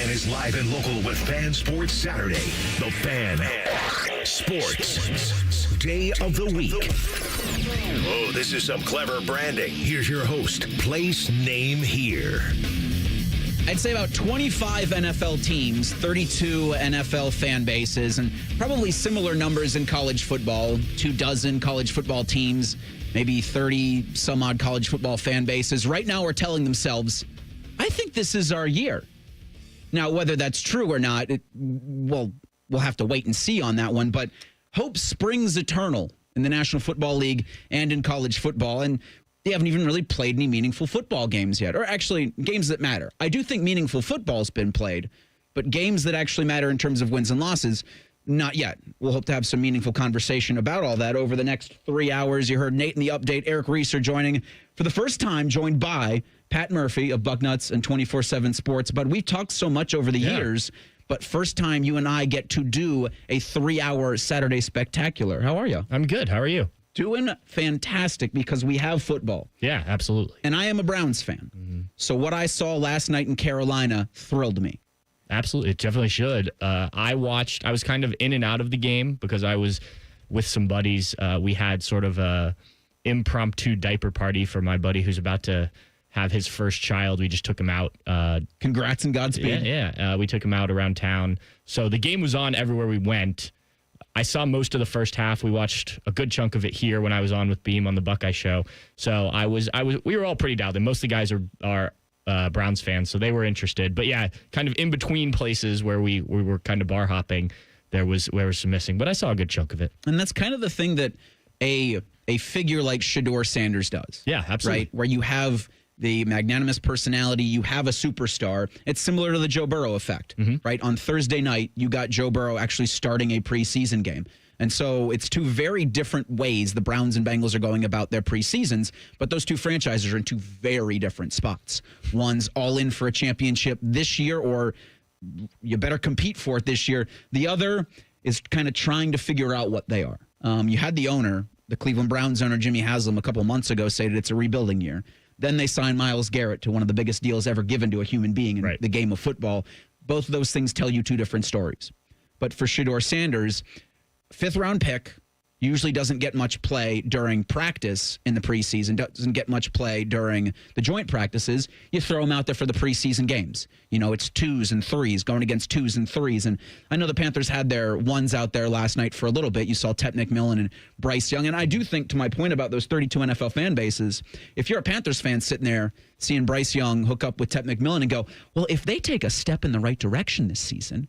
Fan is live and local with Fan Sports Saturday. The Fan Sports Day of the Week. Oh, this is some clever branding. Here's your host. Place, name, here. I'd say about 25 NFL teams, 32 NFL fan bases, and probably similar numbers in college football. 24 college football teams, maybe 30 some odd college football fan bases. Right now, we're telling themselves, I think this is our year. Now, whether that's true or not, we'll have to wait and see on that one. But hope springs eternal in the National Football League and in college football. And they haven't even really played any meaningful football games yet, or actually games that matter. I do think meaningful football's been played, but games that actually matter in terms of wins and losses, not yet. We'll hope to have some meaningful conversation about all that over the next 3 hours. You heard Nate in the update, Eric Reiser joining for the first time, joined by Pat Murphy of Bucknuts and 24/7 Sports. But we've talked so much over the years, but first time you and I get to do a 3-hour Saturday spectacular. How are you? I'm good. How are you? Doing fantastic because we have football. Yeah, absolutely. And I am a Browns fan. Mm-hmm. So what I saw last night in Carolina thrilled me. Absolutely. It definitely should. I was kind of in and out of the game because I was with some buddies. We had sort of a impromptu diaper party for my buddy who's about to have his first child. We just took him out. Congrats and Godspeed. Yeah. We took him out around town. So the game was on everywhere we went. I saw most of the first half. We watched a good chunk of it here when I was on with Beam on the Buckeye Show. So we were all pretty dialed in. Most of the guys are Browns fans, so they were interested. But yeah, kind of in between places where we were kind of bar hopping, there was some missing. But I saw a good chunk of it. And that's kind of the thing that a figure like Shadeur Sanders does. Yeah, absolutely. Right, where you have the magnanimous personality, you have a superstar. It's similar to the Joe Burrow effect, right? On Thursday night, you got Joe Burrow actually starting a preseason game. And so it's two very different ways the Browns and Bengals are going about their preseasons, but those two franchises are in two very different spots. One's all in for a championship this year, or you better compete for it this year. The other is kind of trying to figure out what they are. You had the owner, the Cleveland Browns owner, Jimmy Haslam, a couple months ago say that it's a rebuilding year. Then they signed Myles Garrett to one of the biggest deals ever given to a human being in the game of football. Both of those things tell you two different stories. But for Shadeur Sanders, 5th-round pick, usually doesn't get much play during practice in the preseason, doesn't get much play during the joint practices. You throw him out there for the preseason games. You know, it's 2s and 3s, going against 2s and 3s. And I know the Panthers had their 1s out there last night for a little bit. You saw Tep McMillan and Bryce Young. And I do think, to my point about those 32 NFL fan bases, if you're a Panthers fan sitting there seeing Bryce Young hook up with Tep McMillan and go, well, if they take a step in the right direction this season,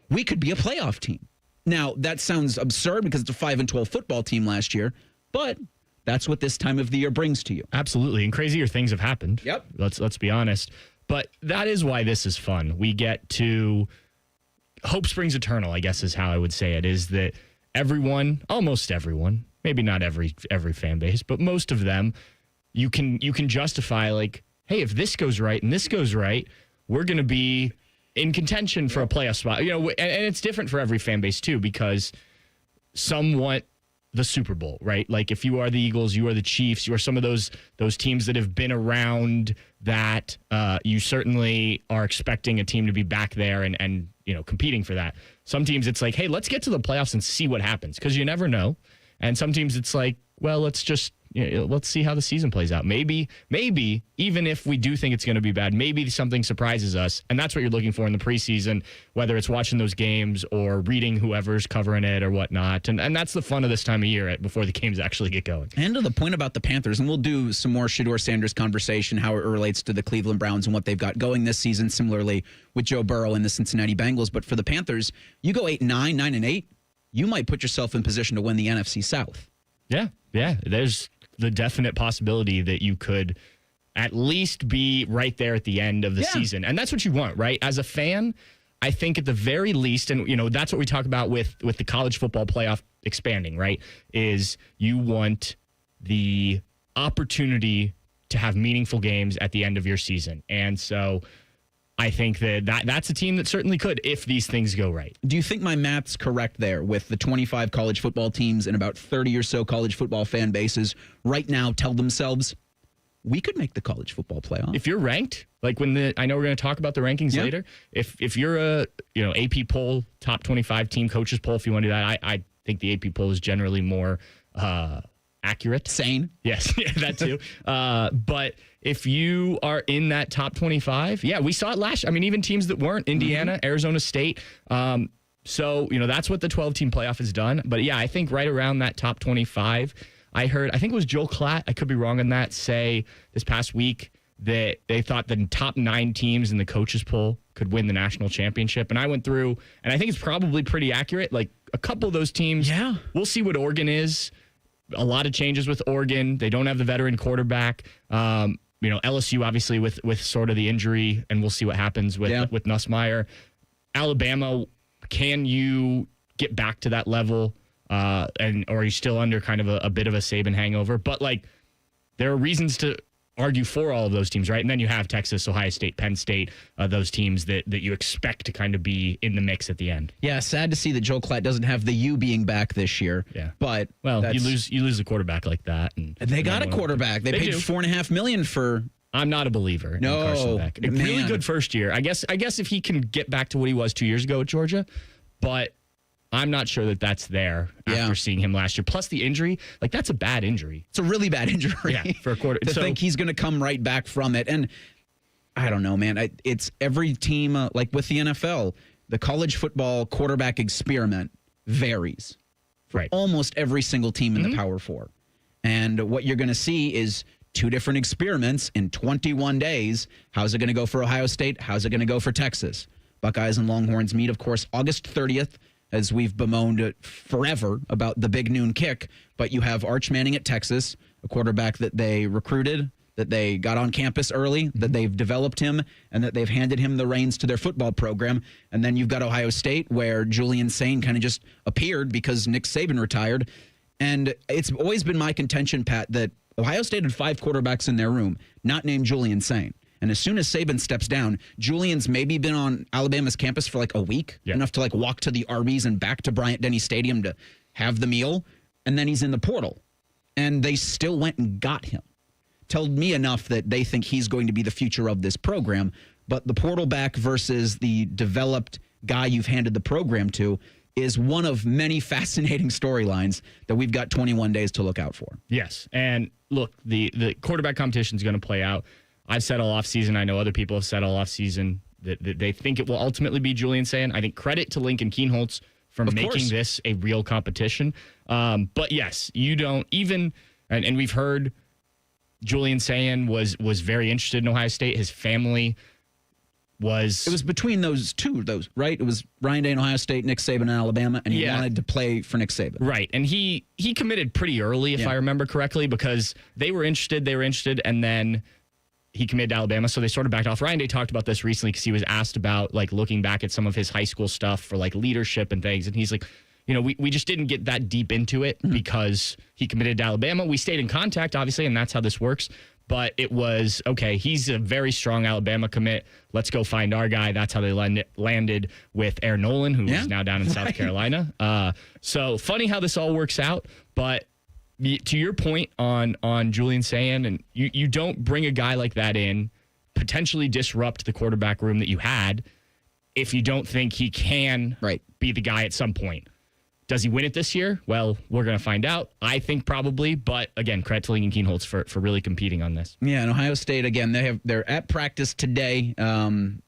we could be a playoff team. Now, that sounds absurd because it's a 5-12 football team last year, but that's what this time of the year brings to you. Absolutely, and crazier things have happened. Yep. Let's be honest. But that is why this is fun. We get to hope springs eternal, I guess is how I would say it, is that everyone, almost everyone, maybe not every fan base, but most of them, you can justify like, hey, if this goes right and this goes right, we're going to be in contention for a playoff spot. You know, and it's different for every fan base too, because some want the Super Bowl, right? Like if you are the Eagles, you are the Chiefs, you are some of those teams that have been around that you certainly are expecting a team to be back there and you know, competing for that. Some teams it's like, hey, let's get to the playoffs and see what happens, because you never know. And some teams it's like, well, let's see how the season plays out. Maybe, even if we do think it's going to be bad, maybe something surprises us. And that's what you're looking for in the preseason, whether it's watching those games or reading whoever's covering it or whatnot. And that's the fun of this time of year before the games actually get going. And to the point about the Panthers, and we'll do some more Shadeur Sanders conversation, how it relates to the Cleveland Browns and what they've got going this season, similarly with Joe Burrow and the Cincinnati Bengals. But for the Panthers, you go 8-9, 9-8, you might put yourself in position to win the NFC South. Yeah. There's the definite possibility that you could at least be right there at the end of the season. And that's what you want, right? As a fan, I think at the very least, and you know, that's what we talk about with the college football playoff expanding, right? Is you want the opportunity to have meaningful games at the end of your season. And so I think that's a team that certainly could if these things go right. Do you think my math's correct there with the 25 college football teams and about 30 or so college football fan bases right now tell themselves, we could make the college football playoff. If you're ranked, like I know we're going to talk about the rankings later. If you're a AP poll top 25 team coaches poll, if you want to do that, I think the AP poll is generally more accurate, sane. Yes, yeah, that too. But if you are in that top 25, we saw it last year. I mean, even teams that weren't, Indiana, Arizona State. So that's what the 12-team playoff has done. But I think right around that top 25. I think it was Joel Klatt, I could be wrong on that, say this past week that they thought the top 9 teams in the coaches poll could win the national championship. And I went through, and I think it's probably pretty accurate. Like a couple of those teams, we'll see what Oregon is. A lot of changes with Oregon. They don't have the veteran quarterback. LSU obviously with sort of the injury, and we'll see what happens with Nussmeier. Alabama, can you get back to that level? Or are you still under kind of a bit of a Saban hangover? But there are reasons to argue for all of those teams, right? And then you have Texas, Ohio State, Penn State, those teams that you expect to kind of be in the mix at the end. Yeah, sad to see that Joel Klatt doesn't have the U being back this year. Yeah, but you lose a quarterback like that, and they got a quarterback. They paid $4.5 million for. I'm not a believer in Carson Beck. Really good first year. I guess if he can get back to what he was 2 years ago at Georgia, but I'm not sure that that's there after seeing him last year. Plus the injury, that's a bad injury. It's a really bad injury. Yeah, for a quarter. To think he's going to come right back from it. And I don't know, man. It's every team, like with the NFL, the college football quarterback experiment varies for almost every single team in the Power Four. And what you're going to see is 2 different experiments in 21 days. How's it going to go for Ohio State? How's it going to go for Texas? Buckeyes and Longhorns meet, of course, August 30th. As we've bemoaned it forever about the big noon kick, but you have Arch Manning at Texas, a quarterback that they recruited, that they got on campus early, that they've developed him, and that they've handed him the reins to their football program. And then you've got Ohio State, where Julian Sain kind of just appeared because Nick Saban retired. And it's always been my contention, Pat, that Ohio State had 5 quarterbacks in their room, not named Julian Sain. And as soon as Saban steps down, Julian's maybe been on Alabama's campus for a week, enough to walk to the Arby's and back to Bryant-Denny Stadium to have the meal. And then he's in the portal. And they still went and got him. Told me enough that they think he's going to be the future of this program. But the portal back versus the developed guy you've handed the program to is one of many fascinating storylines that we've got 21 days to look out for. Yes. And look, the quarterback competition is going to play out. I've said all offseason. I know other people have said all offseason that they think it will ultimately be Julian Sain. I think credit to Lincoln Kienholz for making this a real competition. But yes, you don't even, and we've heard Julian Sain was very interested in Ohio State. His family was. It was between those two, right? It was Ryan Day in Ohio State, Nick Saban in Alabama, and he wanted to play for Nick Saban. Right. And he committed pretty early, if I remember correctly, because they were interested, and then he committed to Alabama, so they sort of backed off. Ryan Day talked about this recently because he was asked about looking back at some of his high school stuff for leadership and things, and he's like, we just didn't get that deep into it because he committed to Alabama. We stayed in contact, obviously, and that's how this works. But it was, okay, he's a very strong Alabama commit. Let's go find our guy. That's how they landed with Aaron Nolan, who is now down in South Carolina. So funny how this all works out, but to your point on Julian Sain, and you don't bring a guy like that in, potentially disrupt the quarterback room that you had if you don't think he can be the guy at some point. Does he win it this year? Well, we're going to find out. I think probably, but again, credit to Lincoln Kienholz for really competing on this. Yeah, and Ohio State, again, they're at practice today,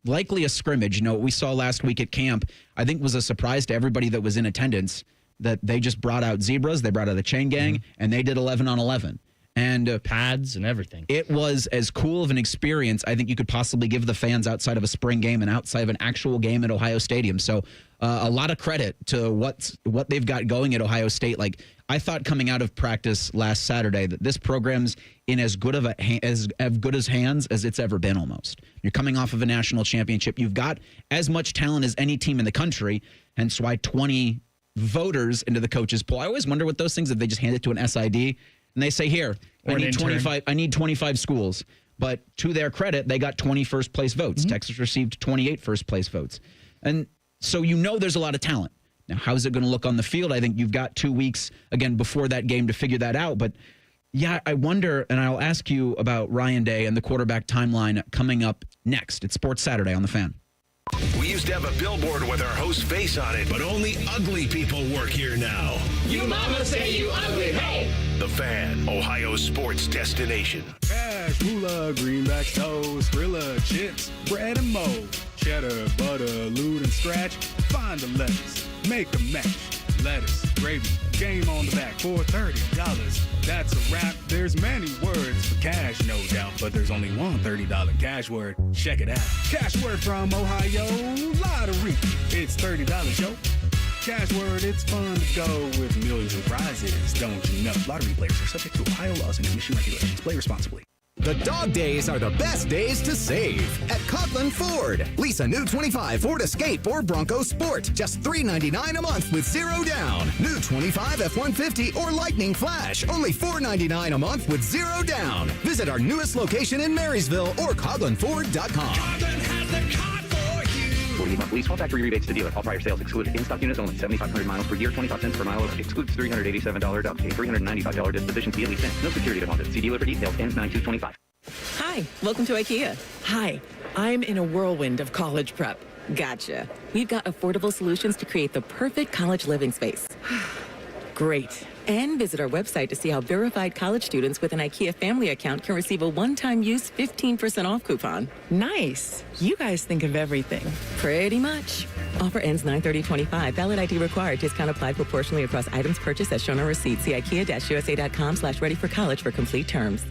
likely a scrimmage. What we saw last week at camp, I think was a surprise to everybody that was in attendance, that they just brought out zebras, they brought out a chain gang, and they did 11 on 11. And pads and everything. It was as cool of an experience I think you could possibly give the fans outside of a spring game and outside of an actual game at Ohio Stadium. So a lot of credit to what they've got going at Ohio State. I thought coming out of practice last Saturday that this program's in as good as hands as it's ever been almost. You're coming off of a national championship. You've got as much talent as any team in the country, hence why 20 voters into the coaches poll. I always wonder what those things, if they just hand it to an SID and they say, here, I need 25 schools. But to their credit, they got 20 first place votes. Texas received 28 first place votes. And so there's a lot of talent. Now, how is it going to look on the field? I think you've got 2 weeks, again, before that game to figure that out. But Yeah, I wonder, and I'll ask you about Ryan Day and the quarterback timeline coming up next. It's Sports Saturday on The Fan. We used to have a billboard with our host's face on it, but only ugly people work here now. You mama say you ugly, hey! The Fan, Ohio's sports destination. Cash, moolah, greenback toast, Skrilla, chips, bread and mold, cheddar, butter, lewd and scratch. Find the lettuce, make a match. Lettuce, gravy, game on the back for $30. That's a wrap. There's many words for cash, no doubt, but there's only one $30 cash word. Check it out. Cash word from Ohio, lottery. It's $30, yo. Cash word, it's fun to go with millions of prizes, don't you know? Lottery players are subject to Ohio laws and admission regulations. Play responsibly. The dog days are the best days to save at Coughlin Ford. Lease a new 25 Ford Escape or Bronco Sport. Just $399 a month with $0 down. New 25 F-150 or Lightning Flash. Only $499 a month with $0 down. Visit our newest location in Marysville or CoughlinFord.com. Coughlin has the car for you. 48-month lease, all factory rebates to dealer. All prior sales excluded. In-stock units only. 7,500 miles per year, 25 cents per mile. Excludes $387 down pay, $395 disposition fee at lease end. No security deposit. See dealer for details. Ends 9/2/25. Hi, welcome to IKEA. Hi, I'm in a whirlwind of college prep. Gotcha. We've got affordable solutions to create the perfect college living space. Great. And visit our website to see how verified college students with an IKEA family account can receive a one-time use 15% off coupon. Nice. You guys think of everything. Pretty much. Offer ends 9/30/25. Valid ID required. Discount applied proportionally across items purchased as shown on receipt. See IKEA-USA.com/ready for college for complete terms.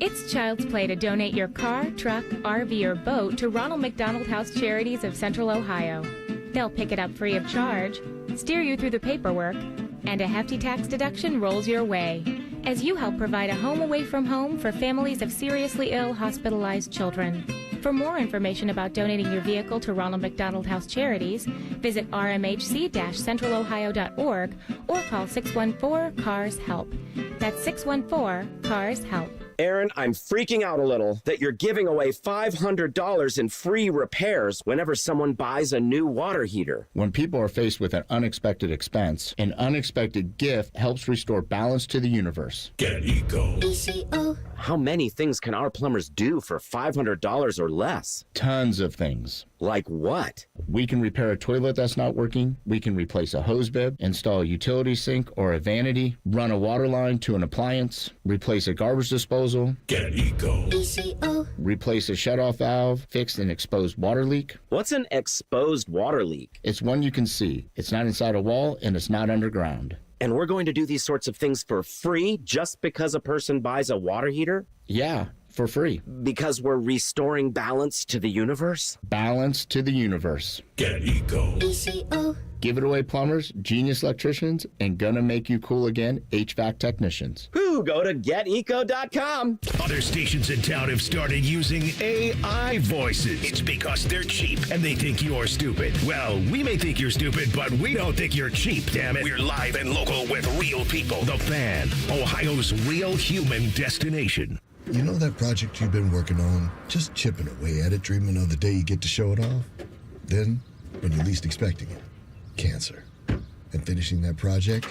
It's child's play to donate your car, truck, RV, or boat to Ronald McDonald House Charities of Central Ohio. They'll pick it up free of charge, steer you through the paperwork, and a hefty tax deduction rolls your way as you help provide a home away from home for families of seriously ill hospitalized children. For more information about donating your vehicle to Ronald McDonald House Charities, visit rmhc-centralohio.org or call 614-CARS-HELP. That's 614-CARS-HELP. Aaron, I'm freaking out a little that you're giving away $500 in free repairs whenever someone buys a new water heater. When people are faced with an unexpected expense, an unexpected gift helps restore balance to the universe. Get Eco. ECO. How many things can our plumbers do for $500 or less? Tons of things. Like what? We can repair a toilet that's not working. We can replace a hose bib, install a utility sink or a vanity, run a water line to an appliance, replace a garbage disposal. Get Eco. ECO. Replace a shutoff valve, fix an exposed water leak. What's an exposed water leak? It's one you can see. It's not inside a wall and it's not underground. And we're going to do these sorts of things for free just because a person buys a water heater? Yeah, for free. Because we're restoring balance to the universe? Balance to the universe. Get Eco. ECO. Give it away, plumbers, genius electricians, and gonna make you cool again, HVAC technicians. Woo, go to geteco.com. Other stations in town have started using AI voices. It's because they're cheap and they think you're stupid. Well, we may think you're stupid, but we don't think you're cheap, damn it. We're live and local with real people. The Fan, Ohio's real human destination. You know that project you've been working on? Just chipping away at it, dreaming of the day you get to show it off? Then, when you're least expecting it, cancer. And finishing that project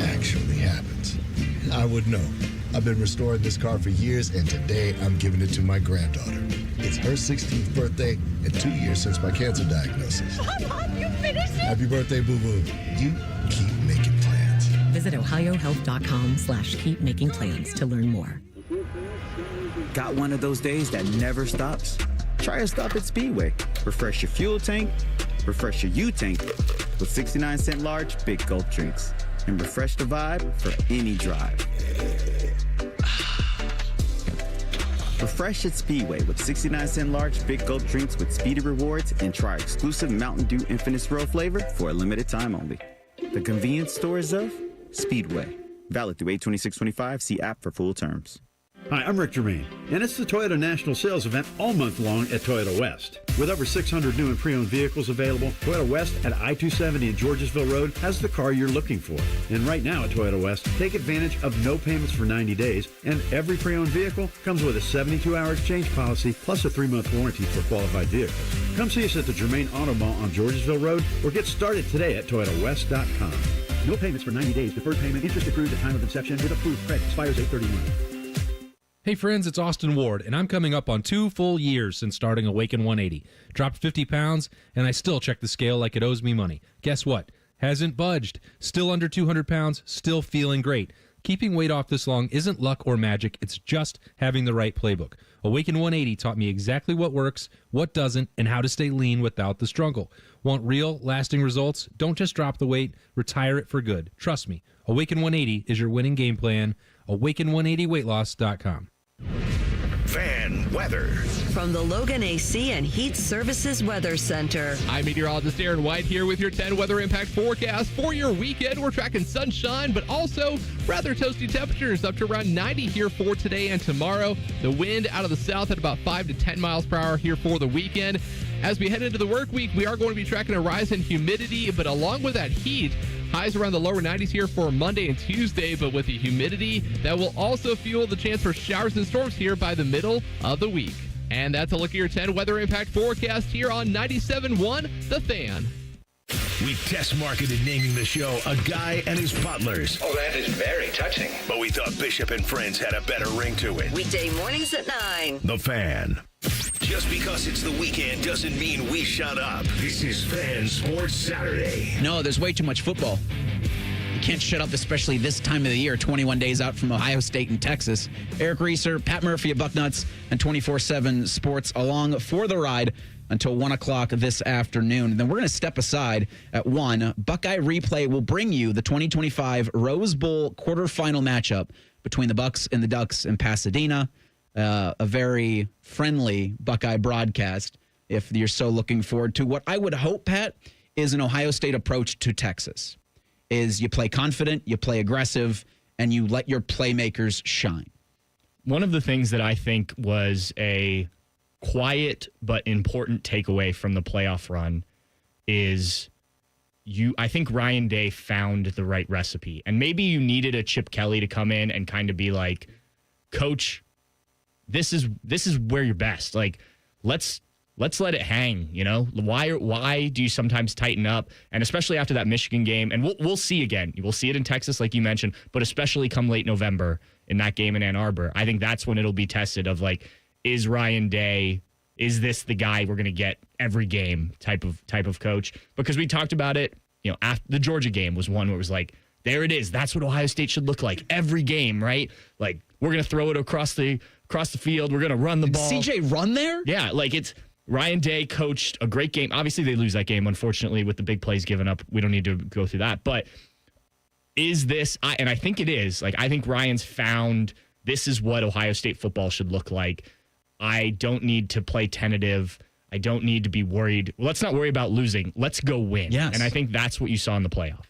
actually happens. I would know. I've been restoring this car for years, and today I'm giving it to my granddaughter. It's her 16th birthday and 2 years since my cancer diagnosis. Mom, you finished it? Happy birthday, boo-boo. You keep making plans. Visit ohiohealth.com/keepmakingplans to learn more. Got one of those days that never stops? Try a stop at Speedway. Refresh your fuel tank, refresh your U-tank with 69-cent large Big Gulp drinks. And refresh the vibe for any drive. Refresh at Speedway with 69-cent large Big Gulp drinks with Speedy Rewards and try exclusive Mountain Dew Infinite Swirl flavor for a limited time only. The convenience stores of Speedway. Valid through 8/26/25. See app for full terms. Hi, I'm Rick Germain, and it's the Toyota National Sales Event all month long at Toyota West. With over 600 new and pre-owned vehicles available, Toyota West at I-270 and Georgesville Road has the car you're looking for. And right now at Toyota West, take advantage of no payments for 90 days, and every pre-owned vehicle comes with a 72-hour exchange policy plus a 3-month warranty for qualified vehicles. Come see us at the Germain Auto Mall on Georgesville Road or get started today at ToyotaWest.com. No payments for 90 days. Deferred payment. Interest accrued at time of inception with approved credit. Expires 8/31. Hey friends, it's Austin Ward, and I'm coming up on 2 full years since starting Awaken 180. Dropped 50 pounds, and I still check the scale like it owes me money. Guess what? Hasn't budged. Still under 200 pounds, still feeling great. Keeping weight off this long isn't luck or magic, it's just having the right playbook. Awaken 180 taught me exactly what works, what doesn't, and how to stay lean without the struggle. Want real, lasting results? Don't just drop the weight, retire it for good. Trust me, Awaken 180 is your winning game plan. Awaken180weightloss.com. Fan weather. From the Logan AC and Heat Services Weather Center. I'm meteorologist Aaron White here with your 10 weather impact forecast for your weekend. We're tracking sunshine, but also rather toasty temperatures up to around 90 here for today and tomorrow. The wind out of the south at about 5 to 10 miles per hour here for the weekend. As we head into the work week, we are going to be tracking a rise in humidity, but along with that heat, highs around the lower 90s here for Monday and Tuesday, but with the humidity, that will also fuel the chance for showers and storms here by the middle of the week. And that's a look at your 10 weather impact forecast here on 97.1 The Fan. We test marketed naming the show A Guy and His Butlers. Oh, that is very touching. But we thought Bishop and Friends had a better ring to it. Weekday mornings at 9. The Fan. Just because it's the weekend doesn't mean we shut up. This is Fan Sports Saturday. No, there's way too much football. You can't shut up, especially this time of the year, 21 days out from Ohio State and Texas. Eric Reiser, Pat Murphy at Bucknuts, and 24/7 Sports along for the ride until 1 o'clock this afternoon. Then we're going to step aside at 1. Buckeye Replay will bring you the 2025 Rose Bowl quarterfinal matchup between the Bucks and the Ducks in Pasadena. A very friendly Buckeye broadcast if you're so looking forward to what I would hope, Pat, is an Ohio State approach to Texas. Is you play confident, you play aggressive, and you let your playmakers shine. One of the things that I think was a quiet but important takeaway from the playoff run is I think Ryan Day found the right recipe. And maybe you needed a Chip Kelly to come in and kind of be like, Coach, this is where you're best. Like, let's let it hang, you know? Why do you sometimes tighten up? And especially after that Michigan game, and we'll see again. We'll see it in Texas, like you mentioned, but especially come late November in that game in Ann Arbor. I think that's when it'll be tested of like, is Ryan Day, is this the guy we're going to get every game type of coach? Because we talked about it, you know, after the Georgia game was one where it was like, there it is. That's what Ohio State should look like every game, right? Like, we're going to throw it across the field. We're going to run the ball. Did CJ run there? Yeah, like it's Ryan Day coached a great game. Obviously, they lose that game, unfortunately, with the big plays given up. We don't need to go through that. But is this, and I think it is, like, I think Ryan's found this is what Ohio State football should look like. I don't need to play tentative. I don't need to be worried. Well, let's not worry about losing. Let's go win. Yes. And I think that's what you saw in the playoff.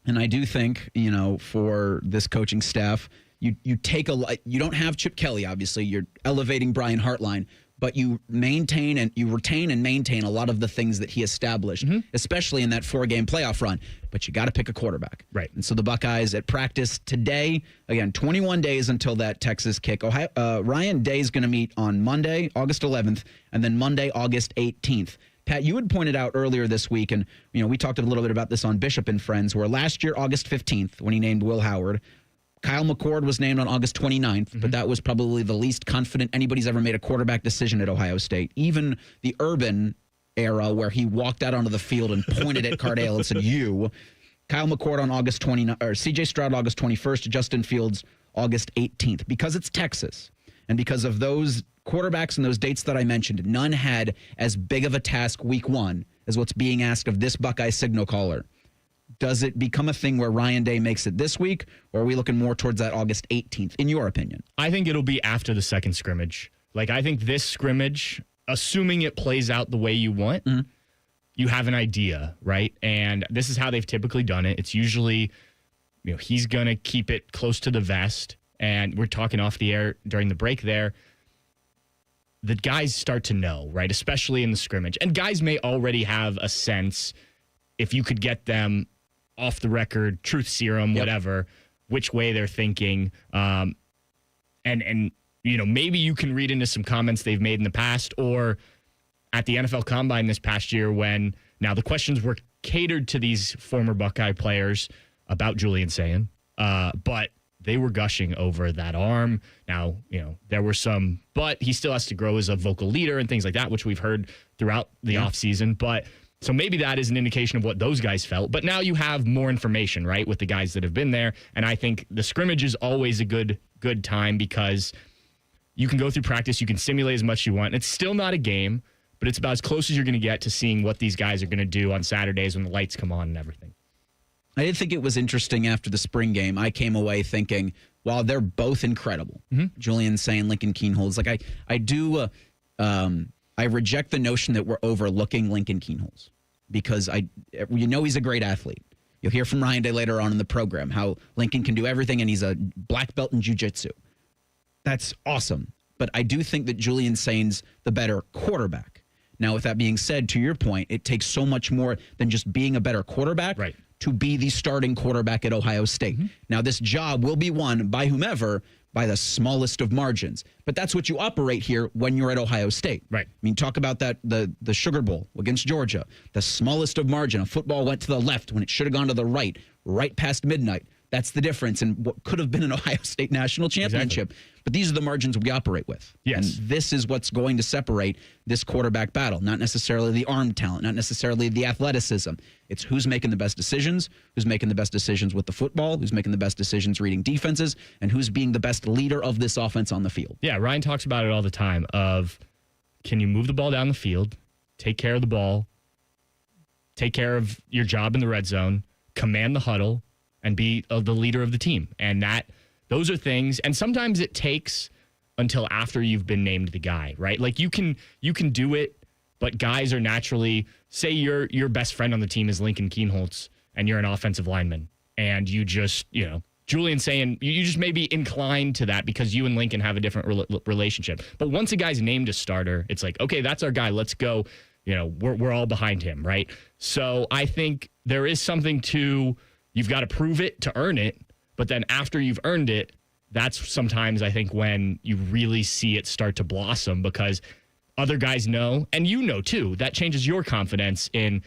And I do think, you know, for this coaching staff, you don't have Chip Kelly, obviously. You're elevating Brian Hartline, but you retain and maintain a lot of the things that he established, especially in that 4-game playoff run. But you got to pick a quarterback. Right. And so the Buckeyes at practice today, again, 21 days until that Texas kick. Ryan Day is going to meet on Monday, August 11th, and then Monday, August 18th. Pat, you had pointed out earlier this week, and you know we talked a little bit about this on Bishop and Friends, where last year, August 15th, when he named Will Howard, Kyle McCord was named on August 29th, but that was probably the least confident anybody's ever made a quarterback decision at Ohio State. Even the Urban era, where he walked out onto the field and pointed at Cardale and said, "You." Kyle McCord on August 29th, or C.J. Stroud August 21st, Justin Fields August 18th. Because it's Texas, and because of those quarterbacks and those dates that I mentioned, none had as big of a task week 1 as what's being asked of this Buckeye signal caller. Does it become a thing where Ryan Day makes it this week, or are we looking more towards that August 18th, in your opinion? I think it'll be after the second scrimmage. Like, I think this scrimmage, assuming it plays out the way you want, you have an idea, right? And this is how they've typically done it. It's usually, you know, he's going to keep it close to the vest. And we're talking off the air during the break there. The guys start to know, right? Especially in the scrimmage. And guys may already have a sense, if you could get them off the record, truth serum, whatever, which way they're thinking. And you know, maybe you can read into some comments they've made in the past, or at the NFL Combine this past year, when now the questions were catered to these former Buckeye players. about Julian Sayin, but they were gushing over that arm. Now, there were some, but he still has to grow as a vocal leader and things like that, which we've heard throughout the offseason. But so maybe that is an indication of what those guys felt. But now you have more information, right, with the guys that have been there. And I think the scrimmage is always a good time because you can go through practice, you can simulate as much as you want. It's still not a game, but it's about as close as you're going to get to seeing what these guys are going to do on Saturdays when the lights come on and everything. I did think it was interesting after the spring game. I came away thinking, while they're both incredible, Julian Sayin, Lincoln Kienholz, like I reject the notion that we're overlooking Lincoln Kienholz because he's a great athlete. You'll hear from Ryan Day later on in the program how Lincoln can do everything and he's a black belt in jiu-jitsu. That's awesome. But I do think that Julian Sayin's the better quarterback. Now, with that being said, to your point, it takes so much more than just being a better quarterback to be the starting quarterback at Ohio State. Now, this job will be won by whomever by the smallest of margins. But that's what you operate here when you're at Ohio State. Right. I mean, talk about that, the Sugar Bowl against Georgia. The smallest of margin. A football went to the left when it should have gone to the right past midnight. That's the difference in what could have been an Ohio State national championship. Exactly. But these are the margins we operate with. Yes. And this is what's going to separate this quarterback battle. Not necessarily the arm talent, not necessarily the athleticism. It's who's making the best decisions, who's making the best decisions with the football, who's making the best decisions reading defenses, and who's being the best leader of this offense on the field. Yeah, Ryan talks about it all the time of, can you move the ball down the field, take care of the ball, take care of your job in the red zone, command the huddle, and be the leader of the team. And those are things, and sometimes it takes until after you've been named the guy, right? Like you can do it, but guys are naturally, say your best friend on the team is Lincoln Kienholz and you're an offensive lineman and you just, Julian Sayin, you just may be inclined to that because you and Lincoln have a different relationship. But once a guy's named a starter, it's like, okay, that's our guy. Let's go. We're all behind him, right? So I think there is something to, you've got to prove it to earn it. But then after you've earned it, that's sometimes I think when you really see it start to blossom because other guys know, and too, that changes your confidence in,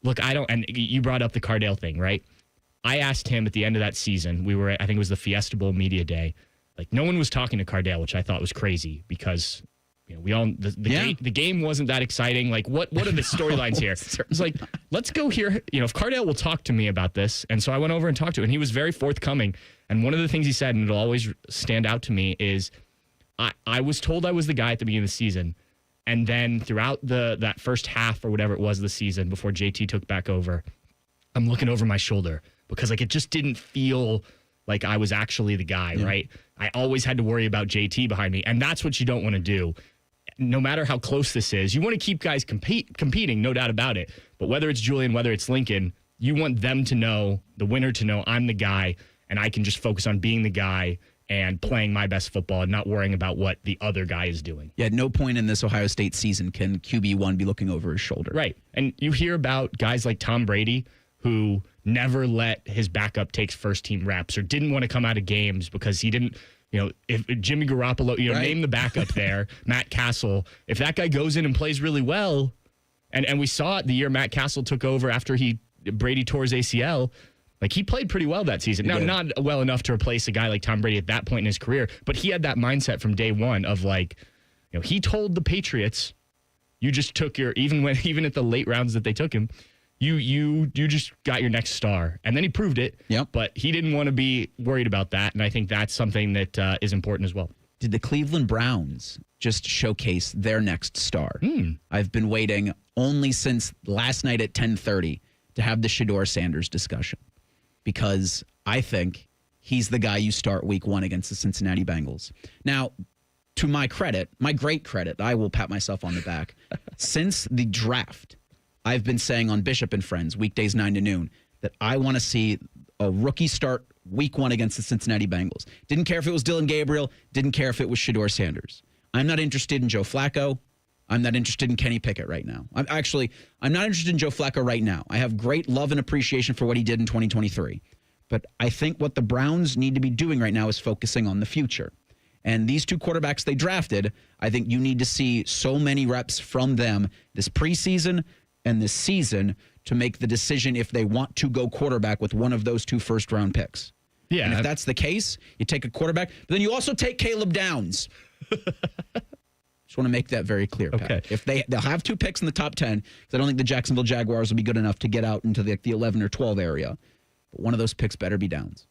look, and you brought up the Cardale thing, right? I asked him at the end of that season, we were at, I think it was the Fiesta Bowl Media Day, like no one was talking to Cardale, which I thought was crazy because we all the game wasn't that exciting. Like what are the storylines here? It's like, let's go here. If Cardale will talk to me about this. And so I went over and talked to him and he was very forthcoming. And one of the things he said, and it'll always stand out to me, is I was told I was the guy at the beginning of the season. And then throughout that first half or whatever it was of the season before JT took back over, I'm looking over my shoulder because it just didn't feel like I was actually the guy, right? I always had to worry about JT behind me. And that's what you don't want to do. No matter how close this is, you want to keep guys competing, no doubt about it. But whether it's Julian, whether it's Lincoln, you want them to know, the winner to know, I'm the guy, and I can just focus on being the guy and playing my best football and not worrying about what the other guy is doing. Yeah, at no point in this Ohio State season can QB1 be looking over his shoulder. Right. And you hear about guys like Tom Brady who never let his backup take first-team reps or didn't want to come out of games because he didn't – if Jimmy Garoppolo, name the backup there, Matt Castle, if that guy goes in and plays really well, and we saw it the year Matt Castle took over after Brady tore his ACL, like he played pretty well that season. Now, not well enough to replace a guy like Tom Brady at that point in his career, but he had that mindset from day one of he told the Patriots, you just took even at the late rounds that they took him, you just got your next star. And then he proved it. Yep. But he didn't want to be worried about that. And I think that's something that is important as well. Did the Cleveland Browns just showcase their next star? I've been waiting only since last night at 10:30 to have the Shadeur Sanders discussion because I think he's the guy you start week 1 against the Cincinnati Bengals. Now, to my credit, my great credit, I will pat myself on the back. Since the draft, I've been saying on Bishop and Friends, weekdays 9 to noon, that I want to see a rookie start week 1 against the Cincinnati Bengals. Didn't care if it was Dylan Gabriel. Didn't care if it was Shadeur Sanders. I'm not interested in Joe Flacco. I'm not interested in Kenny Pickett right now. I'm not interested in Joe Flacco right now. I have great love and appreciation for what he did in 2023. But I think what the Browns need to be doing right now is focusing on the future. And these two quarterbacks they drafted, I think you need to see so many reps from them this preseason and this season to make the decision if they want to go quarterback with one of those 2 first-round picks. Yeah. And if that's the case, you take a quarterback, but then you also take Caleb Downs. Just want to make that very clear, Pat. Okay. If they'll have 2 picks in the top 10, because I don't think the Jacksonville Jaguars will be good enough to get out into the 11 or 12 area. But one of those picks better be Downs.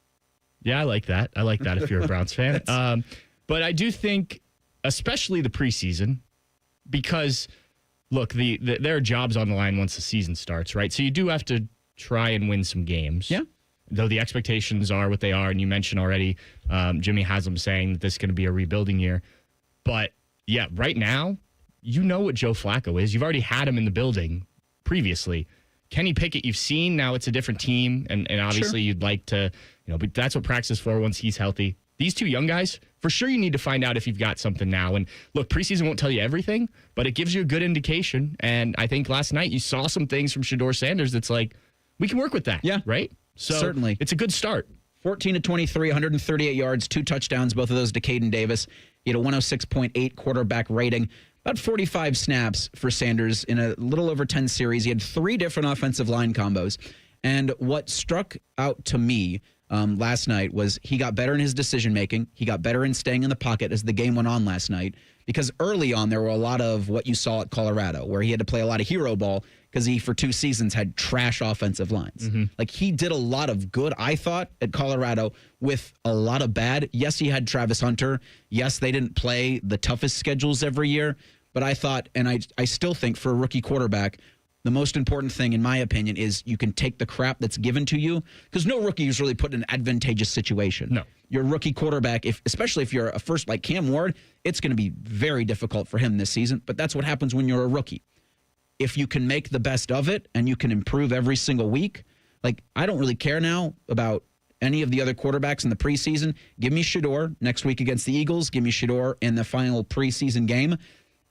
Yeah, I like that. I like that if you're a Browns fan. But I do think, especially the preseason, because, look, there are jobs on the line once the season starts, right? So you do have to try and win some games. Yeah. Though the expectations are what they are, and you mentioned already Jimmy Haslam saying that this is going to be a rebuilding year. But, yeah, right now, you know what Joe Flacco is. You've already had him in the building previously. Kenny Pickett, you've seen. Now it's a different team, and obviously you'd like to, but that's what practice is for once he's healthy. These 2 young guys, for sure you need to find out if you've got something now. And look, preseason won't tell you everything, but it gives you a good indication. And I think last night you saw some things from Shadeur Sanders that's like, we can work with that. Yeah. Right? So certainly. It's a good start. 14 to 23, 138 yards, 2 touchdowns, both of those to Caden Davis. He had a 106.8 quarterback rating. About 45 snaps for Sanders in a little over 10 series. He had 3 different offensive line combos. And what struck out to me last night was he got better in his decision-making. He got better in staying in the pocket as the game went on last night. Because early on, there were a lot of what you saw at Colorado, where he had to play a lot of hero ball because he, for 2 seasons, had trash offensive lines. Mm-hmm. Like, he did a lot of good, I thought, at Colorado with a lot of bad. Yes, he had Travis Hunter. Yes, they didn't play the toughest schedules every year. But I thought, and I still think for a rookie quarterback, the most important thing, in my opinion, is you can take the crap that's given to you, because no rookie is really put in an advantageous situation. No. Your rookie quarterback, especially if you're a first like Cam Ward, it's going to be very difficult for him this season. But that's what happens when you're a rookie. If you can make the best of it and you can improve every single week, like, I don't really care now about any of the other quarterbacks in the preseason. Give me Shadeur next week against the Eagles. Give me Shadeur in the final preseason game.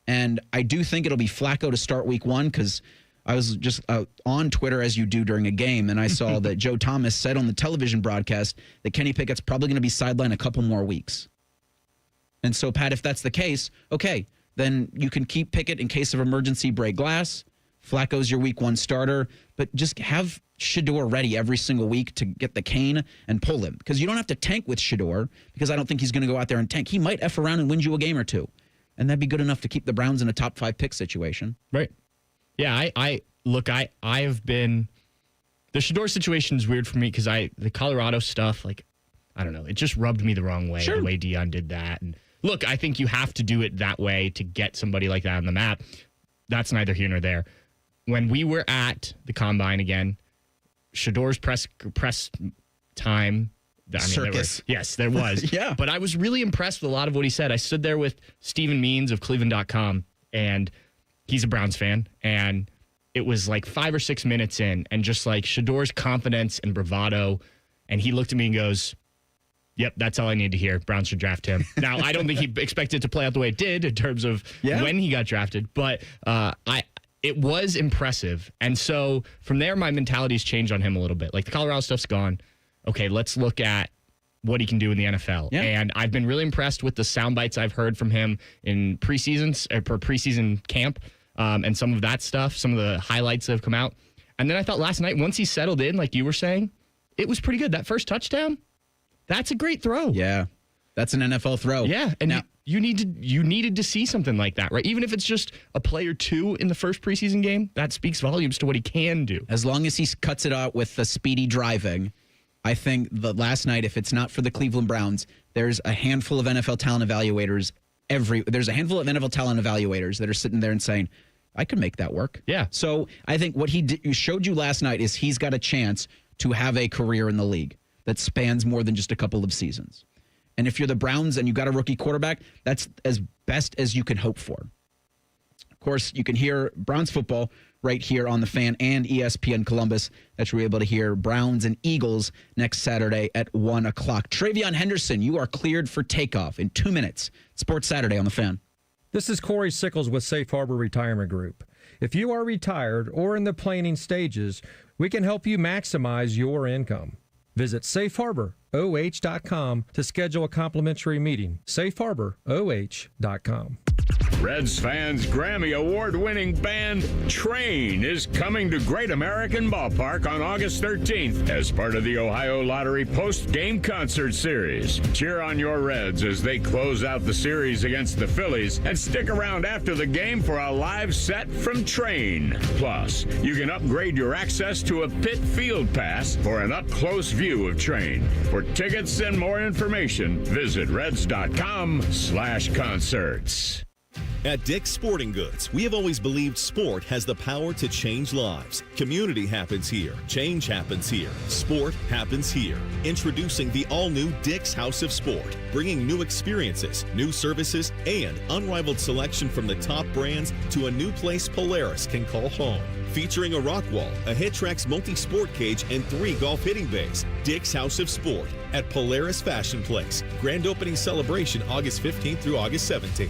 And I do think it'll be Flacco to start week 1, because I was just on Twitter, as you do during a game, and I saw that Joe Thomas said on the television broadcast that Kenny Pickett's probably going to be sidelined a couple more weeks. And so, Pat, if that's the case, okay, then you can keep Pickett in case of emergency, break glass. Flacco's your week 1 starter, but just have Shadeur ready every single week to get the cane and pull him, because you don't have to tank with Shadeur, because I don't think he's going to go out there and tank. He might F around and win you a game or 2. And that'd be good enough to keep the Browns in a top 5 pick situation. Right. Yeah, I've been, the Shadeur situation is weird for me because the Colorado stuff, like, I don't know, it just rubbed me the wrong way, the way Deion did that. And look, I think you have to do it that way to get somebody like that on the map. That's neither here nor there. When we were at the Combine again, Shadeur's press time, circus. There was. Yeah. But I was really impressed with a lot of what he said. I stood there with Stephen Means of Cleveland.com, and he's a Browns fan, and it was like 5 or 6 minutes in, and just like Shadeur's confidence and bravado, and he looked at me and goes, yep, that's all I need to hear. Browns should draft him. Now, I don't think he expected it to play out the way it did in terms of when he got drafted, but it was impressive. And so from there, my mentality's changed on him a little bit. Like, the Colorado stuff's gone. Okay, let's look at what he can do in the NFL. Yeah. And I've been really impressed with the sound bites I've heard from him in preseason camp, and some of that stuff, some of the highlights that have come out. And then I thought last night, once he settled in, like you were saying, it was pretty good. That first touchdown, that's a great throw. Yeah, that's an NFL throw. Yeah, and now, you needed to see something like that, right? Even if it's just a play or 2 in the first preseason game, that speaks volumes to what he can do. As long as he cuts it out with the speedy driving, I think that last night, if it's not for the Cleveland Browns, there's a handful of NFL talent evaluators. There's a handful of NFL talent evaluators that are sitting there and saying, I can make that work. Yeah. So I think what he showed you last night is he's got a chance to have a career in the league that spans more than just a couple of seasons. And if you're the Browns and you got a rookie quarterback, that's as best as you can hope for. Of course, you can hear Browns football right here on The Fan and ESPN Columbus. That you're able to hear Browns and Eagles next Saturday at 1 o'clock. TreVeyon Henderson, you are cleared for takeoff in 2 minutes. Sports Saturday on The Fan. This is Corey Sickles with Safe Harbor Retirement Group. If you are retired or in the planning stages, we can help you maximize your income. Visit safeharboroh.com to schedule a complimentary meeting. safeharboroh.com. Reds fans' Grammy Award-winning band Train is coming to Great American Ballpark on August 13th as part of the Ohio Lottery post-game concert series. Cheer on your Reds as they close out the series against the Phillies, and stick around after the game for a live set from Train. Plus, you can upgrade your access to a pit field pass for an up-close view of Train. For tickets and more information, visit reds.com/concerts. At Dick's Sporting Goods, we have always believed sport has the power to change lives. Community happens here. Change happens here. Sport happens here. Introducing the all-new Dick's House of Sport, bringing new experiences, new services, and unrivaled selection from the top brands to a new place Polaris can call home. Featuring a rock wall, a HitTrax multi-sport cage, and 3 golf hitting bays. Dick's House of Sport at Polaris Fashion Place. Grand opening celebration August 15th through August 17th.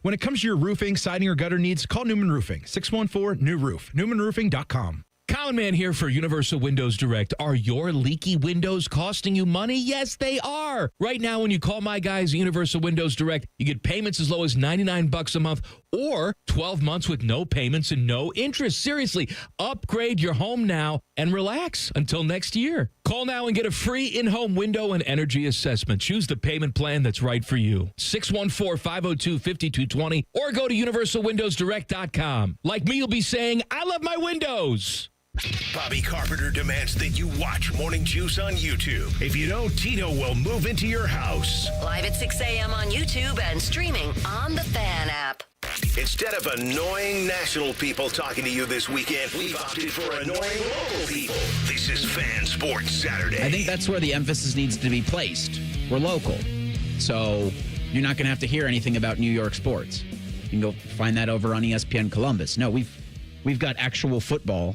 When it comes to your roofing, siding, or gutter needs, call Newman Roofing. 614-NEW-ROOF. NewmanRoofing.com. Common Man here for Universal Windows Direct. Are your leaky windows costing you money? Yes, they are. Right now, when you call my guys at Universal Windows Direct, you get payments as low as $99 a month or 12 months with no payments and no interest. Seriously, upgrade your home now and relax until next year. Call now and get a free in-home window and energy assessment. Choose the payment plan that's right for you. 614-502-5220 or go to universalwindowsdirect.com. Like me, you'll be saying, I love my windows. Bobby Carpenter demands that you watch Morning Juice on YouTube. If you don't, Tito will move into your house. Live at 6 a.m. on YouTube and streaming on the Fan app. Instead of annoying national people talking to you this weekend, we've opted for annoying local people. This is Fan Sports Saturday. I think that's where the emphasis needs to be placed. We're local. So you're not going to have to hear anything about New York sports. You can go find that over on ESPN Columbus. No, we've got actual football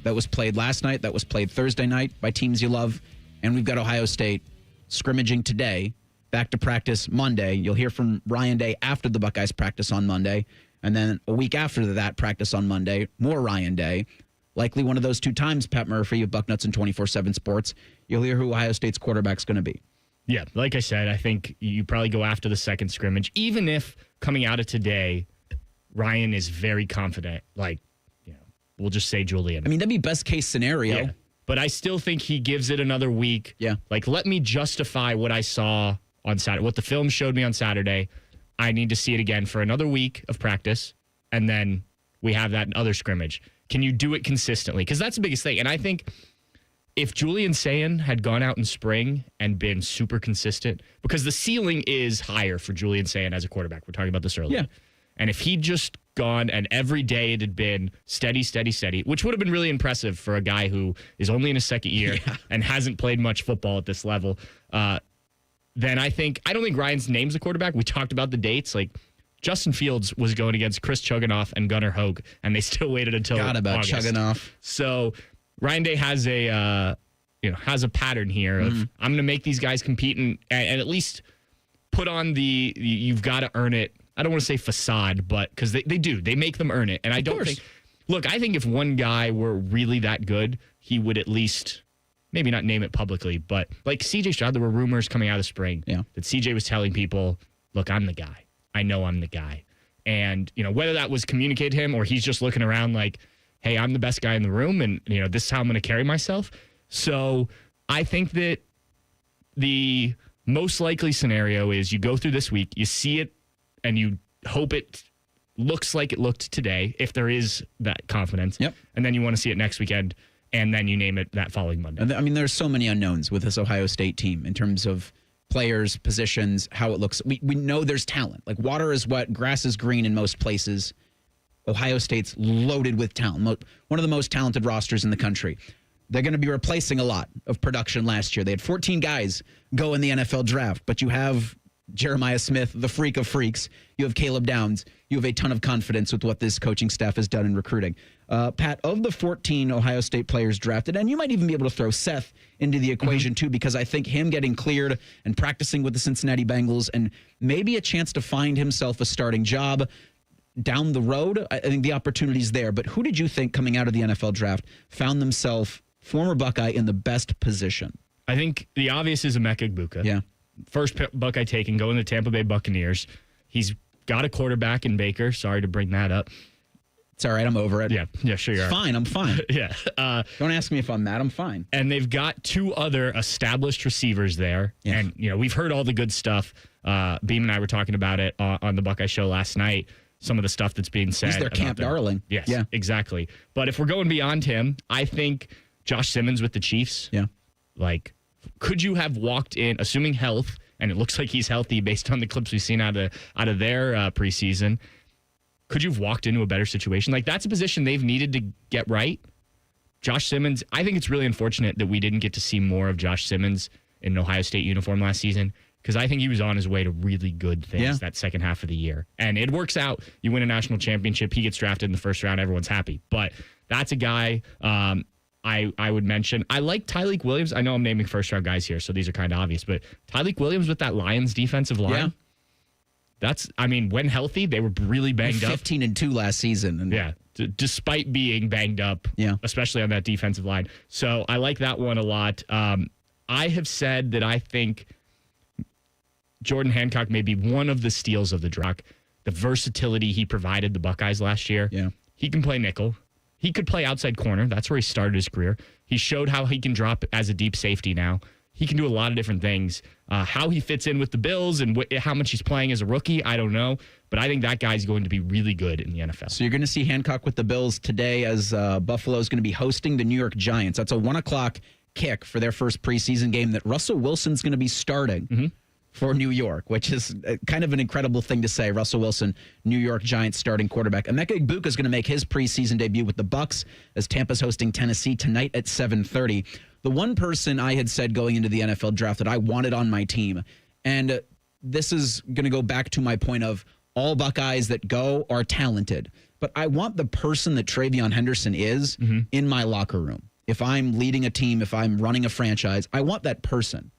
that was played last night, that was played Thursday night by teams you love, and we've got Ohio State scrimmaging today, back to practice Monday. You'll hear from Ryan Day after the Buckeyes practice on Monday, and then a week after that practice on Monday, more Ryan Day. Likely one of those 2 times, Pat Murphy of Bucknuts and 24/7 Sports. You'll hear who Ohio State's quarterback's going to be. Yeah, like I said, I think you probably go after the second scrimmage, even if coming out of today, Ryan is very confident, like, we'll just say Julian. I mean, that'd be best case scenario. Yeah. But I still think he gives it another week. Yeah. Like, let me justify what I saw on Saturday, what the film showed me on Saturday. I need to see it again for another week of practice, and then we have that other scrimmage. Can you do it consistently? Because that's the biggest thing. And I think if Julian Sayin had gone out in spring and been super consistent, because the ceiling is higher for Julian Sayin as a quarterback. We're talking about this earlier. Yeah. And if he'd just gone and every day it had been steady, which would have been really impressive for a guy who is only in his second year and hasn't played much football at this level, then I don't think Ryan's name's a quarterback. We talked about the dates. Like, Justin Fields was going against Chris Chuganoff and Gunnar Hogue, and they still waited until August. Chuganoff. So Ryan Day has a pattern here of I'm going to make these guys compete and at least put on you've got to earn it. I don't want to say facade, but because they do. They make them earn it. And I think if one guy were really that good, he would at least maybe not name it publicly, but like CJ Stroud, there were rumors coming out of spring that CJ was telling people, look, I'm the guy. I know I'm the guy. And, whether that was communicated to him or he's just looking around like, hey, I'm the best guy in the room and, this is how I'm going to carry myself. So I think that the most likely scenario is you go through this week, you see it, and you hope it looks like it looked today, if there is that confidence. Yep. And then you want to see it next weekend, and then you name it that following Monday. I mean, there's so many unknowns with this Ohio State team in terms of players, positions, how it looks. We know there's talent. Like, water is wet, grass is green in most places. Ohio State's loaded with talent. One of the most talented rosters in the country. They're going to be replacing a lot of production last year. They had 14 guys go in the NFL draft, but you have Jeremiah Smith, the freak of freaks. You have Caleb Downs. You have a ton of confidence with what this coaching staff has done in recruiting. Pat, of the 14 Ohio State players drafted, and you might even be able to throw Seth into the equation too, because I think him getting cleared and practicing with the Cincinnati Bengals and maybe a chance to find himself a starting job down the road, I think the opportunity's there. But who did you think coming out of the NFL draft found themselves, former Buckeye, in the best position? I think the obvious is Emeka Egbuka. Yeah. First Buckeye taken, going to Tampa Bay Buccaneers. He's got a quarterback in Baker. Sorry to bring that up. It's all right. I'm over it. Yeah, sure you are. Fine. I'm fine. Yeah. Don't ask me if I'm mad. I'm fine. And they've got 2 other established receivers there. Yeah. And, we've heard all the good stuff. Beam and I were talking about it on the Buckeye Show last night. Some of the stuff that's being said. He's their camp darling. Yes, exactly. But if we're going beyond him, I think Josh Simmons with the Chiefs. Yeah. Like, could you have walked in, assuming health, and it looks like he's healthy based on the clips we've seen out of their preseason, could you have walked into a better situation? Like, that's a position they've needed to get right. Josh Simmons, I think it's really unfortunate that we didn't get to see more of Josh Simmons in an Ohio State uniform last season, because I think he was on his way to really good things that second half of the year. And it works out. You win a national championship, he gets drafted in the first round, everyone's happy. But that's a guy I would mention. I like Tyleik Williams. I know I'm naming first-round guys here, so these are kind of obvious. But Tyleik Williams with that Lions defensive line. Yeah. That's, when healthy, they were really banged 15-2 last season. And despite being banged up, especially on that defensive line. So I like that one a lot. I have said that I think Jordan Hancock may be one of the steals of the draft. The versatility he provided the Buckeyes last year. Yeah. He can play nickel. He could play outside corner. That's where he started his career. He showed how he can drop as a deep safety now. He can do a lot of different things. How he fits in with the Bills and how much he's playing as a rookie, I don't know. But I think that guy's going to be really good in the NFL. So you're going to see Hancock with the Bills today as Buffalo is going to be hosting the New York Giants. That's a 1 o'clock kick for their first preseason game that Russell Wilson's going to be starting for New York, which is kind of an incredible thing to say. Russell Wilson, New York Giants starting quarterback. Emeka Egbuka is going to make his preseason debut with the Bucs as Tampa's hosting Tennessee tonight at 7:30. The one person I had said going into the NFL draft that I wanted on my team, and this is going to go back to my point of all Buckeyes that go are talented, but I want the person that TreVeyon Henderson is in my locker room. If I'm leading a team, if I'm running a franchise, I want that person.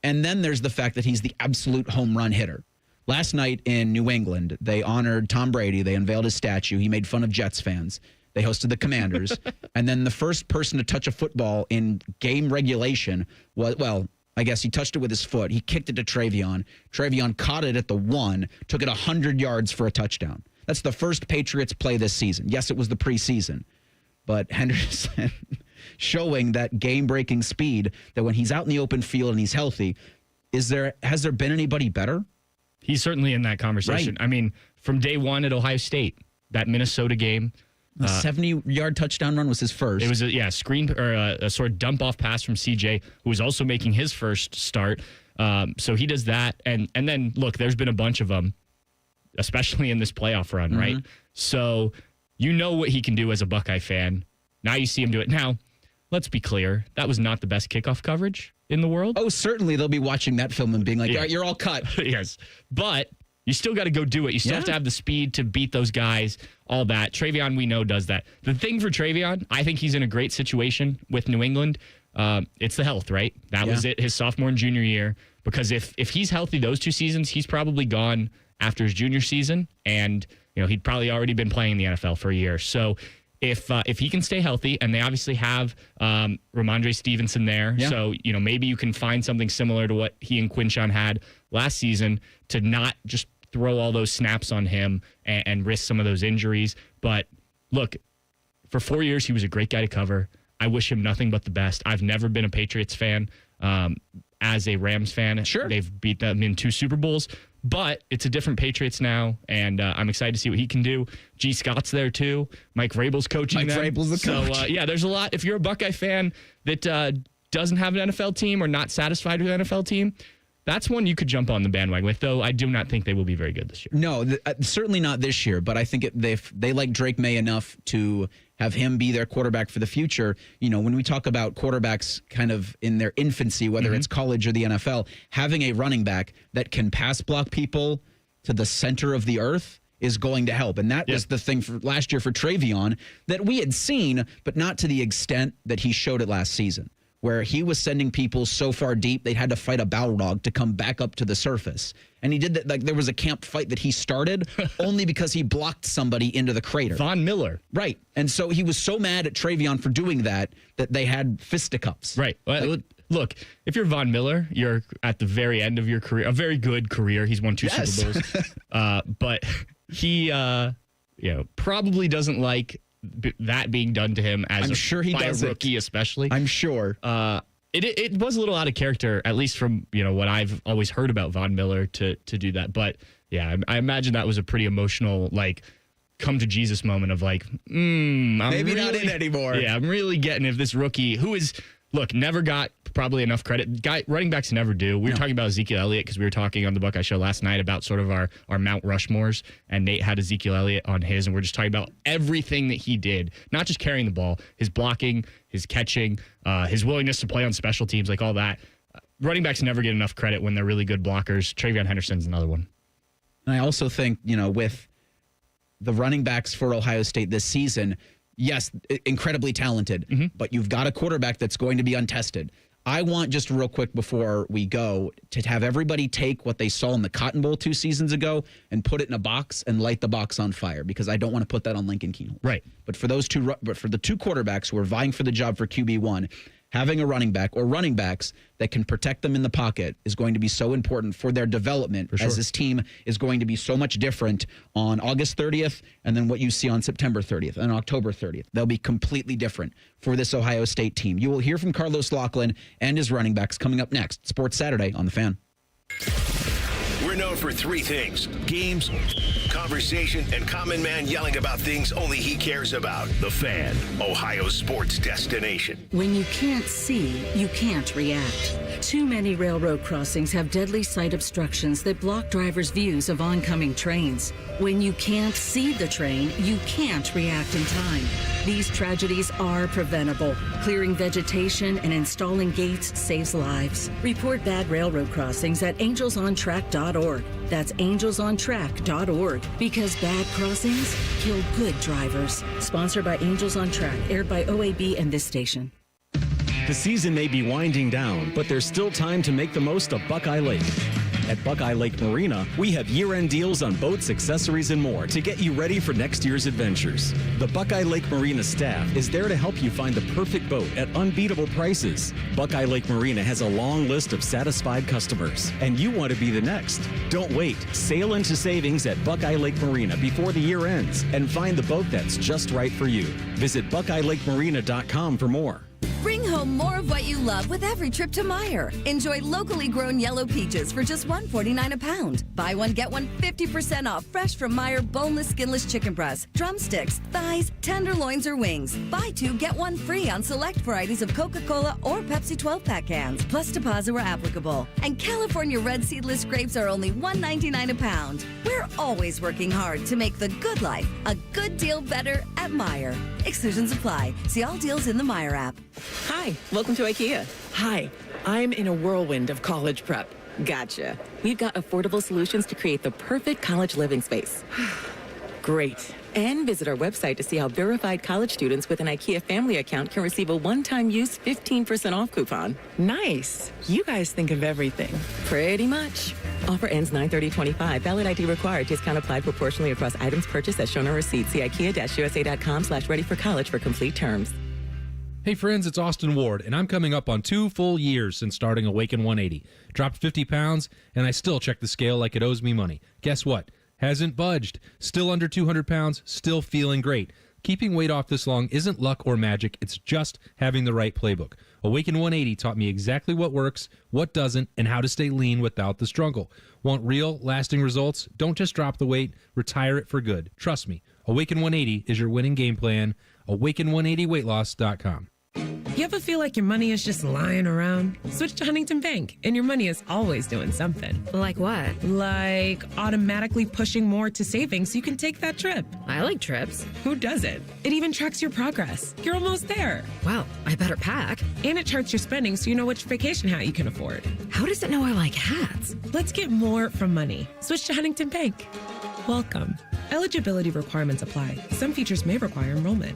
And then there's the fact that he's the absolute home run hitter. Last night in New England, they honored Tom Brady. They unveiled his statue. He made fun of Jets fans. They hosted the Commanders. And then the first person to touch a football in game regulation was, I guess he touched it with his foot. He kicked it to TreVeyon. TreVeyon caught it at the 1, took it 100 yards for a touchdown. That's the first Patriots play this season. Yes, it was the preseason. But Henderson showing that game-breaking speed that when he's out in the open field and he's healthy, has there been anybody better? He's certainly in that conversation. Right. From day one at Ohio State, that Minnesota game. A 70-yard touchdown run was his first. It was a screen or a sort of dump-off pass from CJ, who was also making his first start. So he does that. And then, look, there's been a bunch of them, especially in this playoff run, right? So you know what he can do as a Buckeye fan. Now you see him do it. Now, let's be clear. That was not the best kickoff coverage in the world. Oh, certainly they'll be watching that film and being like, all right, you're all cut. Yes. But you still got to go do it. You still have to have the speed to beat those guys, all that. TreVeyon, we know, does that. The thing for TreVeyon, I think he's in a great situation with New England. It's the health, right? That was it his sophomore and junior year. Because if he's healthy those 2 seasons, he's probably gone after his junior season. And, he'd probably already been playing in the NFL for a year. So if he can stay healthy, and they obviously have Ramondre Stevenson there, so maybe you can find something similar to what he and Quinshon had last season to not just throw all those snaps on him and risk some of those injuries. But look, for 4 years he was a great guy to cover. I wish him nothing but the best. I've never been a Patriots fan. As a Rams fan, they've beat them in 2 Super Bowls. But it's a different Patriots now, and I'm excited to see what he can do. G. Scott's there, too. Mike Vrabel's coaching them. Vrabel's the coach. So, there's a lot. If you're a Buckeye fan that doesn't have an NFL team or not satisfied with an NFL team, that's one you could jump on the bandwagon with, though I do not think they will be very good this year. No, certainly not this year, but I think they like Drake May enough to have him be their quarterback for the future. When we talk about quarterbacks kind of in their infancy, whether it's college or the NFL, having a running back that can pass block people to the center of the earth is going to help. And that was the thing for last year for TreVeyon that we had seen, but not to the extent that he showed it last season, where he was sending people so far deep they had to fight a Balrog to come back up to the surface. And he did that. Like, there was a camp fight that he started only because he blocked somebody into the crater. Von Miller. Right. And so he was so mad at TreVeyon for doing that they had fisticuffs. Right. Well, look, if you're Von Miller, you're at the very end of your career, a very good career. He's won 2 Super Bowls. But he, probably doesn't like that being done to him as a rookie, especially. I'm sure. It was a little out of character, at least from what I've always heard about Von Miller to do that. But yeah, I imagine that was a pretty emotional, come to Jesus moment of I'm maybe really, not in anymore. Yeah, I'm really getting if this rookie who is never got probably enough credit. Running backs never do. We were talking about Ezekiel Elliott because we were talking on the Buckeye Show last night about sort of our Mount Rushmores, and Nate had Ezekiel Elliott on his, and we're just talking about everything that he did, not just carrying the ball, his blocking, his catching, his willingness to play on special teams, all that. Running backs never get enough credit when they're really good blockers. TreVeyon Henderson's another one. And I also think, with the running backs for Ohio State this season, yes, incredibly talented, but you've got a quarterback that's going to be untested. I want, just real quick before we go, to have everybody take what they saw in the Cotton Bowl 2 seasons ago and put it in a box and light the box on fire, because I don't want to put that on Lincoln Keenholz. Right. But for the 2 quarterbacks who are vying for the job for QB1, having a running back or running backs that can protect them in the pocket is going to be so important for their development, as this team is going to be so much different on August 30th and then what you see on September 30th and October 30th. They'll be completely different for this Ohio State team. You will hear from Carlos Loughlin and his running backs coming up next. Sports Saturday on The Fan. We're known for 3 things: games, conversation, and Common Man yelling about things only he cares about. The Fan, Ohio's sports destination. When you can't see, you can't react. Too many railroad crossings have deadly sight obstructions that block drivers' views of oncoming trains. When you can't see the train, you can't react in time. These tragedies are preventable. Clearing vegetation and installing gates saves lives. Report bad railroad crossings at angelsontrack.org. That's angelsontrack.org. Because bad crossings kill good drivers. Sponsored by Angels on Track. Aired by OAB and this station. The season may be winding down, but there's still time to make the most of Buckeye Lake. At Buckeye Lake Marina, we have year-end deals on boats, accessories, and more to get you ready for next year's adventures. The Buckeye Lake Marina staff is there to help you find the perfect boat at unbeatable prices. Buckeye Lake Marina has a long list of satisfied customers, and you want to be the next. Don't wait. Sail into savings at Buckeye Lake Marina before the year ends and find the boat that's just right for you. Visit BuckeyeLakeMarina.com for more. Bring home more of what you love with every trip to Meijer. Enjoy locally grown yellow peaches for just $1.49 a pound. Buy one, get one 50% off fresh from Meijer boneless, skinless chicken breasts, drumsticks, thighs, tenderloins, or wings. Buy 2, get 1 free on select varieties of Coca-Cola or Pepsi 12-pack cans, plus deposit where applicable. And California red seedless grapes are only $1.99 a pound. We're always working hard to make the good life a good deal better at Meijer. Exclusions apply. See all deals in the Meijer app. Hi, welcome to IKEA. Hi, I'm in a whirlwind of college prep. Gotcha. We've got affordable solutions to create the perfect college living space. Great. And visit our website to see how verified college students with an IKEA family account can receive a one-time use 15% off coupon. Nice. You guys think of everything. Pretty much. Offer ends 9/30/25. Valid ID required. Discount applied proportionally across items purchased as shown on receipt. See IKEA-USA.com/ready-for-college for complete terms. Hey friends, it's Austin Ward, and I'm coming up on 2 full years since starting Awaken 180. Dropped 50 pounds, and I still check the scale like it owes me money. Guess what? Hasn't budged. Still under 200 pounds, still feeling great. Keeping weight off this long isn't luck or magic, it's just having the right playbook. Awaken 180 taught me exactly what works, what doesn't, and how to stay lean without the struggle. Want real, lasting results? Don't just drop the weight, retire it for good. Trust me, Awaken 180 is your winning game plan. Awaken180weightloss.com. You ever feel like your money is just lying around? Switch to Huntington Bank, and your money is always doing something. Like what? Like automatically pushing more to savings so you can take that trip. I like trips. Who doesn't? It even tracks your progress. You're almost there. Well, I better pack. And it charts your spending so you know which vacation hat you can afford. How does it know I like hats? Let's get more from money. Switch to Huntington Bank. Welcome. Eligibility requirements apply. Some features may require enrollment.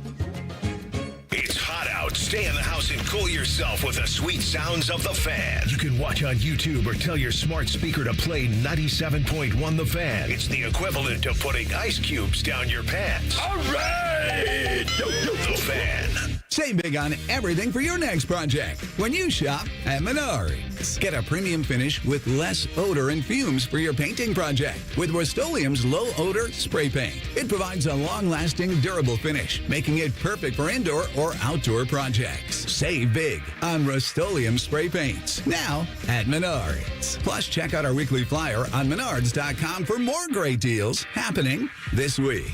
It's hot out. Stay in the house and cool yourself with the sweet sounds of The Fan. You can watch on YouTube or tell your smart speaker to play 97.1 The Fan. It's the equivalent of putting ice cubes down your pants. All right! The Fan. Save big on everything for your next project when you shop at Menards. Get a premium finish with less odor and fumes for your painting project with Rust-Oleum's low-odor spray paint. It provides a long-lasting, durable finish, making it perfect for indoor or outdoor projects. Save big on Rust-Oleum spray paints now at Menards. Plus, check out our weekly flyer on Menards.com for more great deals happening this week.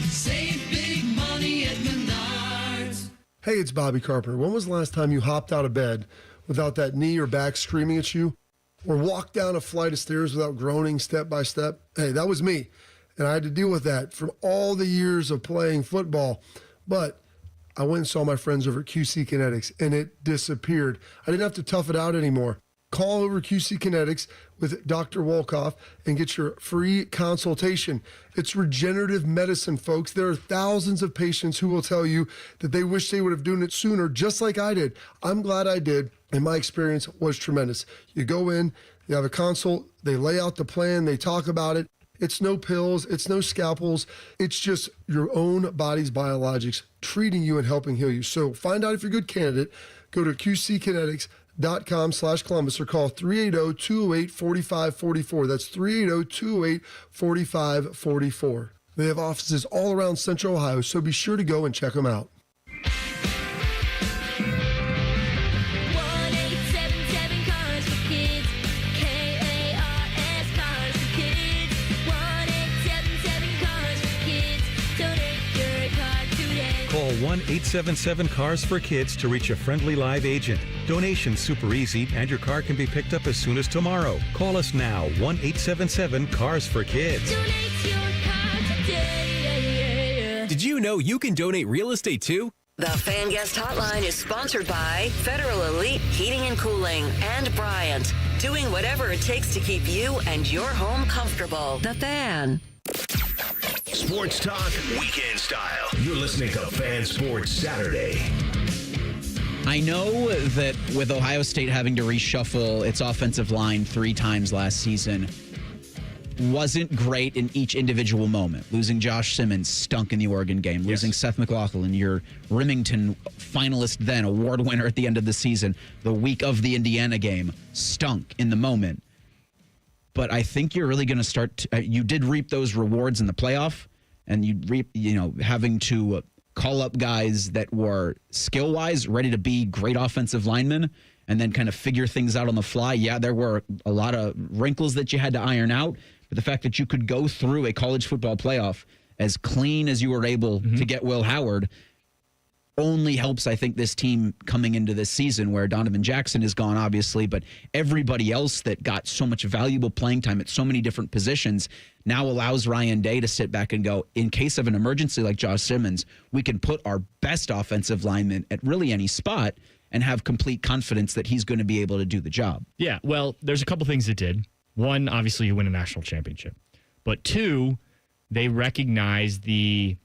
Save big money at Menards. Hey, it's Bobby Carpenter. When was the last time you hopped out of bed without that knee or back screaming at you? Or walked down a flight of stairs without groaning step by step? Hey, that was me. And I had to deal with that from all the years of playing football. But I went and saw my friends over at QC Kinetics, and it disappeared. I didn't have to tough it out anymore. Call over QC Kinetics with Dr. Wolkoff and get your free consultation. It's regenerative medicine, folks. There are thousands of patients who will tell you that they wish they would have done it sooner, just like I did. I'm glad I did, and my experience was tremendous. You go in, you have a consult, they lay out the plan, they talk about it. It's no pills, it's no scalpels. It's just your own body's biologics treating you and helping heal you. So find out if you're a good candidate. Go to QCkinetics.com/Columbus or call 380-208-4544. That's 380-208-4544. They have offices all around Central Ohio, so be sure to go and check them out. Call 1-877-CARS-FOR-KIDS to reach a friendly live agent. Donation's super easy, and your car can be picked up as soon as tomorrow. Call us now, 1-877-CARS-FOR-KIDS. Did you know you can donate real estate too? The Fan Guest Hotline is sponsored by Federal Elite Heating and Cooling and Bryant, doing whatever it takes to keep you and your home comfortable. The Fan. Sports talk, weekend style. You're listening to Fan Sports Saturday. I know that with Ohio State having to reshuffle its offensive line 3 times last season, wasn't great in each individual moment. Losing Josh Simmons stunk in the Oregon game. Losing Seth McLaughlin, your Remington finalist then, award winner at the end of the season, the week of the Indiana game, stunk in the moment. But I think you're really going to start. You did reap those rewards in the playoff, and you reap, having to call up guys that were skill-wise ready to be great offensive linemen, and then kind of figure things out on the fly. Yeah, there were a lot of wrinkles that you had to iron out, but the fact that you could go through a college football playoff as clean as you were able to get Will Howard only helps, I think, this team coming into this season where Donovan Jackson is gone, obviously, but everybody else that got so much valuable playing time at so many different positions now allows Ryan Day to sit back and go, in case of an emergency like Josh Simmons, we can put our best offensive lineman at really any spot and have complete confidence that he's going to be able to do the job. Yeah, well, there's a couple things that did. One, obviously, you win a national championship. But 2, they recognize the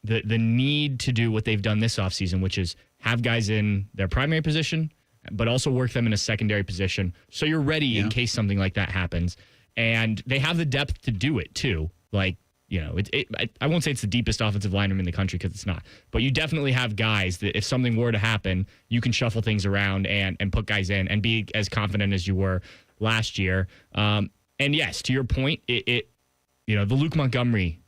need to do what they've done this offseason, which is have guys in their primary position, but also work them in a secondary position so you're ready in case something like that happens. And they have the depth to do it, too. Like, I won't say it's the deepest offensive lineman in the country because it's not. But you definitely have guys that if something were to happen, you can shuffle things around and put guys in and be as confident as you were last year. And yes, to your point, the Luke Montgomery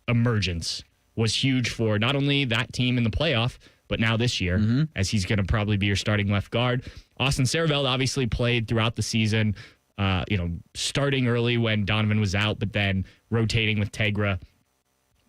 emergence was huge for not only that team in the playoff, but now this year, as he's going to probably be your starting left guard. Austin Sareveld obviously played throughout the season, starting early when Donovan was out, but then rotating with Tegra.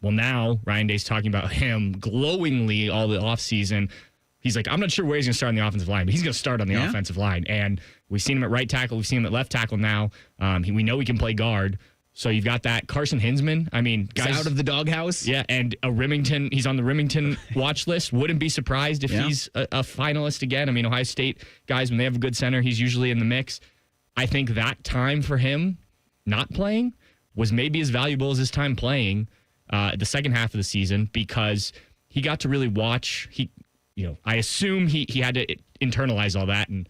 Well, now Ryan Day's talking about him glowingly all the offseason. He's like, I'm not sure where he's going to start on the offensive line, but he's going to start on the offensive line. And we've seen him at right tackle. We've seen him at left tackle now. We know he can play guard. So you've got that. Carson Hinsman, guys out of the doghouse. Yeah, and a Remington. He's on the Remington watch list. Wouldn't be surprised if he's a finalist again. Ohio State guys, when they have a good center, he's usually in the mix. I think that time for him not playing was maybe as valuable as his time playing the second half of the season because he got to really watch. I assume he had to internalize all that and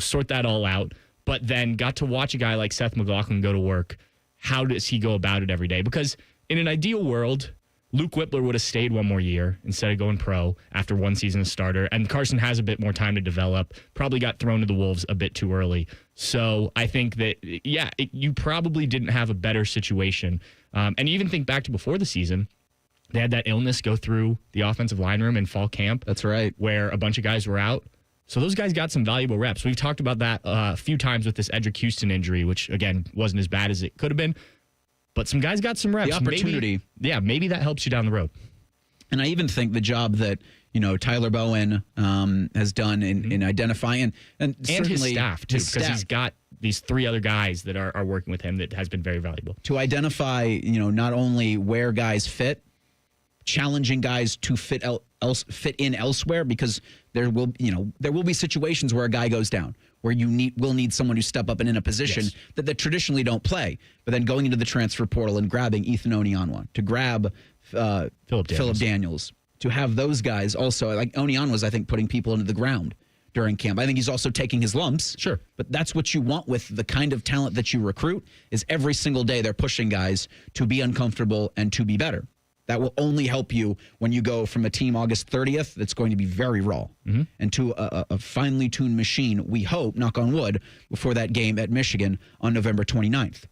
sort that all out, but then got to watch a guy like Seth McLaughlin go to work. How does he go about it every day? Because in an ideal world, Luke Whippler would have stayed one more year instead of going pro after one season as starter. And Carson has a bit more time to develop, probably got thrown to the Wolves a bit too early. So I think that, you probably didn't have a better situation. And you even think back to before the season, they had that illness go through the offensive line room in fall camp. That's right. Where a bunch of guys were out. So those guys got some valuable reps. We've talked about that a few times with this Edric Houston injury, which, again, wasn't as bad as it could have been. But some guys got some reps. The opportunity. Maybe that helps you down the road. And I even think the job that, Tyler Bowen has done in identifying and his staff, too, because he's got these 3 other guys that are working with him that has been very valuable. To identify, not only where guys fit, challenging guys to fit in elsewhere, because there will be situations where a guy goes down, where will need someone to step up and in a position that they traditionally don't play. But then going into the transfer portal and grabbing Ethan Onyanwa, to grab Phillip Daniels, to have those guys also, like Onyanwa was, I think, putting people into the ground during camp. I think he's also taking his lumps. Sure. But that's what you want with the kind of talent that you recruit, is every single day they're pushing guys to be uncomfortable and to be better. That will only help you when you go from a team August 30th that's going to be very raw and to a finely tuned machine, we hope, knock on wood, before that game at Michigan on November 29th.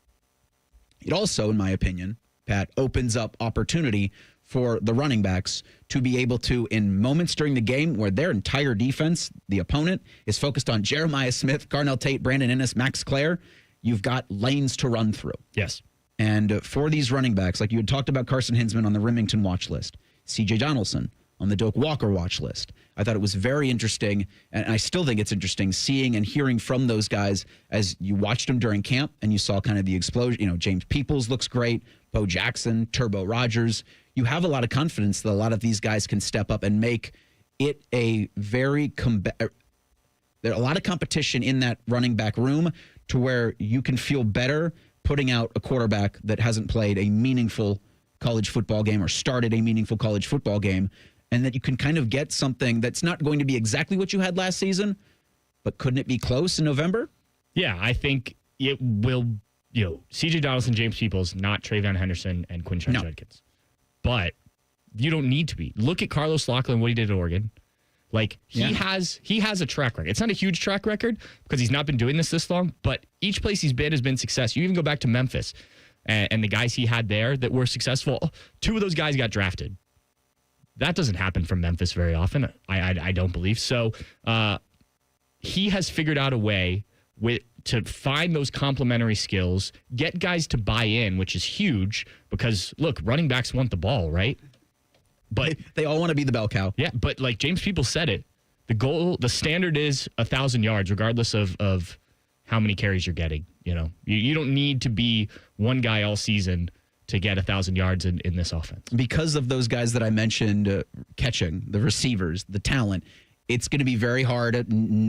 It also, in my opinion, Pat, opens up opportunity for the running backs to be able to, in moments during the game where their entire defense, the opponent, is focused on Jeremiah Smith, Garnell Tate, Brandon Ennis, Max Clare, you've got lanes to run through. Yes. And for these running backs, like you had talked about Carson Hinsman on the Remington watch list, C.J. Donaldson on the Doak Walker watch list. I thought it was very interesting, and I still think it's interesting, seeing and hearing from those guys as you watched them during camp and you saw kind of the explosion. James Peoples looks great, Bo Jackson, Turbo Rogers. You have a lot of confidence that a lot of these guys can step up and make it a very there are a lot of competition in that running back room to where you can feel better putting out a quarterback that hasn't played a meaningful college football game or started a meaningful college football game, and that you can kind of get something that's not going to be exactly what you had last season, but couldn't it be close in November? Yeah, I think it will, C.J. Donaldson, James Peoples, not TreVeyon Henderson and Quinshon Judkins. But you don't need to be. Look at Carlos Loughlin, what he did at Oregon. Like, he has a track record. It's not a huge track record because he's not been doing this long, but each place he's been has been success. You even go back to Memphis and the guys he had there that were successful. 2 of those guys got drafted. That doesn't happen from Memphis very often. I don't believe. So he has figured out a way to find those complementary skills, get guys to buy in, which is huge because, look, running backs want the ball, right? But they all want to be the bell cow. Yeah, but like James Peoples said it, the standard is 1,000 yards, regardless of how many carries you're getting. You don't need to be one guy all season to get 1,000 yards in this offense. Because of those guys that I mentioned catching, the receivers, the talent, it's going to be very hard,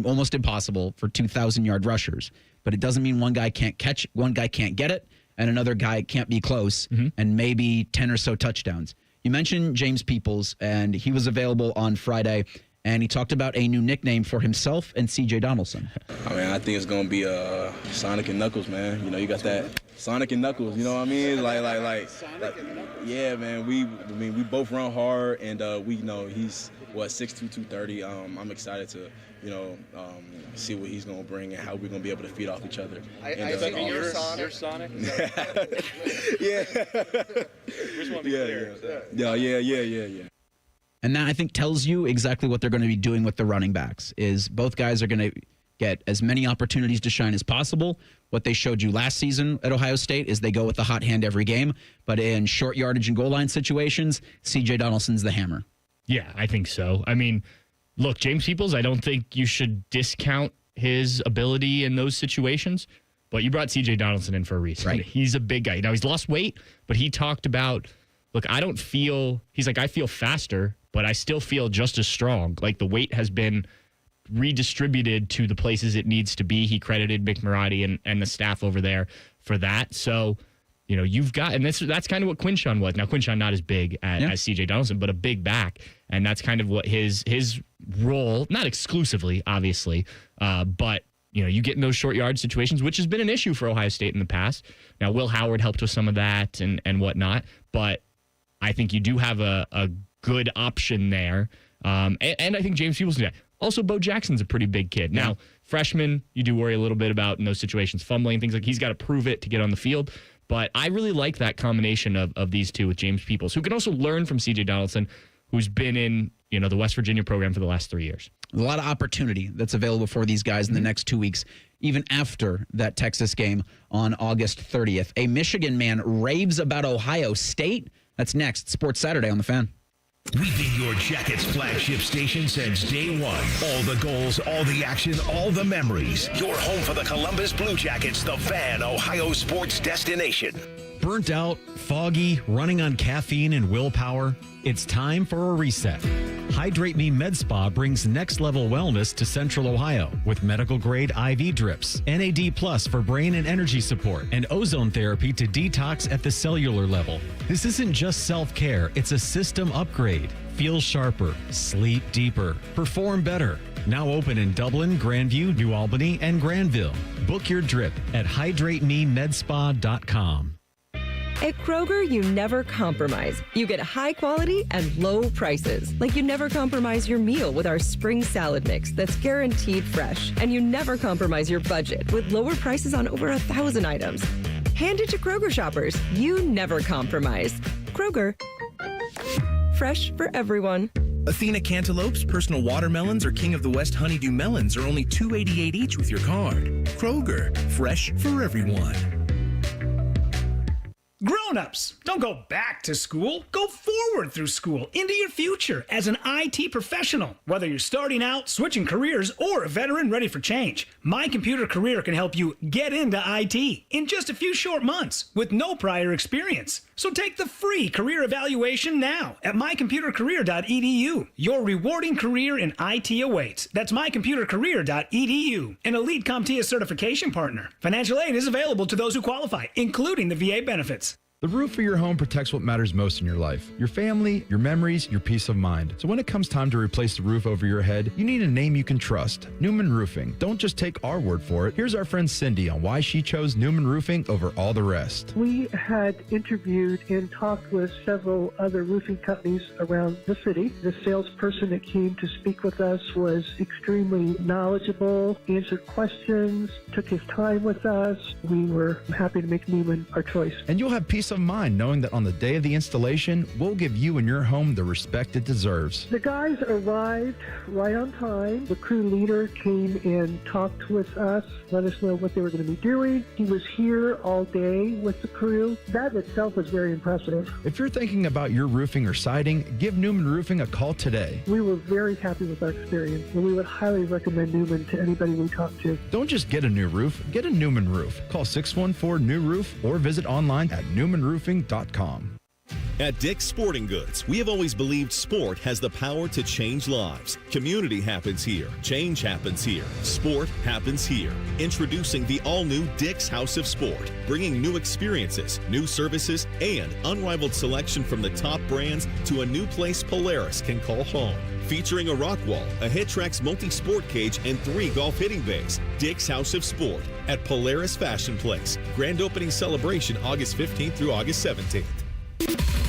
almost impossible for 2,000-yard rushers. But it doesn't mean one guy can't catch, one guy can't get it, and another guy can't be close, and maybe 10 or so touchdowns. You mentioned James Peoples, and he was available on Friday, and he talked about a new nickname for himself and C.J. Donaldson. I think it's going to be Sonic and Knuckles, man. You got that Sonic and Knuckles, you know what I mean? Like yeah, man, we both run hard, and we know he's, 6'2", 230. I'm excited to, see what he's going to bring and how we're going to be able to feed off each other. I think you're Sonic? Yeah. Just want to be clear. Yeah. And that, I think, tells you exactly what they're going to be doing with the running backs, is both guys are going to get as many opportunities to shine as possible. What they showed you last season at Ohio State is they go with the hot hand every game, but in short yardage and goal line situations, C.J. Donaldson's the hammer. Yeah, I think so. I mean, look, James Peoples, I don't think you should discount his ability in those situations, but you brought C.J. Donaldson in for a reason. Right. He's a big guy. Now, he's lost weight, but he talked about, look, I feel faster, but I still feel just as strong. Like, the weight has been redistributed to the places it needs to be. He credited Mick Marotti and the staff over there for that. So, you've got, and that's kind of what Quinshon was. Now, Quinshon not as big as C.J. Donaldson, but a big back. And that's kind of what his role, not exclusively, obviously, but, you get in those short yard situations, which has been an issue for Ohio State in the past. Now, Will Howard helped with some of that and whatnot, but I think you do have a good option there. And I think James Peebles can do that. Also, Bo Jackson's a pretty big kid. Now, freshman, you do worry a little bit about in those situations, fumbling, things like he's got to prove it to get on the field. But I really like that combination of these two with James Peebles, who can also learn from C.J. Donaldson, who's been in the West Virginia program for the last 3 years. A lot of opportunity that's available for these guys in the next 2 weeks, even after that Texas game on August 30th. A Michigan man raves about Ohio State. That's next. Sports Saturday on The Fan. We've been your Jackets flagship station since day one. All the goals, all the action, all the memories. Your home for the Columbus Blue Jackets, The Fan, Ohio sports destination. Burnt out, foggy, running on caffeine and willpower? It's time for a reset. Hydrate Me Med Spa brings next-level wellness to Central Ohio with medical-grade IV drips, NAD Plus for brain and energy support, and ozone therapy to detox at the cellular level. This isn't just self-care, it's a system upgrade. Feel sharper, sleep deeper, perform better. Now open in Dublin, Grandview, New Albany, and Granville. Book your drip at hydratememedspa.com. At Kroger, you never compromise. You get high quality and low prices. Like you never compromise your meal with our spring salad mix that's guaranteed fresh. And you never compromise your budget with lower prices on over 1,000 items. Hand it to Kroger shoppers. You never compromise. Kroger. Fresh for everyone. Athena cantaloupes, personal watermelons, or King of the West honeydew melons are only $2.88 each with your card. Kroger. Fresh for everyone. Grown-ups, don't go back to school. Go forward through school into your future as an IT professional. Whether you're starting out, switching careers, or a veteran ready for change, My Computer Career can help you get into IT in just a few short months with no prior experience. So take the free career evaluation now at mycomputercareer.edu. Your rewarding career in IT awaits. That's mycomputercareer.edu. An Elite CompTIA certification partner. Financial aid is available to those who qualify, including the VA benefits. The roof of your home protects what matters most in your life. Your family, your memories, your peace of mind. So when it comes time to replace the roof over your head, you need a name you can trust. Newman Roofing. Don't just take our word for it. Here's our friend Cindy on why she chose Newman Roofing over all the rest. We had interviewed and talked with several other roofing companies around the city. The salesperson that came to speak with us was extremely knowledgeable, answered questions, took his time with us. We were happy to make Newman our choice. And you'll have peace of mind knowing that on the day of the installation, we'll give you and your home the respect it deserves. The guys arrived right on time. The crew leader came and talked with us, let us know what they were going to be doing. He was here all day with the crew. That itself was very impressive. If you're thinking about your roofing or siding, give Newman Roofing a call today. We were very happy with our experience, and we would highly recommend Newman to anybody we talk to. Don't just get a new roof, get a Newman roof. Call 614-NEW-ROOF or visit online at newmanroofing.com. At Dick's Sporting Goods, we have always believed sport has the power to change lives. Community happens here. Change happens here. Sport happens here. Introducing the all-new Dick's House of Sport, bringing new experiences, new services, and unrivaled selection from the top brands to a new place Polaris can call home. Featuring a rock wall, a HitTrax multi-sport cage, and 3 golf hitting bays. Dick's House of Sport at Polaris Fashion Place. Grand opening celebration August 15th through August 17th.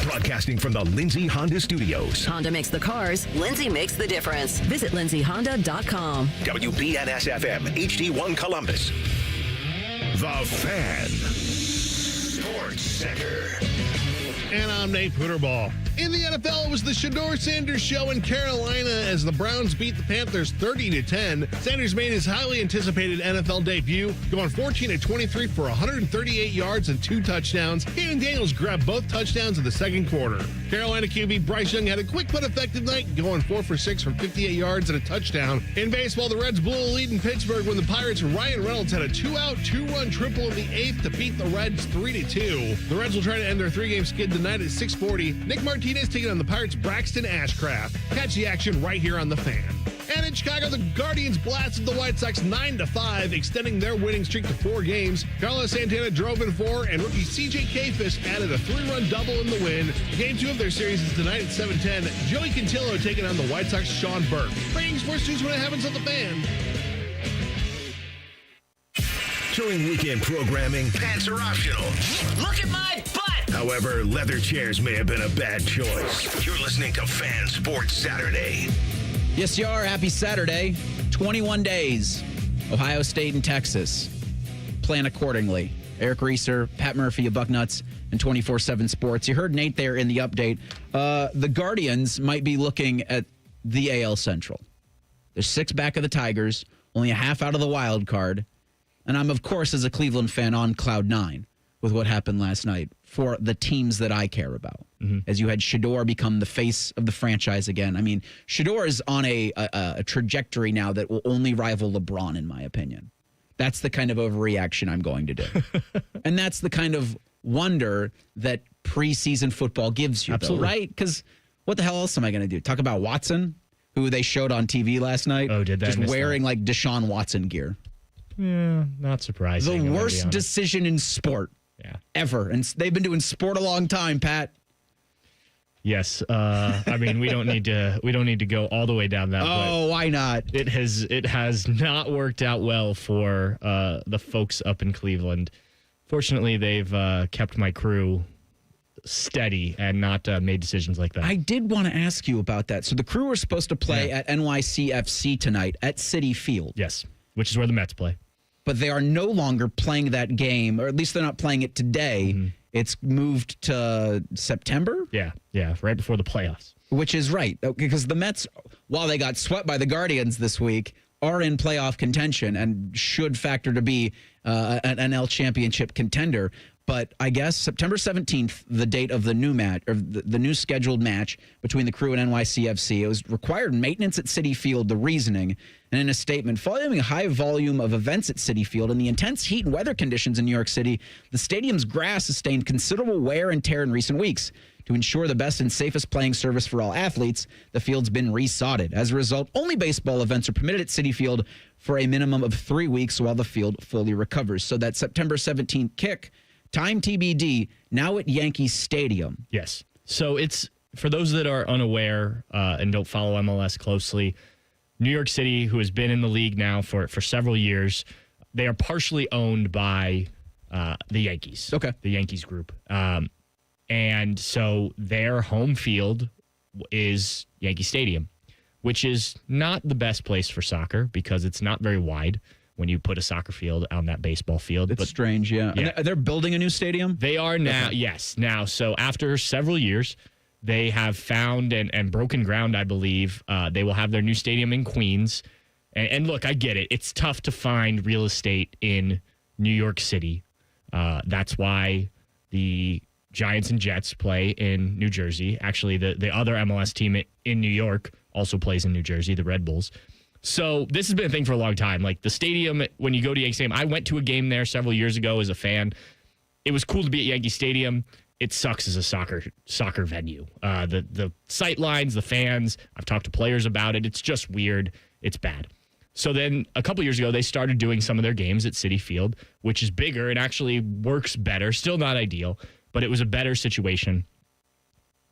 Broadcasting from the Lindsay Honda Studios. Honda makes the cars. Lindsay makes the difference. Visit lindsayhonda.com. WBNS-FM, HD1 Columbus. The Fan. Sports Center. And I'm Nate Pooterball. In the NFL, it was the Shadeur Sanders show in Carolina as the Browns beat the Panthers 30-10. Sanders made his highly anticipated NFL debut, going 14-23 for 138 yards and 2 touchdowns. Hayden Daniels grabbed both touchdowns in the second quarter. Carolina QB Bryce Young had a quick but effective night, going 4 for 6 for 58 yards and a touchdown. In baseball, the Reds blew a lead in Pittsburgh when the Pirates and Ryan Reynolds had a 2-out, 2-run triple in the 8th to beat the Reds 3-2. The Reds will try to end their 3-game skid tonight at 6:40. Nick Martinez taking on the Pirates' Braxton Ashcraft. Catch the action right here on The Fan. And in Chicago, the Guardians blasted the White Sox 9-5, extending their winning streak to 4 games. Carlos Santana drove in 4, and rookie C.J. Kfish added a 3-run double in the win. Game 2 of their series is tonight at 7:10. Joey Cantillo taking on the White Sox' Sean Burke. Breaking sports news when it happens on The Fan. During weekend programming, pants are optional. Look at my butt! However, leather chairs may have been a bad choice. You're listening to Fan Sports Saturday. Yes, you are. Happy Saturday. 21 days. Ohio State and Texas. Plan accordingly. Eric Reiser, Pat Murphy of Bucknuts, and 24/7 Sports. You heard Nate there in the update. The Guardians might be looking at the AL Central. There's 6 back of the Tigers, only a half out of the wild card. And I'm, of course, as a Cleveland fan, on cloud 9 with what happened last night for the teams that I care about. As you had Shadeur become the face of the franchise again. I mean, Shadeur is on a trajectory now that will only rival LeBron, in my opinion. That's the kind of overreaction I'm going to do. And that's the kind of wonder that preseason football gives you, though, right? Because what the hell else am I going to do? Talk about Watson, who they showed on TV last night? Oh, did they? Just wearing like Deshaun Watson gear. Yeah, not surprising. The worst decision in sport ever. And they've been doing sport a long time, Pat. Yes. I mean, we don't need to go all the way down that. Oh, why not? It has not worked out well for the folks up in Cleveland. Fortunately, they've kept my crew steady and not made decisions like that. I did want to ask you about that. So the crew were supposed to play at NYCFC tonight at Citi Field. Yes, which is where the Mets play. But they are no longer playing that game, or at least they're not playing it today. It's moved to September? Yeah, right before the playoffs. Which is right, because the Mets, while they got swept by the Guardians this week, are in playoff contention and should factor to be an NL championship contender. But I guess September 17th, the date of the new match, or the new scheduled match between the crew and NYCFC, it was required maintenance at Citi Field, the reasoning. And in a statement, following a high volume of events at Citi Field and the intense heat and weather conditions in New York City, the stadium's grass sustained considerable wear and tear in recent weeks. To ensure the best and safest playing service for all athletes, the field's been resodded. As a result, only baseball events are permitted at Citi Field for a minimum of 3 weeks while the field fully recovers. So that September 17th kick, time TBD, now at Yankee Stadium. Yes. So it's, for those that are unaware and don't follow MLS closely, New York City, who has been in the league now for several years, they are partially owned by the Yankees. Okay. The Yankees group. And so their home field is Yankee Stadium, which is not the best place for soccer because it's not very wide when you put a soccer field on that baseball field. It's strange, yeah. And they're building a new stadium? They are now, Okay. yes. Now, so after several years, they have found and broken ground, I believe. They will have their new stadium in Queens. And look, I get it. It's tough to find real estate in New York City. That's why the Giants and Jets play in New Jersey. Actually, the other MLS team in New York also plays in New Jersey, the Red Bulls. So this has been a thing for a long time. Like the stadium, when you go to Yankee Stadium, I went to a game there several years ago as a fan. It was cool to be at Yankee Stadium. It sucks as a soccer venue. The sight lines, the fans, I've talked to players about it. It's just weird. It's bad. So then a couple years ago, they started doing some of their games at Citi Field, which is bigger and actually works better. Still not ideal, but it was a better situation.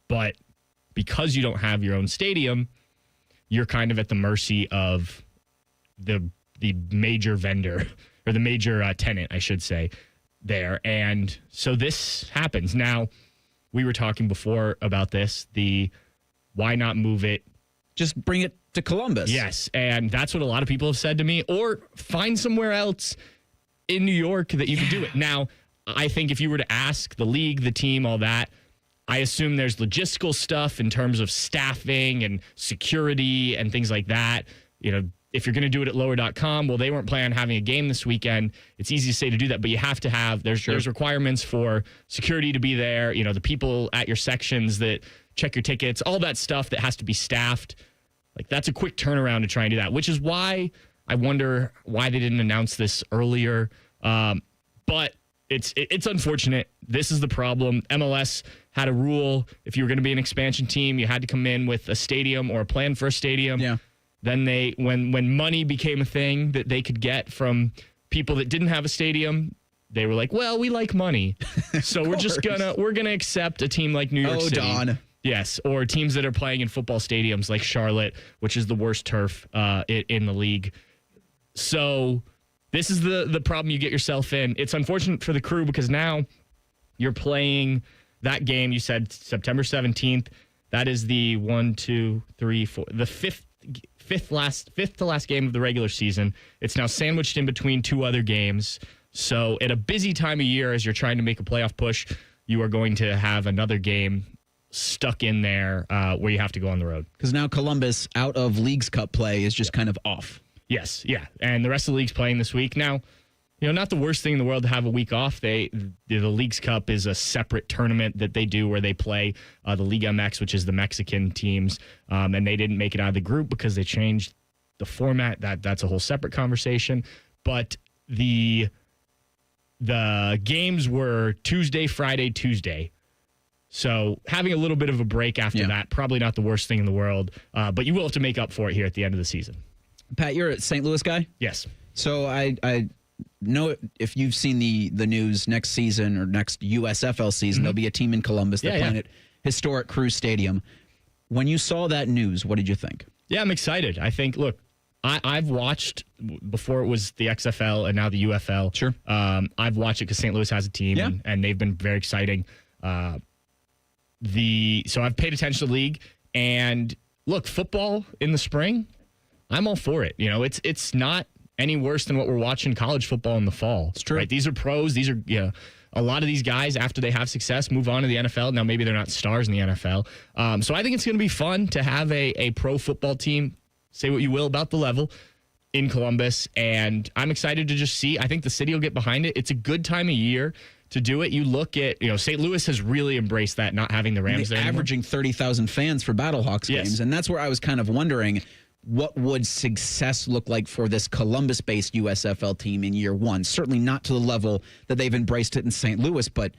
But because you don't have your own stadium, you're kind of at the mercy of the major vendor, or the major tenant, I should say, there. And so this happens. Now, we were talking before about this, why not move it? Just bring it to Columbus. Yes, and that's what a lot of people have said to me. Or find somewhere else in New York that you can do it. Now, I think if you were to ask the league, the team, all that, I assume there's logistical stuff in terms of staffing and security and things like that. You know, if you're going to do it at lower.com, well, they weren't planning on having a game this weekend. It's easy to say to do that, but you have to have, there's requirements for security to be there, you know, the people at your sections that check your tickets, all that stuff that has to be staffed. Like, that's a quick turnaround to try and do that, which is why I wonder why they didn't announce this earlier. But it's unfortunate. This is the problem. MLS had a rule. If you were going to be an expansion team, you had to come in with a stadium or a plan for a stadium. Yeah. Then when money became a thing that they could get from people that didn't have a stadium, they were like, well, we like money. So we're gonna accept a team like New York City. Don. Yes, or teams that are playing in football stadiums like Charlotte, which is the worst turf in the league. So this is the problem you get yourself in. It's unfortunate for the crew because now you're playing that game, you said September 17th. That is the fifth to last game of the regular season. It's now sandwiched in between two other games. So at a busy time of year, as you're trying to make a playoff push, you are going to have another game stuck in there where you have to go on the road. Because now Columbus, out of Leagues Cup play, is just kind of off. Yes, yeah. And the rest of the league's playing this week. Now, not the worst thing in the world to have a week off. The Leagues Cup is a separate tournament that they do where they play the Liga MX, which is the Mexican teams, and they didn't make it out of the group because they changed the format. That's a whole separate conversation. But the games were Tuesday, Friday, Tuesday. So having a little bit of a break after that, probably not the worst thing in the world, but you will have to make up for it here at the end of the season. Pat, you're a St. Louis guy? Yes. So I know if you've seen the news next season or next USFL season, there'll be a team in Columbus that playing at historic Cruz Stadium. When you saw that news, what did you think? Yeah, I'm excited. I think, look, I've watched before it was the XFL and now the UFL. Sure. I've watched it because St. Louis has a team and they've been very exciting. So I've paid attention to the league, and look, football in the spring, I'm all for it. It's not any worse than what we're watching college football in the fall. It's true. Right? These are pros. These are, a lot of these guys, after they have success, move on to the NFL. Now, maybe they're not stars in the NFL. So I think it's going to be fun to have a pro football team, say what you will about the level, in Columbus. And I'm excited to just see. I think the city will get behind it. It's a good time of year to do it. You look at, St. Louis has really embraced that, not having the Rams there averaging 30,000 fans for Battlehawks games. And that's where I was kind of wondering, what would success look like for this Columbus-based USFL team in year one? Certainly not to the level that they've embraced it in St. Louis, but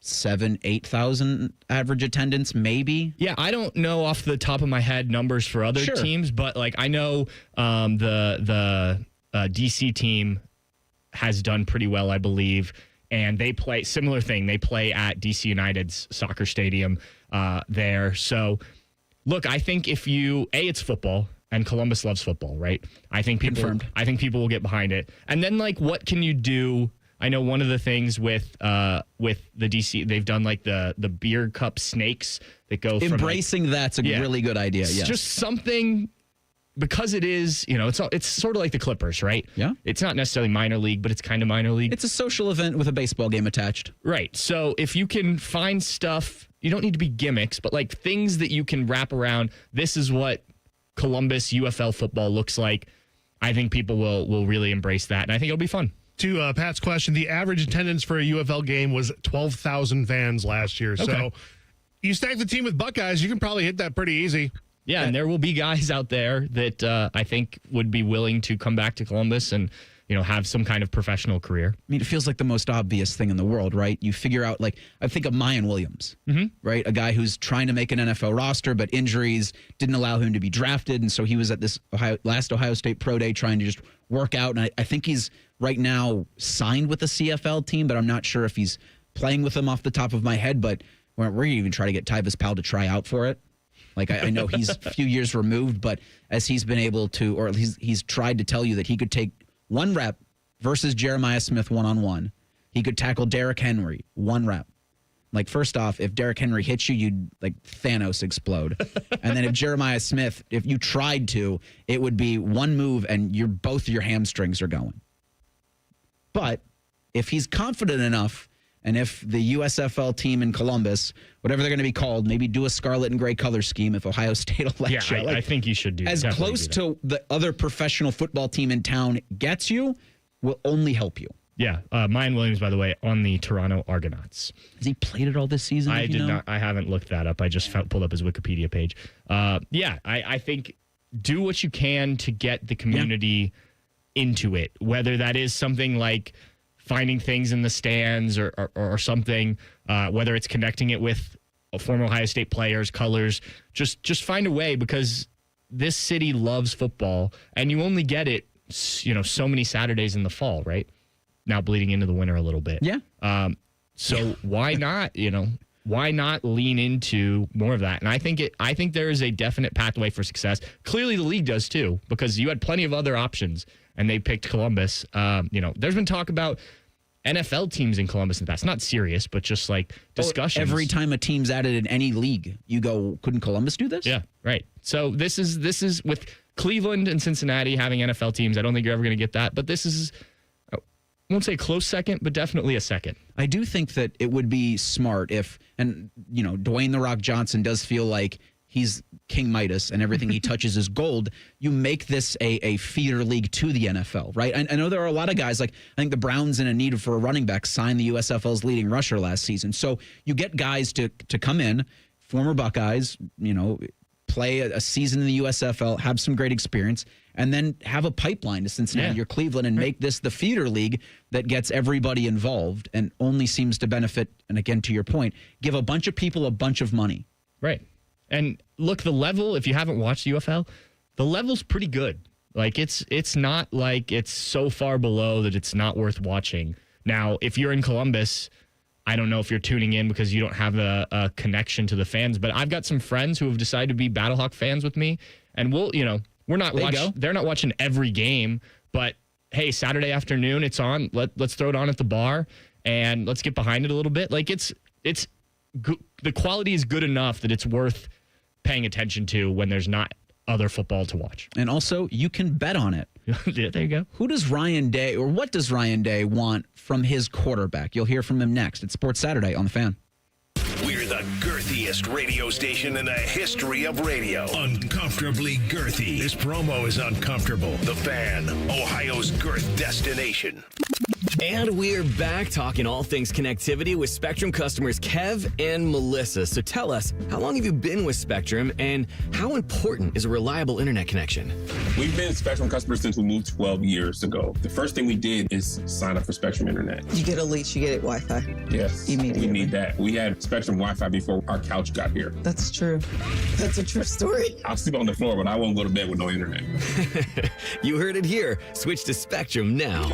7,000-8,000 average attendance, maybe? Yeah, I don't know off the top of my head numbers for other teams, but I know the DC team has done pretty well, I believe, and they play similar thing. They play at DC United's soccer stadium there. So, look, I think it's football. And Columbus loves football, right? I think people will get behind it. And then, what can you do? I know one of the things with the DC, they've done the beer cup snakes that go from embracing that's a really good idea. It's just something, because it is, it's sort of like the Clippers, right? Yeah. It's not necessarily minor league, but it's kind of minor league. It's a social event with a baseball game attached. Right. So if you can find stuff, you don't need to be gimmicks, but things that you can wrap around. This is what Columbus UFL football looks like. I think people will really embrace that, and I think it'll be fun. To Pat's question, the average attendance for a UFL game was 12,000 fans last year. Okay. So you stack the team with Buckeyes, you can probably hit that pretty easy. Yeah, and there will be guys out there that I think would be willing to come back to Columbus and have some kind of professional career. I mean, it feels like the most obvious thing in the world, right? You figure out, I think of Mayan Williams, right? A guy who's trying to make an NFL roster, but injuries didn't allow him to be drafted. And so he was at this last Ohio State Pro Day trying to just work out. And I think he's right now signed with the CFL team, but I'm not sure if he's playing with them off the top of my head. But we're going to even try to get Tyvis Powell to try out for it. I know he's a few years removed, but as he's been able to, or at least he's tried to tell you that he could take one rep versus Jeremiah Smith one-on-one. He could tackle Derrick Henry, one rep. First off, if Derrick Henry hits you, you'd Thanos explode. And then if Jeremiah Smith, if you tried to, it would be one move and both your hamstrings are going. But if he's confident enough, and if the USFL team in Columbus, whatever they're going to be called, maybe do a scarlet and gray color scheme if Ohio State will let you. I think you should do as close to the other professional football team in town gets you, will only help you. Yeah. Mayan Williams, by the way, on the Toronto Argonauts. Has he played it all this season? I did not. I haven't looked that up. I just pulled up his Wikipedia page. I think do what you can to get the community into it, whether that is something like finding things in the stands or something, whether it's connecting it with former Ohio State players, colors, just find a way, because this city loves football, and you only get it, so many Saturdays in the fall, right? Now bleeding into the winter a little bit. Yeah. So why not, why not lean into more of that? And I think there is a definite pathway for success. Clearly the league does too, because you had plenty of other options and they picked Columbus. There's been talk about NFL teams in Columbus in the past. Not serious, but just like discussions. Every time a team's added in any league, you go, couldn't Columbus do this? Yeah, right. So this is with Cleveland and Cincinnati having NFL teams. I don't think you're ever going to get that. But this is, I won't say a close second, but definitely a second. I do think that it would be smart if, and, you know, Dwayne The Rock Johnson does feel like he's King Midas and everything he touches is gold. You make this a feeder league to the NFL, right? I know there are a lot of guys, like I think the Browns in a need for a running back signed the USFL's leading rusher last season. So you get guys to come in, former Buckeyes, you know, play a season in the USFL, have some great experience, and then have a pipeline to Cincinnati or Cleveland and make this the feeder league that gets everybody involved and only seems to benefit, and again, to your point, give a bunch of people a bunch of money. Right. And look, the level, if you haven't watched the UFL, the level's pretty good. Like, it's not like it's so far below that it's not worth watching. Now, if you're in Columbus, I don't know if you're tuning in because you don't have a connection to the fans, but I've got some friends who have decided to be Battlehawk fans with me, and they're not watching every game, but hey, Saturday afternoon, it's on. Let's throw it on at the bar, and let's get behind it a little bit. Like, the quality is good enough that it's worth paying attention to when there's not other football to watch. And also, you can bet on it. Yeah, there you go. What does Ryan Day want from his quarterback? You'll hear from him next. It's Sports Saturday on The Fan. We're the girthiest radio station in the history of radio. Uncomfortably girthy. This promo is uncomfortable. The Fan, Ohio's girth destination. And we're back talking all things connectivity with Spectrum customers Kev and Melissa. So tell us, how long have you been with Spectrum and how important is a reliable internet connection? We've been Spectrum customers since we moved 12 years ago. The first thing we did is sign up for Spectrum Internet. You get a lease, you get Wi-Fi. Yes. Immediately. We need that. We had Spectrum Wi-Fi before our couch got here. That's true. That's a true story. I'll sleep on the floor, but I won't go to bed with no internet. You heard it here. Switch to Spectrum now.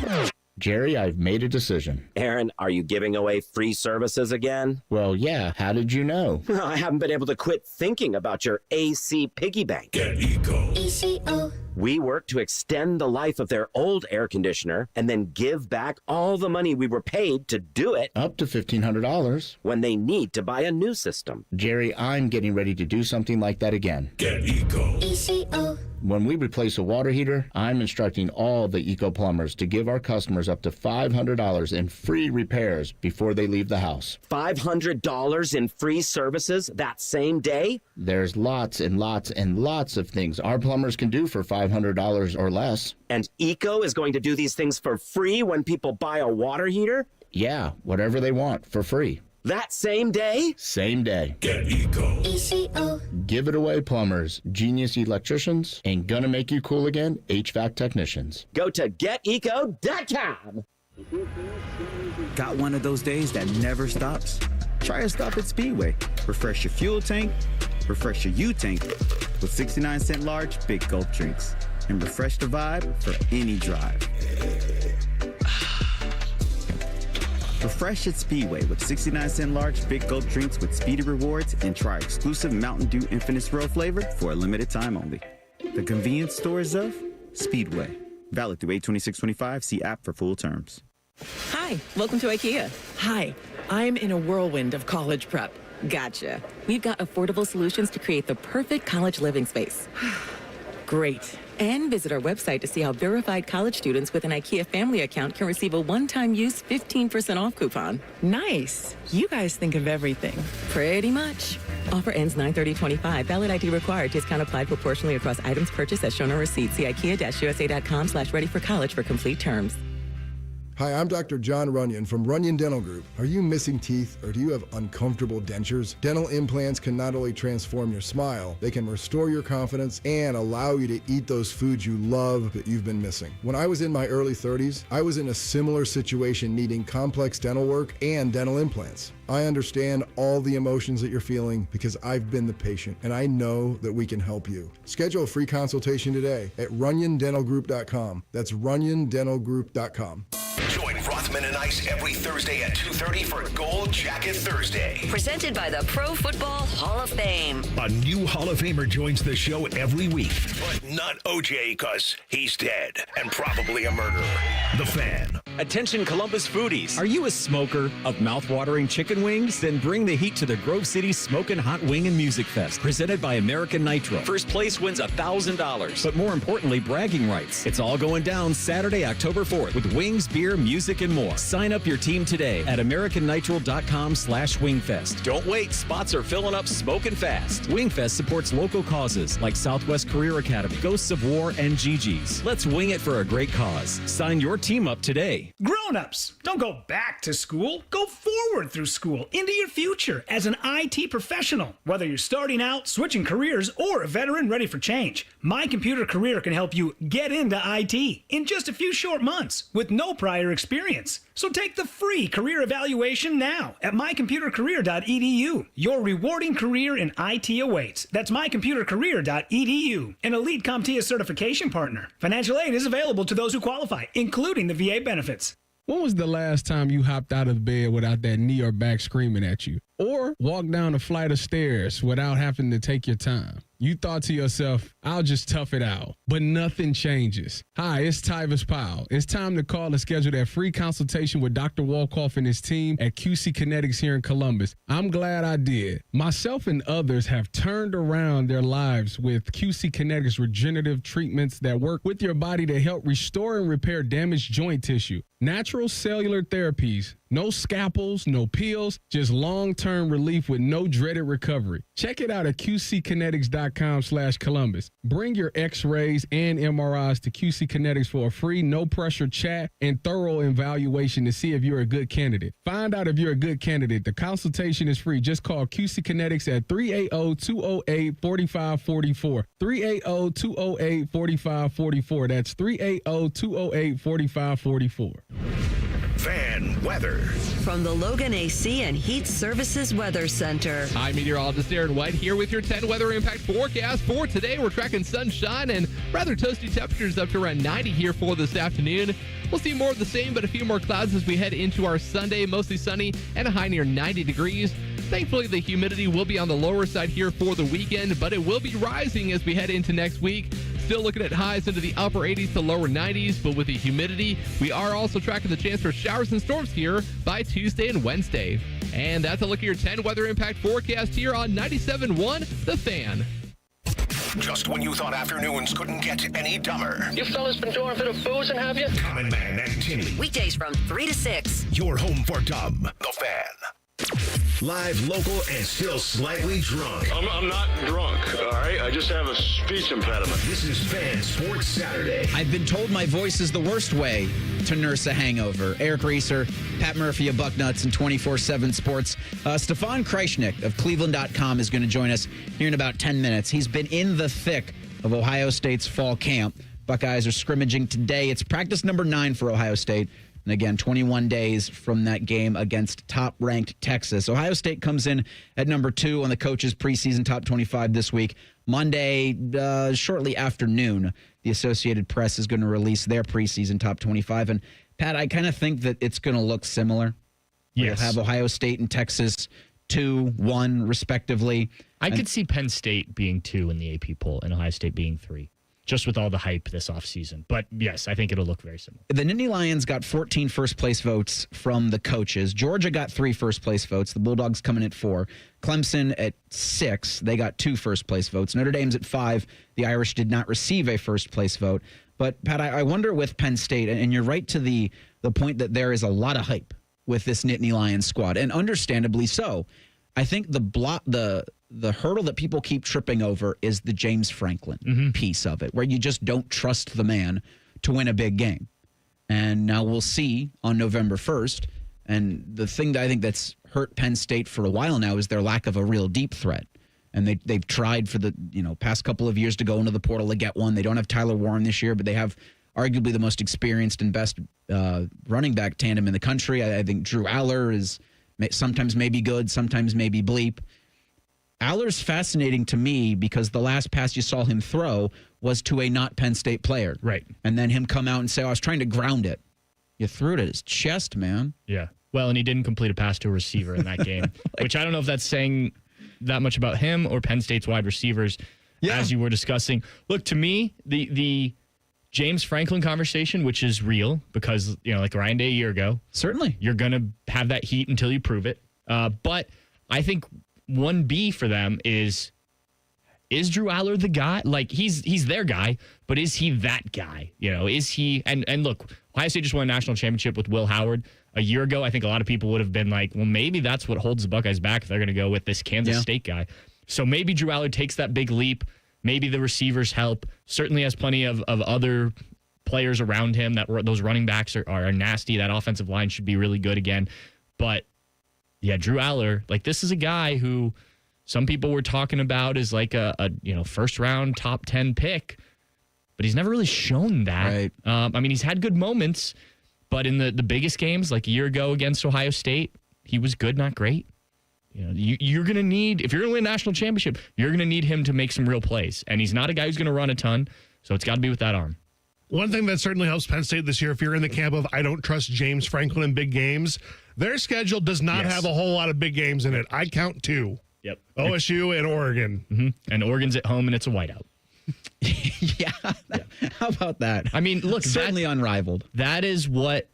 Jerry, I've made a decision. Aaron, are you giving away free services again? Well, yeah. How did you know? I haven't been able to quit thinking about your AC piggy bank. Get Eco. ECO. We work to extend the life of their old air conditioner and then give back all the money we were paid to do it. Up to $1,500. When they need to buy a new system. Jerry, I'm getting ready to do something like that again. Get Eco. ECO. When we replace a water heater, I'm instructing all the Eco plumbers to give our customers up to $500 in free repairs before they leave the house. $500 in free services that same day? There's lots and lots and lots of things our plumbers can do for $500 or less. And Eco is going to do these things for free when people buy a water heater? Yeah, whatever they want for free. That same day? Same day. Get Eco. ECO. Give it away, plumbers, genius electricians, and gonna make you cool again, HVAC technicians. Go to geteco.com. Got one of those days that never stops? Try a stop at Speedway. Refresh your fuel tank, refresh your U-tank with 69-cent large Big Gulp drinks. And refresh the vibe for any drive. Refresh at Speedway with 69-cent large Big Gulp drinks with speedy rewards and try exclusive Mountain Dew Infinite Swirl flavor for a limited time only. The convenience stores of Speedway. Valid through 8/26/25. See app for full terms. Hi, welcome to IKEA. Hi, I'm in a whirlwind of college prep. Gotcha. We've got affordable solutions to create the perfect college living space. Great. And visit our website to see how verified college students with an IKEA family account can receive a one-time use 15% off coupon. Nice. You guys think of everything. Pretty much. Offer ends 9/30/25. Valid ID required. Discount applied proportionally across items purchased as shown on receipt. See IKEA-USA.com/ready-for-college for complete terms. Hi, I'm Dr. John Runyon from Runyon Dental Group. Are you missing teeth or do you have uncomfortable dentures? Dental implants can not only transform your smile, they can restore your confidence and allow you to eat those foods you love that you've been missing. When I was in my early 30s, I was in a similar situation needing complex dental work and dental implants. I understand all the emotions that you're feeling because I've been the patient and I know that we can help you. Schedule a free consultation today at runyondentalgroup.com. That's runyondentalgroup.com. Join Rothman and Ice every Thursday at 2:30 for Gold Jacket Thursday. Presented by the Pro Football Hall of Fame. A new Hall of Famer joins the show every week, but not OJ because he's dead and probably a murderer. The Fan. Attention Columbus foodies. Are you a smoker of mouth-watering chicken wings? Then bring the heat to the Grove City Smokin' Hot Wing and Music Fest, presented by American Nitro. First place wins $1,000, but more importantly, bragging rights. It's all going down Saturday, October 4th, with wings, beer, music, and more. Sign up your team today at americannitro.com/wingfest. Don't wait, spots are filling up smoking fast. Wingfest supports local causes like Southwest Career Academy, Ghosts of War, and Gigi's. Let's wing it for a great cause. Sign your team up today. Grown-ups, don't go back to school. Go forward through school into your future as an IT professional. Whether you're starting out, switching careers, or a veteran ready for change, My Computer Career can help you get into IT in just a few short months with no prior experience. So take the free career evaluation now at mycomputercareer.edu. Your rewarding career in IT awaits. That's mycomputercareer.edu. An elite CompTIA certification partner. Financial aid is available to those who qualify, including the VA benefits. When was the last time you hopped out of the bed without that knee or back screaming at you? Or walked down a flight of stairs without having to take your time? You thought to yourself, I'll just tough it out. But nothing changes. Hi, it's Tyvis Powell. It's time to call and schedule that free consultation with Dr. Walkoff and his team at QC Kinetics here in Columbus. I'm glad I did. Myself and others have turned around their lives with QC Kinetics regenerative treatments that work with your body to help restore and repair damaged joint tissue. Natural cellular therapies. No scalpels, no pills, just long-term relief with no dreaded recovery. Check it out at qckinetics.com/Columbus. Bring your x-rays and MRIs to QC Kinetics for a free, no-pressure chat and thorough evaluation to see if you're a good candidate. Find out if you're a good candidate. The consultation is free. Just call QC Kinetics at 380-208-4544. 380-208-4544. That's 380-208-4544. Fan weather. From the Logan AC and Heat Services Weather Center. I'm meteorologist Aaron White here with your 10 weather impact forecast for today. We're tracking sunshine and rather toasty temperatures up to around 90 here for this afternoon. We'll see more of the same, but a few more clouds as we head into our Sunday. Mostly sunny and a high near 90 degrees. Thankfully, the humidity will be on the lower side here for the weekend, but it will be rising as we head into next week. Still looking at highs into the upper 80s to lower 90s, but with the humidity, we are also tracking the chance for showers and storms here by Tuesday and Wednesday. And that's a look at your 10 weather impact forecast here on 97.1 The Fan. Just when you thought afternoons couldn't get any dumber. You fellas been doing a bit of boozing, have you? Common Man and Timmy. Weekdays from 3 to 6. Your home for dumb. The Fan. Live, local, and still slightly drunk. I'm not drunk, all right? I just have a speech impediment. This is Fan Sports Saturday. I've been told my voice is the worst way to nurse a hangover. Eric Reiser, Pat Murphy of Bucknuts and 24/7 Sports. Stefan Krajisnik of Cleveland.com is going to join us here in about 10 minutes. He's been in the thick of Ohio State's fall camp. Buckeyes are scrimmaging today. It's practice number 9 for Ohio State. And again, 21 days from that game against top-ranked Texas. Ohio State comes in at number 2 on the coaches' preseason top 25 this week. Monday, shortly after noon, the Associated Press is going to release their preseason top 25. And, Pat, I kind of think that it's going to look similar. Yes. We'll have Ohio State and Texas 2, 1, respectively. I could see Penn State being 2 in the AP poll and Ohio State being 3. Just with all the hype this offseason. But, yes, I think it'll look very similar. The Nittany Lions got 14 first-place votes from the coaches. Georgia got 3 first-place votes. The Bulldogs coming at 4. Clemson at 6. They got 2 first-place votes. Notre Dame's at 5. The Irish did not receive a first-place vote. But, Pat, I wonder with Penn State, and you're right to the point that there is a lot of hype with this Nittany Lions squad, and understandably so. I think the hurdle that people keep tripping over is the James Franklin piece of it, where you just don't trust the man to win a big game. And now we'll see on November 1st. And the thing that I think that's hurt Penn State for a while now is their lack of a real deep threat. And they've tried for the past couple of years to go into the portal to get one. They don't have Tyler Warren this year, but they have arguably the most experienced and best running back tandem in the country. I think Drew Aller is sometimes maybe good, sometimes maybe bleep. Aller's fascinating to me because the last pass you saw him throw was to a not Penn State player. Right. And then him come out and say, I was trying to ground it. You threw it at his chest, man. Yeah. Well, and he didn't complete a pass to a receiver in that game, which I don't know if that's saying that much about him or Penn State's wide receivers, as you were discussing. Look, to me, the James Franklin conversation, which is real because, like Ryan Day a year ago. Certainly. You're going to have that heat until you prove it. But I think 1B for them is Drew Aller the guy? Like, he's their guy, but is he that guy? Is he? And look, Ohio State just won a national championship with Will Howard a year ago. I think a lot of people would have been like, well, maybe that's what holds the Buckeyes back if they're going to go with this Kansas State guy. So maybe Drew Aller takes that big leap. Maybe the receivers help. Certainly has plenty of other players around him. Those running backs are nasty. That offensive line should be really good again. But, yeah, Drew Aller, like, this is a guy who some people were talking about as like a first-round top 10 pick, but he's never really shown that. Right. He's had good moments, but in the biggest games, like a year ago against Ohio State, he was good, not great. You're going to need, if you're going to win a national championship, you're going to need him to make some real plays. And he's not a guy who's going to run a ton, so it's got to be with that arm. One thing that certainly helps Penn State this year, if you're in the camp of I don't trust James Franklin in big games, their schedule does not have a whole lot of big games in it. I count 2. Yep. OSU and Oregon. Mm-hmm. And Oregon's at home, and it's a whiteout. How about that? Look, certainly unrivaled. That is what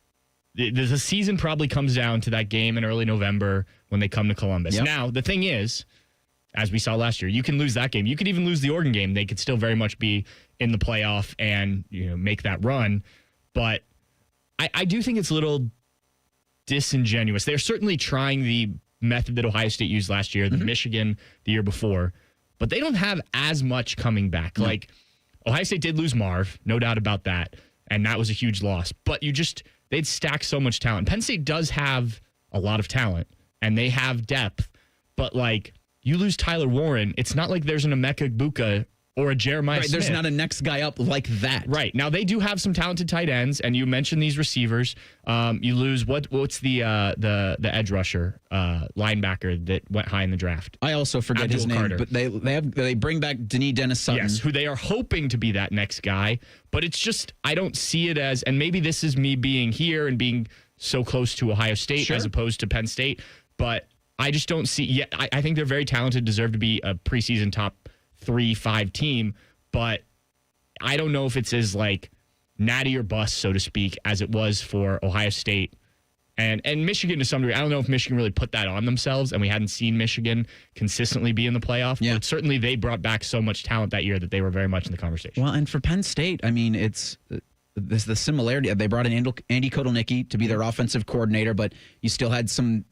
the season probably comes down to, that game in early November when they come to Columbus. Yep. Now, the thing is, as we saw last year, you can lose that game. You could even lose the Oregon game. They could still very much be in the playoff and make that run. But I do think it's a little disingenuous. They're certainly trying the method that Ohio State used last year, the Michigan the year before, but they don't have as much coming back. No. Like, Ohio State did lose Marv, no doubt about that, and that was a huge loss. But they'd stack so much talent. Penn State does have a lot of talent, and they have depth, but you lose Tyler Warren, it's not like there's an Emeka Egbuka or a Jeremiah Smith. There's not a next guy up like that. Right. Now, they do have some talented tight ends, and you mentioned these receivers. You lose, what's the edge rusher, linebacker that went high in the draft? I also forget his name, but they bring back Denis Dennis Sutton. Yes, who they are hoping to be that next guy, but it's just, I don't see it as, and maybe this is me being here and being so close to Ohio State as opposed to Penn State, but I just don't see, I think they're very talented, deserve to be a preseason top 3-5 team, but I don't know if it's as natty or bust, so to speak, as it was for Ohio State and Michigan to some degree. I don't know if Michigan really put that on themselves, and we hadn't seen Michigan consistently be in the playoff. Yeah. But certainly they brought back so much talent that year that they were very much in the conversation. Well, and for Penn State, it's the similarity. They brought in Andy Kotelnicki to be their offensive coordinator, but you still had some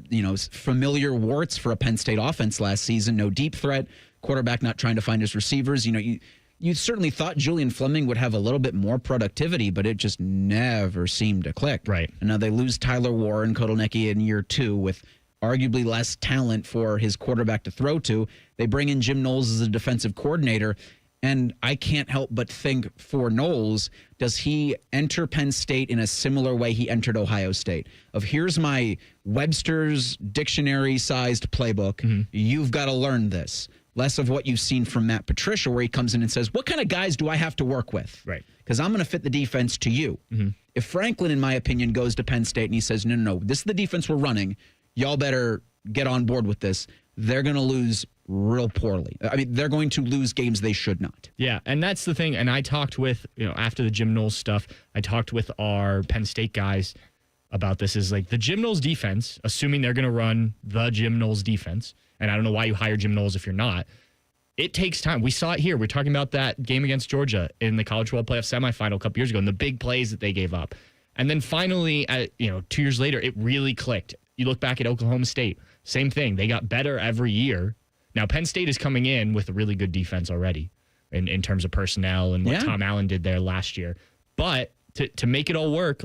familiar warts for a Penn State offense last season. No deep threat. Quarterback not trying to find his receivers. You certainly thought Julian Fleming would have a little bit more productivity, but it just never seemed to click. Right. And now they lose Tyler Warren, Kotelnicki in year 2 with arguably less talent for his quarterback to throw to. They bring in Jim Knowles as a defensive coordinator, and I can't help but think for Knowles, does he enter Penn State in a similar way he entered Ohio State? Of here's my Webster's dictionary-sized playbook. You've got to learn this. Less of what you've seen from Matt Patricia, where he comes in and says, what kind of guys do I have to work with? Right. Because I'm going to fit the defense to you. If Franklin, in my opinion, goes to Penn State and he says, no, this is the defense we're running. Y'all better get on board with this. They're going to lose real poorly. They're going to lose games they should not. Yeah, and that's the thing. And I talked with, after the Jim Knowles stuff, I talked with our Penn State guys about this. Is the Jim Knowles defense, assuming they're going to run the Jim Knowles defense, and I don't know why you hire Jim Knowles if you're not. It takes time. We saw it here. We're talking about that game against Georgia in the College World Playoff semifinal a couple years ago and the big plays that they gave up. And then finally, 2 years later, it really clicked. You look back at Oklahoma State, same thing. They got better every year. Now, Penn State is coming in with a really good defense already in terms of personnel and what Tom Allen did there last year. But to make it all work,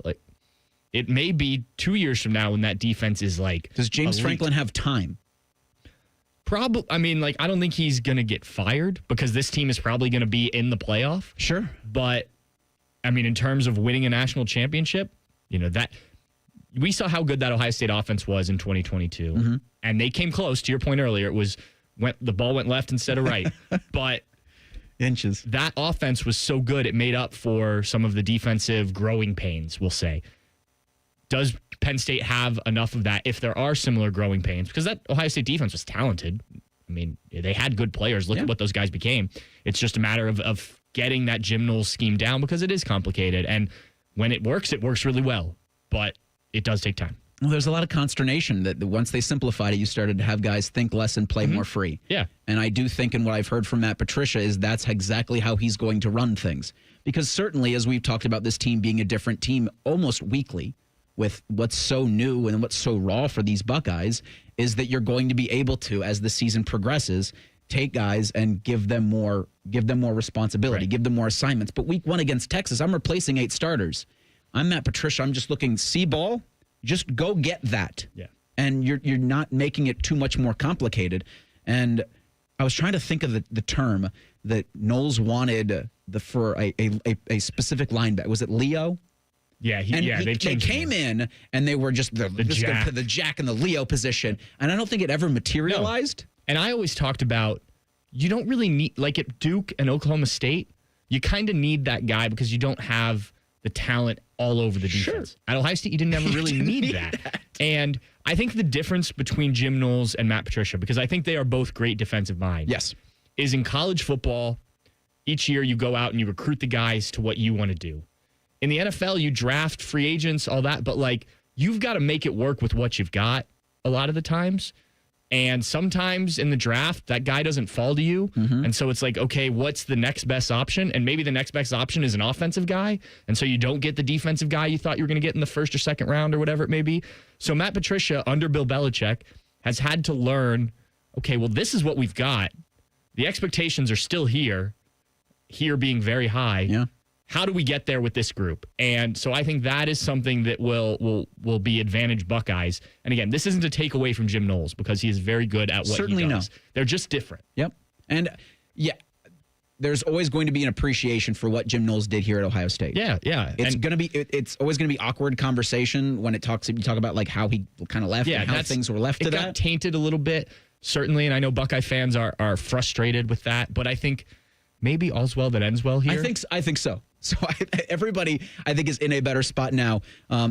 it may be 2 years from now when that defense is does James Franklin have time? Probably. I don't think he's going to get fired because this team is probably going to be in the playoff. Sure. But, in terms of winning a national championship, that we saw how good that Ohio State offense was in 2022. And they came close. To your point earlier, the ball went left instead of right. But inches. That offense was so good, it made up for some of the defensive growing pains, we'll say. Does Penn State have enough of that if there are similar growing pains? Because that Ohio State defense was talented. They had good players. Look at what those guys became. It's just a matter of getting that Jim Knowles scheme down because it is complicated. And when it works really well. But it does take time. Well, there's a lot of consternation that once they simplified it, you started to have guys think less and play more free. Yeah. And I do think, and what I've heard from Matt Patricia is that's exactly how he's going to run things. Because certainly, as we've talked about this team being a different team almost weekly, with what's so new and what's so raw for these Buckeyes, is that you're going to be able to, as the season progresses, take guys and give them more responsibility, give them more assignments. But week 1 against Texas, I'm replacing 8 starters. I'm Matt Patricia. I'm just looking, see ball, just go get that. Yeah. And you're not making it too much more complicated. And I was trying to think of the term that Knowles wanted for a specific linebacker. Was it Leo? Yeah, they came in and they were just the Jack and the Leo position. And I don't think it ever materialized. No. And I always talked about you don't really need, like at Duke and Oklahoma State, you kind of need that guy because you don't have the talent all over the defense. Sure. At Ohio State, you didn't ever really need that. And I think the difference between Jim Knowles and Matt Patricia, because I think they are both great defensive minds, yes, is in college football, each year you go out and you recruit the guys to what you want to do. In the NFL, you draft free agents, all that, but like you've got to make it work with what you've got a lot of the times. And sometimes in the draft, that guy doesn't fall to you. Mm-hmm. And so it's like, okay, what's the next best option? And maybe the next best option is an offensive guy. And so you don't get the defensive guy you thought you were going to get in the first or second round or whatever it may be. So Matt Patricia, under Bill Belichick, has had to learn, okay, well, this is what we've got. The expectations are still here being very high. Yeah. How do we get there with this group? And so I think that is something that will be advantage Buckeyes. And again, this isn't to take away from Jim Knowles because he is very good at what Certainly he does. No. They're just different. Yep. And yeah, there's always going to be an appreciation for what Jim Knowles did here at Ohio State. Yeah, yeah. It's always going to be awkward conversation when you talk about like how he kind of left and how things were left to that. It got tainted a little bit, certainly, and I know Buckeye fans are frustrated with that, but I think maybe all's well that ends well here. I think so. So everybody, I think, is in a better spot now,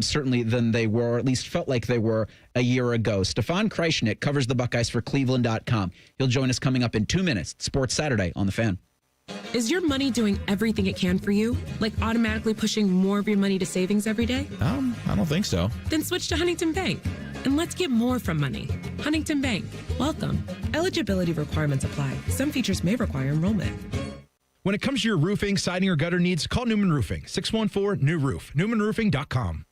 certainly than they were, or at least felt like they were a year ago. Stefan Krajisnik covers the Buckeyes for Cleveland.com. He'll join us coming up in 2 minutes. Sports Saturday on The Fan. Is your money doing everything it can for you? Like automatically pushing more of your money to savings every day? I don't think so. Then switch to Huntington Bank. And let's get more from money. Huntington Bank. Welcome. Eligibility requirements apply. Some features may require enrollment. When it comes to your roofing, siding, or gutter needs, call Newman Roofing, 614-NEW-ROOF, newmanroofing.com.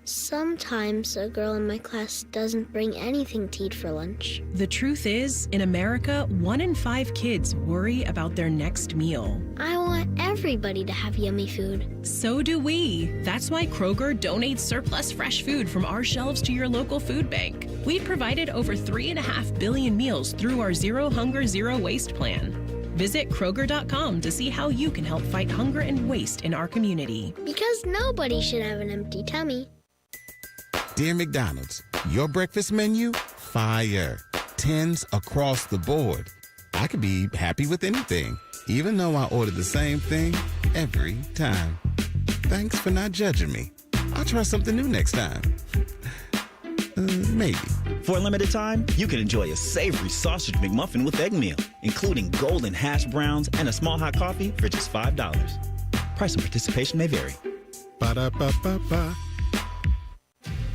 Sometimes a girl in my class doesn't bring anything to eat for lunch. The truth is, in America, 1 in 5 kids worry about their next meal. I want everybody to have yummy food. So do we. That's why Kroger donates surplus fresh food from our shelves to your local food bank. We've provided over 3.5 billion meals through our Zero Hunger, Zero Waste plan. Visit Kroger.com to see how you can help fight hunger and waste in our community. Because nobody should have an empty tummy. Dear McDonald's, your breakfast menu? Fire. 10s across the board. I could be happy with anything, even though I order the same thing every time. Thanks for not judging me. I'll try something new next time. Maybe. For a limited time, you can enjoy a savory sausage McMuffin with egg meal, including golden hash browns and a small hot coffee for just $5. Price and participation may vary. Ba-da-ba-ba-ba.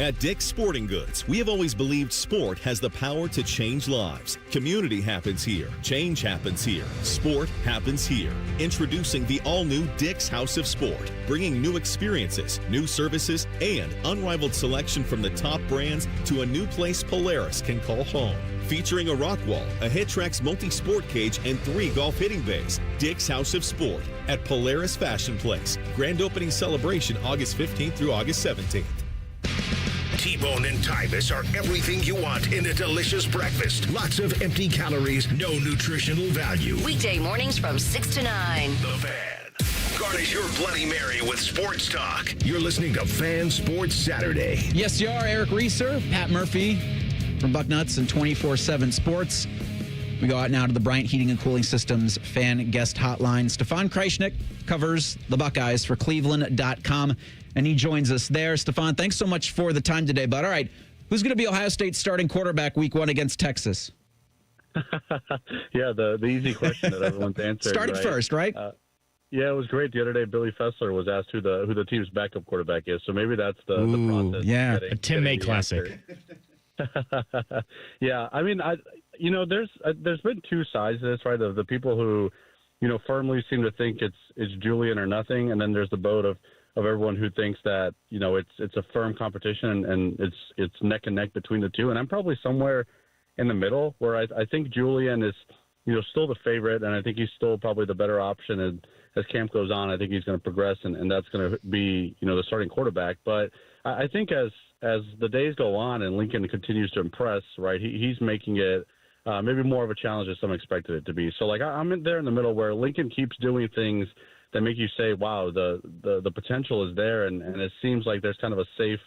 At Dick's Sporting Goods, we have always believed sport has the power to change lives. Community happens here. Change happens here. Sport happens here. Introducing the all-new Dick's House of Sport, bringing new experiences, new services, and unrivaled selection from the top brands to a new place Polaris can call home. Featuring a rock wall, a HitTrax multi-sport cage, and 3 golf hitting bays. Dick's House of Sport at Polaris Fashion Place. Grand opening celebration August 15th through August 17th. T-Bone and Tyvus are everything you want in a delicious breakfast. Lots of empty calories, no nutritional value. Weekday mornings from 6 to 9. The Fan. Garnish your Bloody Mary with sports talk. You're listening to Fan Sports Saturday. Yes, you are. Eric Reiser, Pat Murphy from Bucknuts and 24/7 Sports. We go out now to the Bryant Heating and Cooling Systems fan guest hotline. Stefan Krajisnik covers the Buckeyes for Cleveland.com, and he joins us there. Stefan, thanks so much for the time today, bud. All right, who's going to be Ohio State's starting quarterback week 1 against Texas? Yeah, the easy question that everyone's answered. Starting right? first, right? Yeah, it was great. The other day, Billy Fessler was asked who the team's backup quarterback is. So maybe that's the process. Yeah, a Tim May classic. Yeah, I mean, there's been two sides to this, right? Of the people who, firmly seem to think it's Julian or nothing, and then there's the boat of everyone who thinks that it's a firm competition and it's neck and neck between the two. And I'm probably somewhere in the middle where I think Julian is still the favorite, and I think he's still probably the better option. And as camp goes on, I think he's going to progress, and that's going to be the starting quarterback. But I think as the days go on and Lincoln continues to impress, right, he's making it maybe more of a challenge than some expected it to be. So I'm in there in the middle where Lincoln keeps doing things that make you say, wow, the potential is there, and it seems like there's kind of a safe,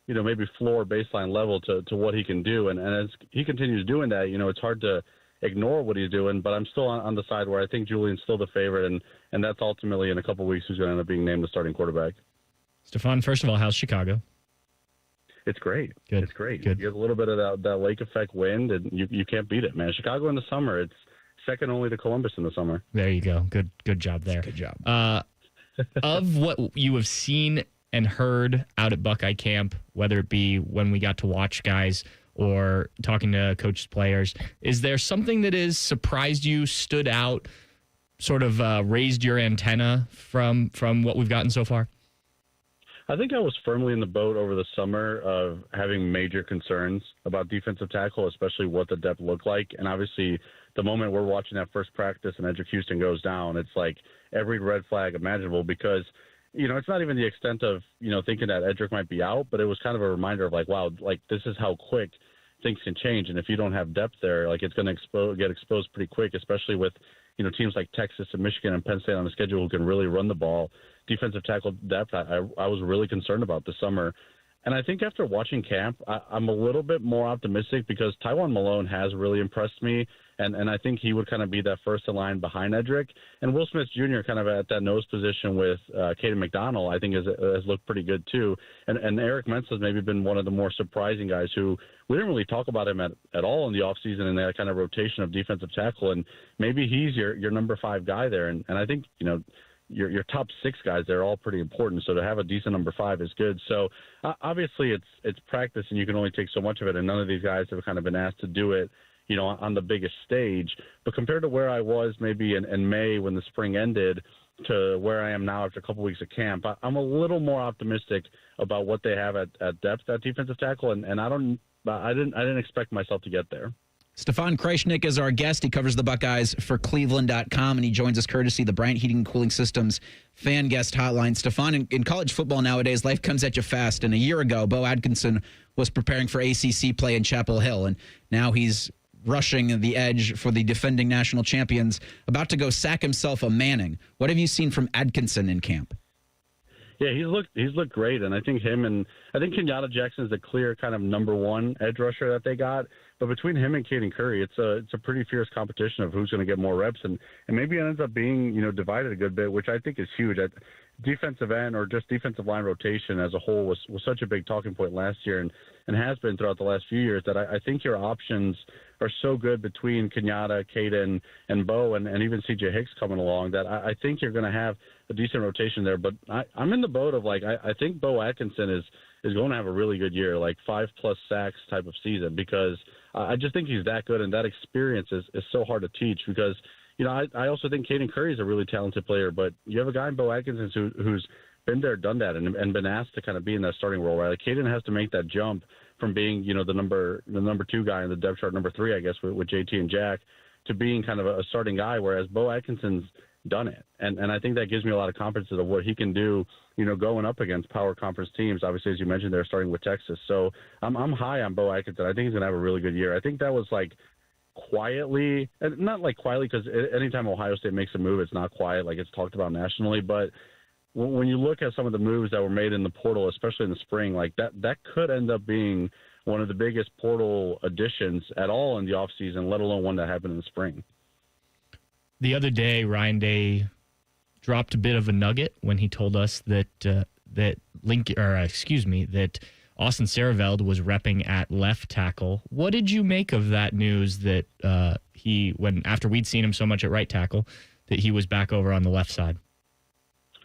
maybe floor baseline level to what he can do. And as he continues doing that, it's hard to ignore what he's doing, but I'm still on the side where I think Julian's still the favorite, and that's ultimately in a couple of weeks who's going to end up being named the starting quarterback. Stefan, first of all, how's Chicago? It's great. Good. It's great. Good. You get a little bit of that lake effect wind, and you can't beat it, man. Chicago in the summer, it's second only to Columbus in the summer. There you go. Good job there. Good job. Of what you have seen and heard out at Buckeye Camp, whether it be when we got to watch guys or talking to coaches, players, is there something that has surprised you, stood out, sort of raised your antenna from what we've gotten so far? I think I was firmly in the boat over the summer of having major concerns about defensive tackle, especially what the depth looked like. And obviously, the moment we're watching that first practice and Edric Houston goes down, it's like every red flag imaginable because, it's not even the extent of, thinking that Edric might be out, but it was kind of a reminder of wow, this is how quick things can change. And if you don't have depth there, it's going to get exposed pretty quick, especially with, teams like Texas and Michigan and Penn State on the schedule who can really run the ball. Defensive tackle depth, I was really concerned about this summer. And I think after watching camp, I'm a little bit more optimistic because Tywan Malone has really impressed me. And I think he would kind of be that first in line behind Edric. And Will Smith Jr. kind of at that nose position with Caden McDonald, I think has looked pretty good too. And Eric Mentz has maybe been one of the more surprising guys who we didn't really talk about him at all in the offseason in that kind of rotation of defensive tackle. And maybe he's your number 5 guy there. And I think, your top 6 guys, they're all pretty important. So to have a decent number 5 is good. So obviously it's practice and you can only take so much of it. And none of these guys have kind of been asked to do it, on the biggest stage. But compared to where I was maybe in May when the spring ended to where I am now after a couple weeks of camp, I'm a little more optimistic about what they have at depth at defensive tackle. And I didn't expect myself to get there. Stefan Krajisnik is our guest. He covers the Buckeyes for Cleveland.com, and he joins us courtesy of the Bryant Heating and Cooling Systems fan guest hotline. Stefan, in college football nowadays, life comes at you fast. And a year ago, Bo Atkinson was preparing for ACC play in Chapel Hill, and now he's rushing the edge for the defending national champions, about to go sack himself a Manning. What have you seen from Atkinson in camp? Yeah, he's looked great, and I think Kenyatta Jackson is the clear kind of number 1 edge rusher that they got. But between him and Caden Curry, it's a pretty fierce competition of who's going to get more reps, and maybe it ends up being divided a good bit, which I think is huge. Defensive end or just defensive line rotation as a whole was such a big talking point last year and has been throughout the last few years that I think your options are so good between Kenyatta, Caden, and Bo, and even CJ Hicks coming along that I think you're going to have a decent rotation there. But I'm in the boat of I think Bo Atkinson is going to have a really good year, 5+ sacks type of season, because I just think he's that good, and that experience is so hard to teach because I also think Caden Curry is a really talented player, but you have a guy in Bo Atkinson who's been there, done that, and been asked to kind of be in that starting role, right? Caden has to make that jump from being, the number 2 guy in the depth chart, number 3, I guess, with JT and Jack, to being kind of a starting guy, whereas Bo Atkinson's done it. And I think that gives me a lot of confidence of what he can do, going up against power conference teams. Obviously, as you mentioned, they're starting with Texas. So I'm high on Bo Atkinson. I think he's going to have a really good year. I think that was quietly, and not quietly, because anytime Ohio State makes a move, it's not quiet, it's talked about nationally. But when you look at some of the moves that were made in the portal, especially in the spring, that could end up being one of the biggest portal additions at all in the offseason, let alone one that happened in the spring. The other day, Ryan Day dropped a bit of a nugget when he told us that Austin Sareveld was repping at left tackle. What did you make of that news that after we'd seen him so much at right tackle, that he was back over on the left side?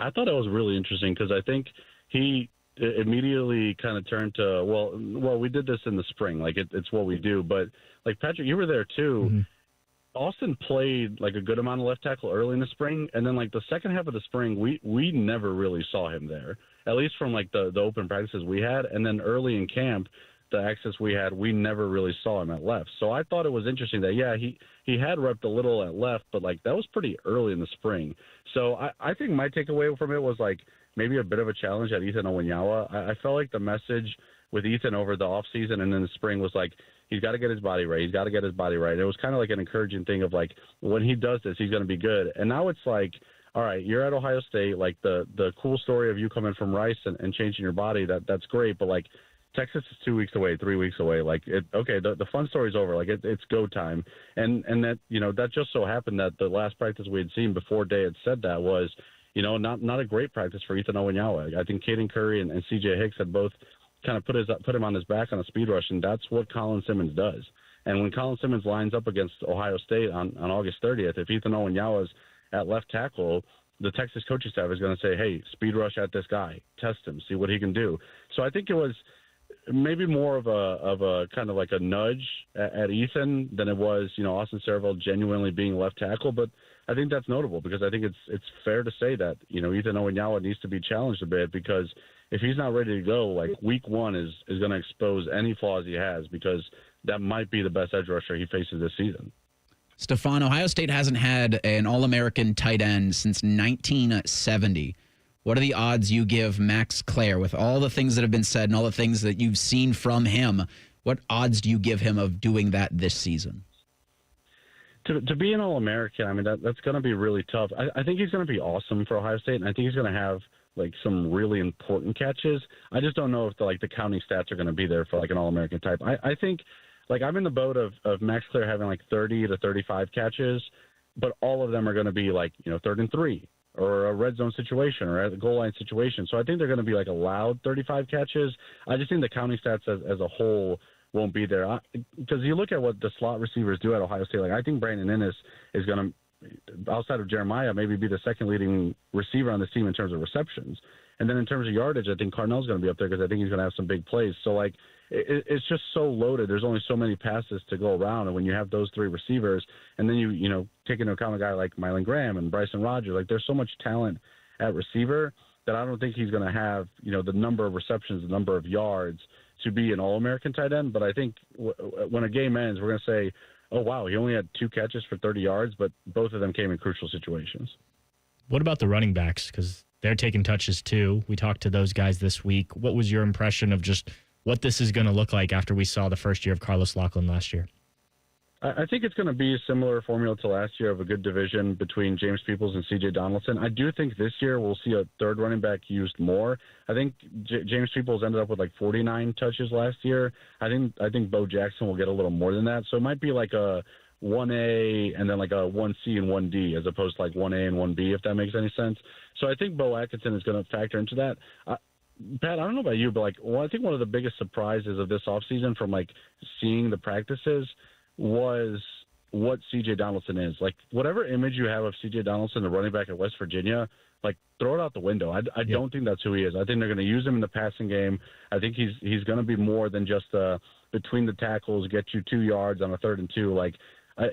I thought it was really interesting because I think he immediately kind of turned to, well, we did this in the spring. Like, it's what we do. But, like, Patrick, you were there too. Mm-hmm. Austin played, like, a good amount of left tackle early in the spring. And then, like, the second half of the spring, we never really saw him there, at least from, like, the open practices we had. And then early in camp, the access we had, we never really saw him at left. So I thought it was interesting that, yeah, he had repped a little at left, but, like, that was pretty early in the spring. So I think my takeaway from it was, like, maybe a bit of a challenge at Ethan Owenyawa. I felt like the message with Ethan over the offseason and in the spring was, like, he's got to get his body right. He's got to get his body right. It was kind of like an encouraging thing of, like, when he does this, he's going to be good. And now it's like, all right, you're at Ohio State. Like, the cool story of you coming from Rice and changing your body, that's great. But, like, Texas is 2 weeks away, 3 weeks away. Like, the fun story's over. Like, it's go time. And that, that just so happened that the last practice we had seen before Day had said that was, not a great practice for Ethan Owenyawa. I think Caden Curry and C.J. Hicks had both kind of put him on his back on a speed rush, and that's what Colin Simmons does. And when Colin Simmons lines up against Ohio State on August 30th, if Ethan Owenyawa's at left tackle, the Texas coaching staff is going to say, hey, speed rush at this guy, test him, see what he can do. So I think it was maybe more of a kind of like a nudge at Ethan than it was, Austin Serval genuinely being left tackle. But I think that's notable because I think it's fair to say that, Ethan Owenyawa needs to be challenged a bit because if he's not ready to go, like week one is going to expose any flaws he has because that might be the best edge rusher he faces this season. Stefan, Ohio State hasn't had an All-American tight end since 1970. What are the odds you give Max Clare, with all the things that have been said and all the things that you've seen from him, what odds do you give him of doing that this season? To be an All-American, I mean, that's going to be really tough. I think he's going to be awesome for Ohio State, and I think he's going to have, like, some really important catches. I just don't know if the counting stats are going to be there for, like, an All-American type. I think, like, I'm in the boat of Max Clare having, like, 30 to 35 catches, but all of them are going to be, like, 3rd and 3. Or a red zone situation or a goal line situation. So I think they're going to be like allowed 35 catches. I just think the counting stats as a whole won't be there. Because you look at what the slot receivers do at Ohio State. Like, I think Brandon Inniss is going to, outside of Jeremiah, maybe be the second leading receiver on this team in terms of receptions. And then in terms of yardage, I think Carnell's going to be up there because I think he's going to have some big plays. So, like, it's just so loaded. There's only so many passes to go around. And when you have those three receivers, and then you take into account a guy like Mylan Graham and Bryson Rogers, like, there's so much talent at receiver that I don't think he's going to have, the number of receptions, the number of yards to be an All-American tight end. But I think when a game ends, we're going to say, oh, wow, he only had 2 catches for 30 yards, but both of them came in crucial situations. What about the running backs? Because they're taking touches too. We talked to those guys this week. What was your impression of just what this is going to look like after we saw the first year of Carlos Loughlin last year? I think it's going to be a similar formula to last year of a good division between James Peoples and C.J. Donaldson. I do think this year we'll see a third running back used more. I think James Peoples ended up with like 49 touches last year. I think Bo Jackson will get a little more than that. So it might be like a 1A and then like a 1C and 1D as opposed to like 1A and 1B, if that makes any sense. So I think Bo Atkinson is going to factor into that. Pat, I don't know about you, but I think one of the biggest surprises of this offseason from like seeing the practices was what C.J. Donaldson is. Like, whatever image you have of C.J. Donaldson, the running back at West Virginia, like, throw it out the window. I don't think that's who he is. I think they're going to use him in the passing game. I think he's going to be more than just between the tackles, get you 2 yards on a 3rd and 2. Like,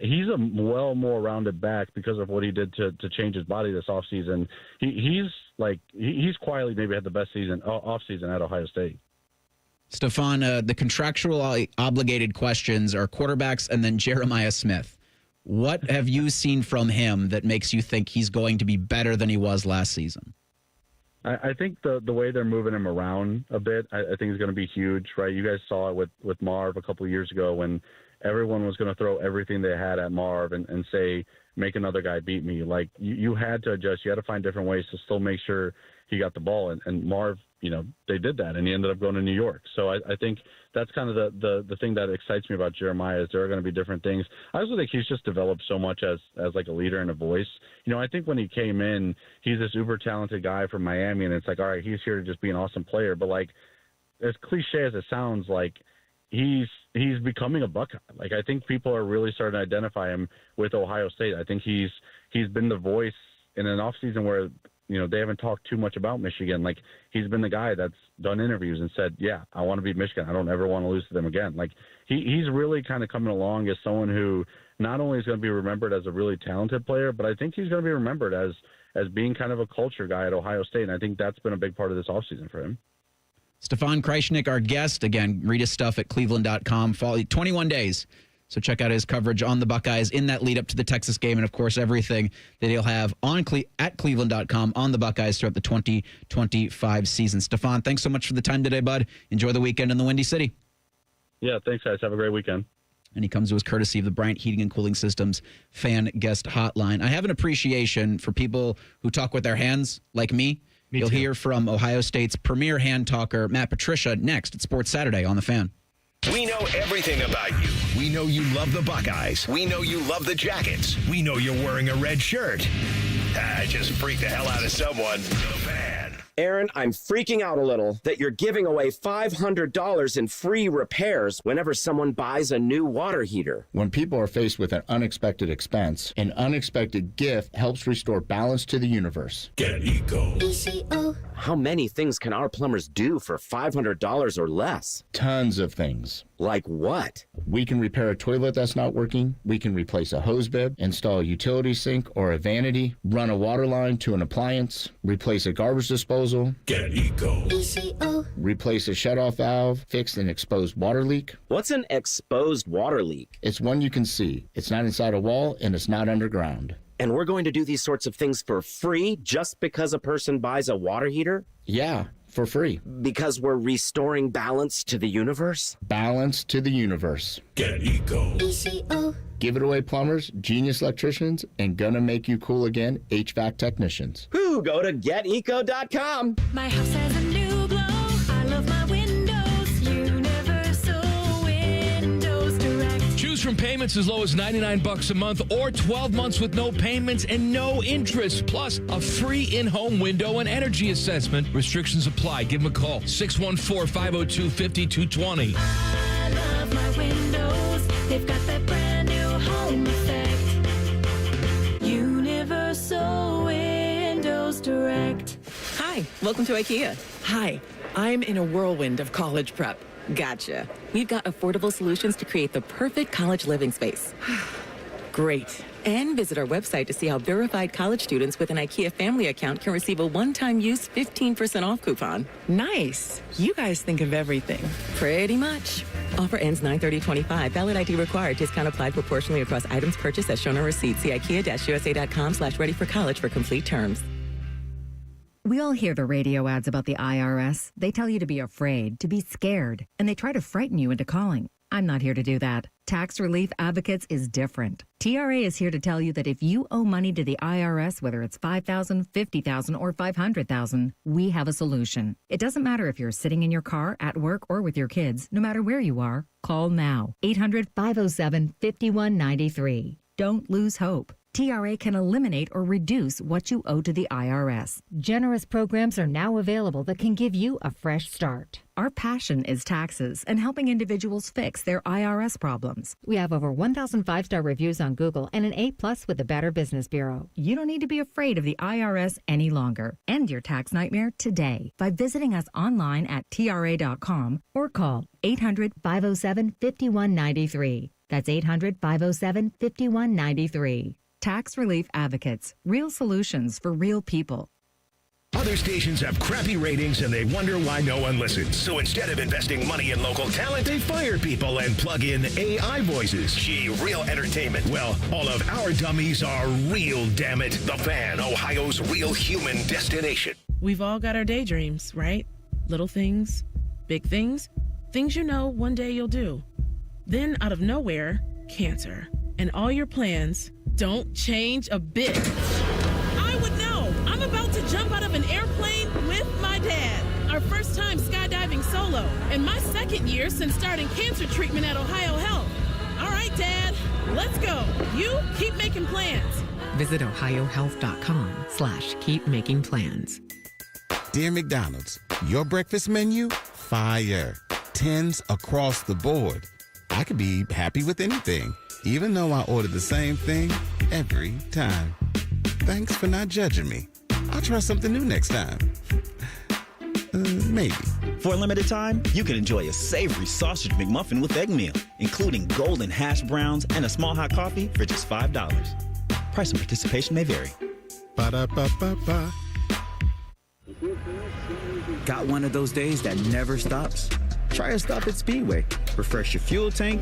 he's a well more rounded back because of what he did to change his body this offseason. He's quietly maybe had the best offseason at Ohio State. Stefan, the contractual obligated questions are quarterbacks and then Jeremiah Smith. What have you seen from him that makes you think he's going to be better than he was last season? I think the way they're moving him around a bit, I think is going to be huge, right? You guys saw it with Marv a couple of years ago when everyone was going to throw everything they had at Marv and say, make another guy beat me. Like, you had to adjust. You had to find different ways to still make sure he got the ball. And Marv, they did that, and he ended up going to New York. So I think that's kind of the thing that excites me about Jeremiah is there are going to be different things. I also think he's just developed so much as like a leader and a voice. I think when he came in, he's this uber talented guy from Miami, and it's like, all right, he's here to just be an awesome player. But, like, as cliche as it sounds, like, he's becoming a Buckeye. Like, I think people are really starting to identify him with Ohio State. I think he's been the voice in an offseason where they haven't talked too much about Michigan. Like, he's been the guy that's done interviews and said, yeah, I want to beat Michigan. I don't ever want to lose to them again. Like, he's really kind of coming along as someone who not only is going to be remembered as a really talented player, but I think he's going to be remembered as being kind of a culture guy at Ohio State. And I think that's been a big part of this offseason for him. Stefan Krajisnik, our guest. Again, read his stuff at cleveland.com. 21 days. So check out his coverage on the Buckeyes in that lead up to the Texas game. And, of course, everything that he'll have at cleveland.com on the Buckeyes throughout the 2025 season. Stefan, thanks so much for the time today, bud. Enjoy the weekend in the Windy City. Yeah, thanks, guys. Have a great weekend. And he comes to us courtesy of the Bryant Heating and Cooling Systems fan guest hotline. I have an appreciation for people who talk with their hands like me. You'll hear from Ohio State's premier hand talker, Matt Patricia, next at Sports Saturday on The Fan. We know everything about you. We know you love the Buckeyes. We know you love the Jackets. We know you're wearing a red shirt. I just freaked the hell out of someone. The Fan. Aaron, I'm freaking out a little that you're giving away $500 in free repairs whenever someone buys a new water heater. When people are faced with an unexpected expense, an unexpected gift helps restore balance to the universe. Get Eco. ECO. How many things can our plumbers do for $500 or less? Tons of things. Like what? We can repair a toilet that's not working. We can replace a hose bib, install a utility sink or a vanity, run a water line to an appliance, replace a garbage disposal. Get Eco. ECO. Replace a shutoff valve, fix an exposed water leak. What's an exposed water leak? It's one you can see. It's not inside a wall and it's not underground. And we're going to do these sorts of things for free just because a person buys a water heater? Yeah, for free. Because we're restoring balance to the universe? Balance to the universe. Get Eco. ECO. Give it away, plumbers, genius electricians, and gonna make you cool again, HVAC technicians. Whoo, go to geteco.com. My house has a new glow. I love my windows. Universal Windows Direct. Choose from payments as low as $99 a month or 12 months with no payments and no interest, plus a free in-home window and energy assessment. Restrictions apply. Give them a call, 614-502-5220. I love my windows. They've got that brand new home effect. Universal Windows Direct. Hi, welcome to IKEA. Hi, I'm in a whirlwind of college prep. Gotcha. We've got affordable solutions to create the perfect college living space. Great. And visit our website to see how verified college students with an IKEA family account can receive a one-time use 15% off coupon. Nice. You guys think of everything. Pretty much. Offer ends 9/30/25. Valid ID required. Discount applied proportionally across items purchased as shown on receipt. See IKEA-USA.com/ready for college for complete terms. We all hear the radio ads about the IRS. They tell you to be afraid, to be scared, and they try to frighten you into calling. I'm not here to do that. Tax Relief Advocates is different. TRA is here to tell you that if you owe money to the IRS, whether it's $5,000, $50,000, or $500,000, we have a solution. It doesn't matter if you're sitting in your car, at work, or with your kids. No matter where you are, call now. 800-507-5193. Don't lose hope. TRA can eliminate or reduce what you owe to the IRS. Generous programs are now available that can give you a fresh start. Our passion is taxes and helping individuals fix their IRS problems. We have over 1,000 5-star reviews on Google and an A+ with the Better Business Bureau. You don't need to be afraid of the IRS any longer. End your tax nightmare today by visiting us online at TRA.com or call 800-507-5193. That's 800-507-5193. Tax Relief Advocates. Real solutions for real people. Other stations have crappy ratings and they wonder why no one listens. So instead of investing money in local talent, they fire people and plug in AI voices. Gee, real entertainment. Well, all of our dummies are real, damn it. The Fan, Ohio's real human destination. We've all got our daydreams, right? Little things, big things, things you know one day you'll do. Then out of nowhere, cancer. And all your plans don't change a bit. I would know. I'm about to jump out of an airplane with my dad. Our first time skydiving solo. And my second year since starting cancer treatment at Ohio Health. All right, Dad, let's go. You keep making plans. Visit ohiohealth.com/keep making plans. Dear McDonald's, your breakfast menu? Fire. 10s across the board. I could be happy with anything, even though I ordered the same thing every time. Thanks for not judging me. I'll try something new next time. Maybe. For a limited time, you can enjoy a savory sausage McMuffin with egg meal, including golden hash browns and a small hot coffee for just $5. Price and participation may vary. Ba-da-ba-ba-ba. Got one of those days that never stops? Try a stop at Speedway. Refresh your fuel tank,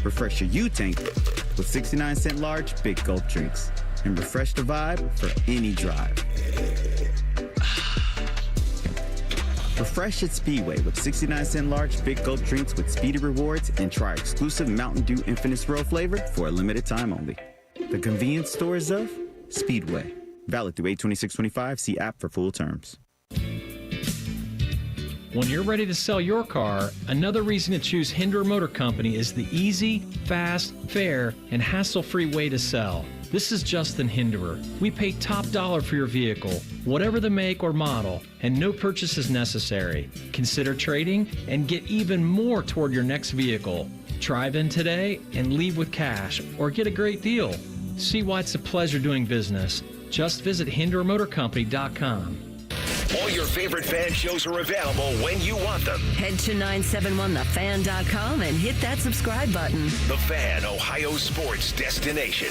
refresh your U-tank with 69-cent large Big Gulp drinks. And refresh the vibe for any drive. Refresh at Speedway with 69-cent large Big Gulp drinks with speedy rewards and try exclusive Mountain Dew Infinite Swirl flavor for a limited time only. The convenience stores of Speedway. Valid through 8/26/25. See app for full terms. When you're ready to sell your car, another reason to choose Hinderer Motor Company is the easy, fast, fair, and hassle-free way to sell. This is Justin Hinderer. We pay top dollar for your vehicle, whatever the make or model, and no purchase is necessary. Consider trading and get even more toward your next vehicle. Drive in today and leave with cash or get a great deal. See why it's a pleasure doing business. Just visit HindererMotorCompany.com. All your favorite fan shows are available when you want them. Head to 971thefan.com and hit that subscribe button. The Fan, Ohio sports destination.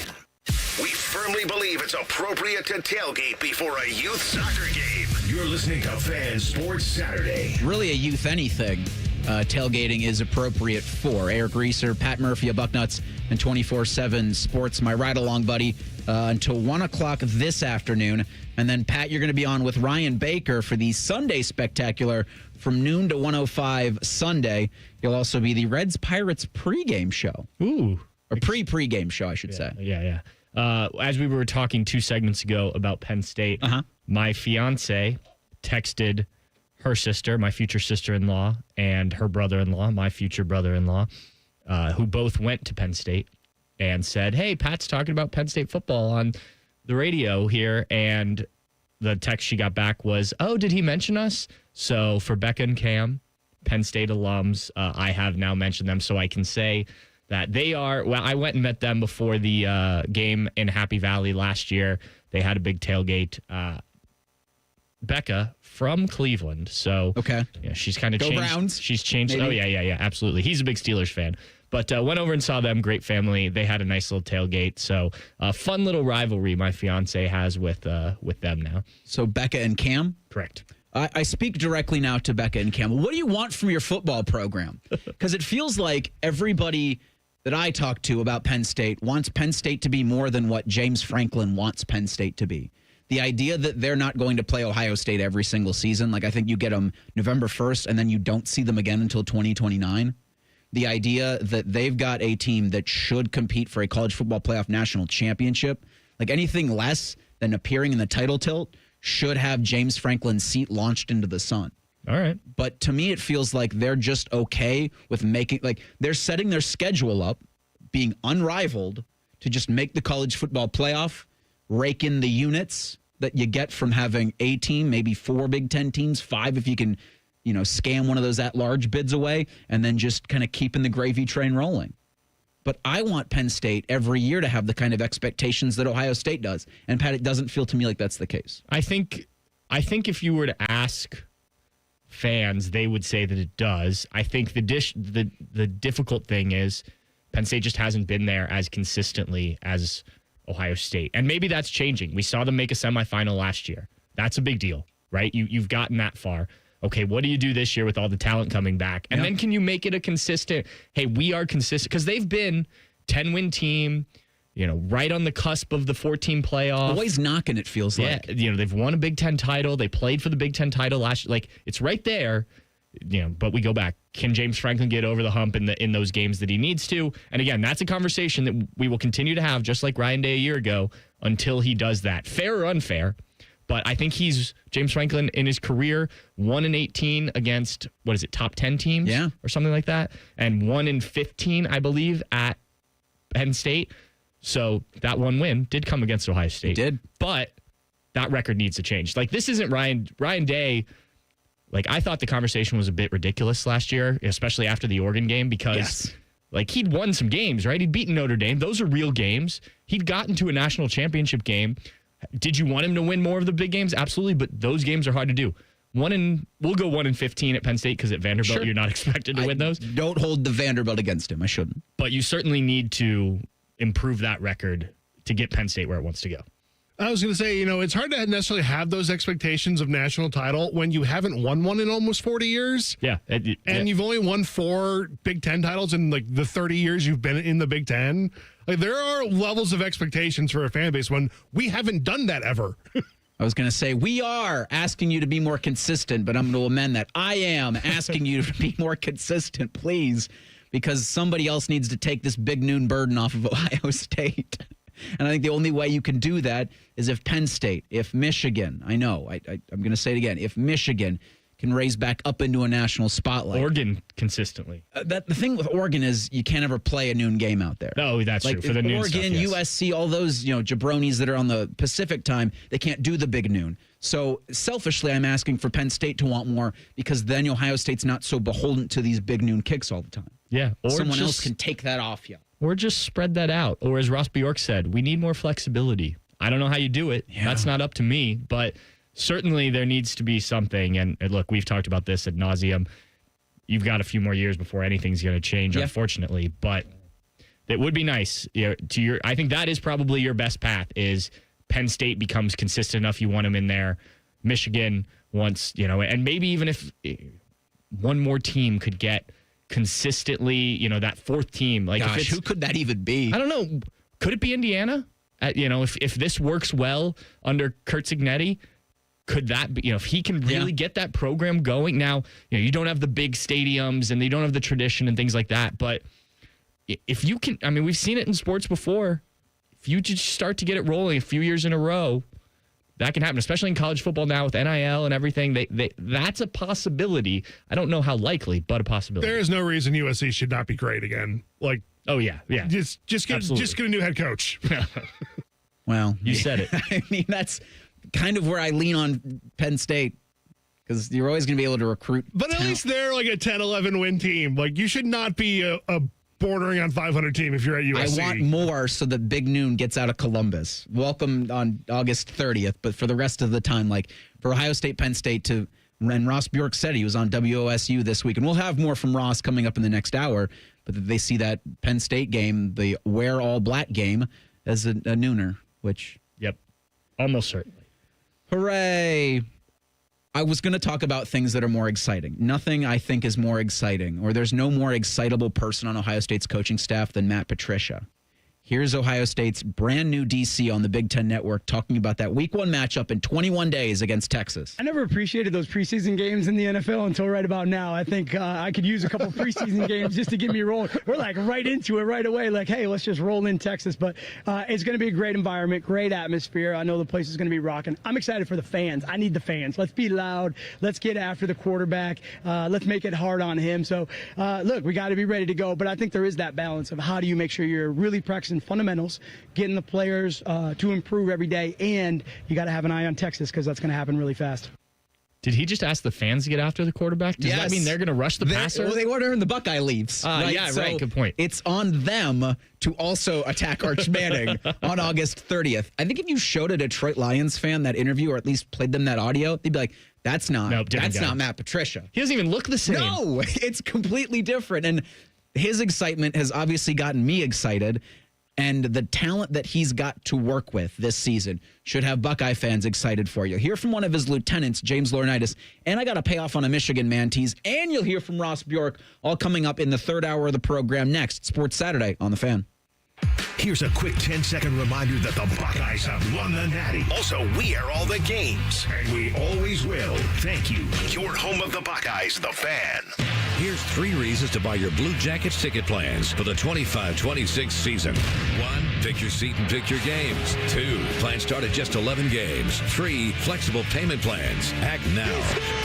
We firmly believe it's appropriate to tailgate before a youth soccer game. You're listening to Fan Sports Saturday. Really a youth anything tailgating is appropriate for. Eric Reiser, Pat Murphy of Bucknuts, and 24/7 Sports, my ride-along buddy, until 1 o'clock this afternoon. And then, Pat, you're going to be on with Ryan Baker for the Sunday Spectacular from noon to 1:05 Sunday. You'll also be the Reds-Pirates pregame show. Ooh. Or pre-pregame show, I should say. Yeah. As we were talking 2 segments ago about Penn State, my fiance texted her sister, my future sister-in-law, and her brother-in-law, my future brother-in-law, who both went to Penn State, and said, hey, Pat's talking about Penn State football on the radio here. And the text she got back was, oh, did he mention us? So for Becca and Cam, Penn State alums, I have now mentioned them, so I can say that they are, well, I went and met them before the game in Happy Valley last year. They had a big tailgate. Becca from Cleveland. So, okay. Yeah, she's kind of Go changed. Browns. She's changed. Maybe. Oh, yeah, absolutely. He's a big Steelers fan. But went over and saw them. Great family. They had a nice little tailgate. So, fun little rivalry my fiance has with them now. So, Becca and Cam? Correct. I speak directly now to Becca and Cam. What do you want from your football program? Because it feels like everybody that I talk to about Penn State wants Penn State to be more than what James Franklin wants Penn State to be. The idea that they're not going to play Ohio State every single season, like I think you get them November 1st and then you don't see them again until 2029. The idea that they've got a team that should compete for a college football playoff national championship, like anything less than appearing in the title tilt, should have James Franklin's seat launched into the sun. All right. But to me, it feels like they're just okay with making, like they're setting their schedule up, being unrivaled to just make the college football playoff, rake in the units that you get from having a team, maybe 4 Big Ten teams, 5 if you can, scam one of those at-large bids away, and then just kind of keeping the gravy train rolling. But I want Penn State every year to have the kind of expectations that Ohio State does. And, Pat, it doesn't feel to me like that's the case. I think if you were to ask fans, they would say that it does. I think the difficult thing is Penn State just hasn't been there as consistently as Ohio State. And maybe that's changing. We saw them make a semifinal last year. That's a big deal, right? You've gotten that far. Okay, what do you do this year with all the talent coming back? And then can you make it a consistent, hey, we are consistent? Because they've been 10-win team, right on the cusp of the 14 playoff. Always knocking, it feels like. Yeah, they've won a Big Ten title. They played for the Big Ten title last year. Like, it's right there. But we go back. Can James Franklin get over the hump in those games that he needs to? And again, that's a conversation that we will continue to have, just like Ryan Day a year ago, until he does that. Fair or unfair. But I think James Franklin in his career, 1-18 against, top 10 teams? Yeah. Or something like that. And 1-15, I believe, at Penn State. So that one win did come against Ohio State. It did. But that record needs to change. Like, this isn't Ryan Day. Like, I thought the conversation was a bit ridiculous last year, especially after the Oregon game, because he'd won some games, right? He'd beaten Notre Dame. Those are real games. He'd gotten to a national championship game, Did you want him to win more of the big games? Absolutely, but those games are hard to do. We'll go 1-15 at Penn State because at Vanderbilt you're not expected to win those. Don't hold the Vanderbilt against him. I shouldn't. But you certainly need to improve that record to get Penn State where it wants to go. I was going to say, it's hard to necessarily have those expectations of national title when you haven't won one in almost 40 years. Yeah. And you've only won 4 Big Ten titles in like the 30 years you've been in the Big Ten. Like there are levels of expectations for a fan base when we haven't done that ever. I was going to say, we are asking you to be more consistent, but I'm going to amend that. I am asking you to be more consistent, please, because somebody else needs to take this big noon burden off of Ohio State. And I think the only way you can do that is if Penn State, if Michigan, I'm going to say it again, if Michigan can raise back up into a national spotlight. Oregon consistently. The thing with Oregon is you can't ever play a noon game out there. No, that's true. For the noon Oregon, stuff, yes. USC, all those jabronis that are on the Pacific time, they can't do the big noon. So selfishly, I'm asking for Penn State to want more because then Ohio State's not so beholden to these big noon kicks all the time. Yeah, or someone else can take that off you. Or just spread that out. Or as Ross Bjork said, we need more flexibility. I don't know how you do it. Yeah. That's not up to me, but certainly there needs to be something. And look, we've talked about this ad nauseum. You've got a few more years before anything's going to change, unfortunately. But it would be nice. I think that is probably your best path is Penn State becomes consistent enough. You want them in there. Michigan wants, and maybe even if one more team could get consistently, that fourth team. Like, gosh, who could that even be? I don't know. Could it be Indiana? If this works well under Kurt Cignetti, could that be, if he can really get that program going? Now, you don't have the big stadiums and you don't have the tradition and things like that. But if you can, we've seen it in sports before. If you just start to get it rolling a few years in a row, that can happen, especially in college football now with NIL and everything. That's a possibility. I don't know how likely, but a possibility. There is no reason USC should not be great again. Like, oh yeah. Just get a new head coach. Well, you said it. That's kind of where I lean on Penn State because you're always going to be able to recruit. But at least they're like a 10-11 win team. Like you should not be a bordering on 500 team if you're at USC. I want more so that Big Noon gets out of Columbus. Welcome on August 30th, but for the rest of the time, like for Ohio State, Penn State and Ross Bjork said he was on WOSU this week, and we'll have more from Ross coming up in the next hour, but they see that Penn State game, the wear all black game, as a nooner, which... Yep, almost certainly. Hooray! I was going to talk about things that are more exciting. Nothing I think is more exciting, or there's no more excitable person on Ohio State's coaching staff than Matt Patricia. Here's Ohio State's brand new DC on the Big Ten Network talking about that Week 1 matchup in 21 days against Texas. I never appreciated those preseason games in the NFL until right about now. I think I could use a couple preseason games just to get me rolling. We're like right into it right away. Like, hey, let's just roll in Texas. But it's going to be a great environment, great atmosphere. I know the place is going to be rocking. I'm excited for the fans. I need the fans. Let's be loud. Let's get after the quarterback. Let's make it hard on him. So, look, we got to be ready to go. But I think there is that balance of how do you make sure you're really practicing fundamentals, getting the players to improve every day, and you got to have an eye on Texas because that's going to happen really fast. Did he just ask the fans to get after the quarterback? Does that mean they're going to rush the passer? Well, they want to earn the Buckeye leaves. Right? Yeah, right. Good point. It's on them to also attack Arch Manning on August 30th. I think if you showed a Detroit Lions fan that interview or at least played them that audio, they'd be like, that's not Matt Patricia. He doesn't even look the same. No, it's completely different. And his excitement has obviously gotten me excited. And the talent that he's got to work with this season should have Buckeye fans excited for you. Hear from one of his lieutenants, James Laurinaitis, and I got a payoff on a Michigan Mantees, and you'll hear from Ross Bjork, all coming up in the third hour of the program next. Sports Saturday on The Fan. Here's a quick 10-second reminder that the Buckeyes have won the Natty. Also, we air all the games, and we always will. Thank you. Your home of the Buckeyes, The Fan. Here's 3 reasons to buy your Blue Jackets ticket plans for the 25-26 season. 1, pick your seat and pick your games. 2, plans start at just 11 games. 3, flexible payment plans. Act now.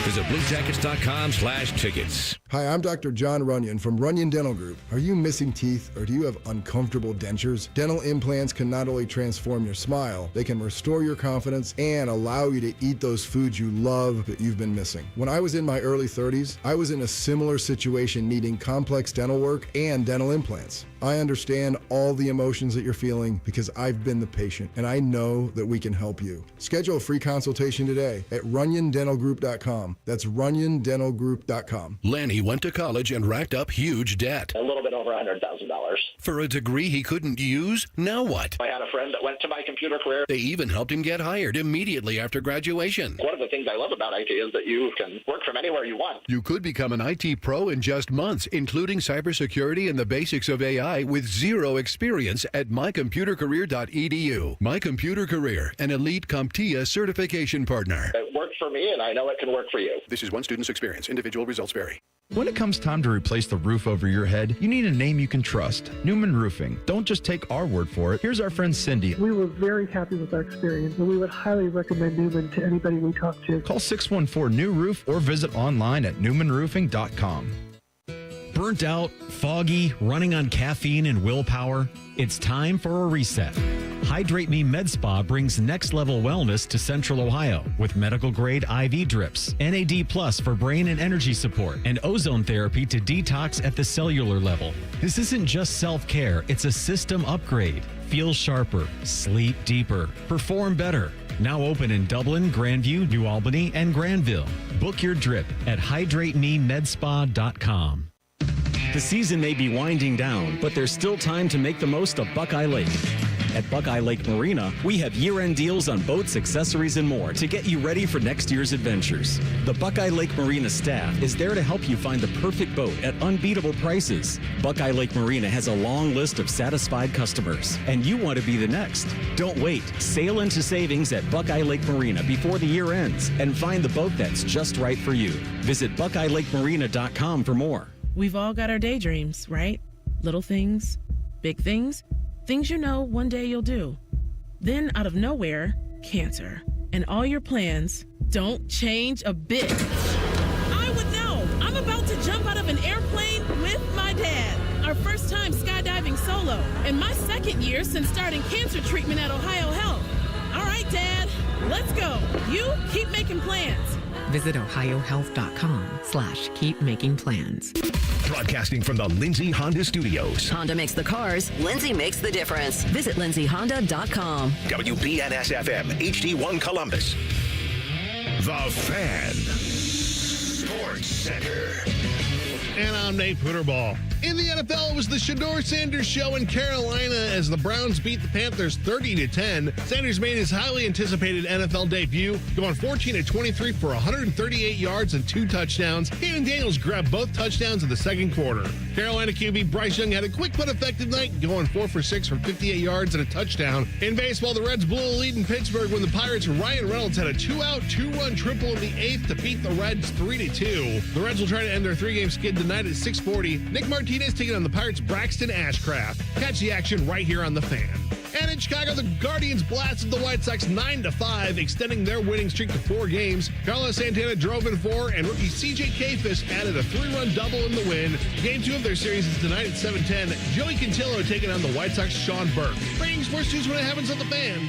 Visit bluejackets.com/tickets. Hi, I'm Dr. John Runyon from Runyon Dental Group. Are you missing teeth or do you have uncomfortable dentures? Dental implants can not only transform your smile, they can restore your confidence and allow you to eat those foods you love that you've been missing. When I was in my early 30s, I was in a similar situation needing complex dental work and dental implants. I understand all the emotions that you're feeling because I've been the patient, and I know that we can help you. Schedule a free consultation today at runyondentalgroup.com. That's runyondentalgroup.com. Lanny went to college and racked up huge debt. A little bit over $100,000. For a degree he couldn't use? Now what? I had a friend that went to my computer career. They even helped him get hired immediately after graduation. One of the things I love about IT is that you can work from anywhere you want. You could become an IT pro in just months, including cybersecurity and the basics of AI with zero experience at mycomputercareer.edu. My Computer Career, an elite CompTIA certification partner. It worked for me, and I know it can work for you. This is one student's experience. Individual results vary. When it comes time to replace the roof over your head, you need a name you can trust. Newman Roofing. Don't just take our word for it. Here's our friend Cindy. We were very happy with our experience, and we would highly recommend Newman to anybody we talk to. Call 614-NEW-ROOF or visit online at newmanroofing.com. Burnt out, foggy, running on caffeine and willpower? It's time for a reset. Hydrate Me Med Spa brings next-level wellness to Central Ohio with medical-grade IV drips, NAD Plus for brain and energy support, and ozone therapy to detox at the cellular level. This isn't just self-care, it's a system upgrade. Feel sharper, sleep deeper, perform better. Now open in Dublin, Grandview, New Albany, and Granville. Book your drip at hydratememedspa.com. The season may be winding down, but there's still time to make the most of Buckeye Lake. At Buckeye Lake Marina, we have year-end deals on boats, accessories, and more to get you ready for next year's adventures. The Buckeye Lake Marina staff is there to help you find the perfect boat at unbeatable prices. Buckeye Lake Marina has a long list of satisfied customers, and you want to be the next. Don't wait. Sail into savings at Buckeye Lake Marina before the year ends and find the boat that's just right for you. Visit BuckeyeLakeMarina.com for more. We've all got our daydreams, right? Little things, big things, things you know one day you'll do. Then, out of nowhere, cancer. And all your plans don't change a bit. I would know. I'm about to jump out of an airplane with my dad. Our first time skydiving solo. And my second year since starting cancer treatment at Ohio Health. All right, Dad, let's go. You keep making plans. Visit ohiohealth.com/keep-making-plans. Broadcasting from the Lindsay Honda Studios. Honda makes the cars, Lindsay makes the difference. Visit lindsayhonda.com. WBNS-FM, HD1 Columbus. The Fan. Sports Center. And I'm Nate Pooterball. In the NFL, it was the Shadeur Sanders show in Carolina as the Browns beat the Panthers 30-10. Sanders made his highly anticipated NFL debut, going 14-23 for 138 yards and 2 touchdowns. Hayden Daniels grabbed both touchdowns in the second quarter. Carolina QB Bryce Young had a quick but effective night, going 4 for 6 for 58 yards and a touchdown. In baseball, the Reds blew a lead in Pittsburgh when the Pirates' Ryan Reynolds had a 2-out, 2-run triple in the 8th to beat the Reds 3-2. The Reds will try to end their 3-game skid tonight at 6:40. Nick Martinez taking on the Pirates' Braxton Ashcraft. Catch the action right here on The Fan. And in Chicago, the Guardians blasted the White Sox 9-5, extending their winning streak to 4 games. Carlos Santana drove in 4, and rookie C.J. Kayfish added a 3-run double in the win. Game 2 of their series is tonight at 7:10. Joey Cantillo taking on the White Sox' Sean Burke. Breaking sports news when it happens on The Fan.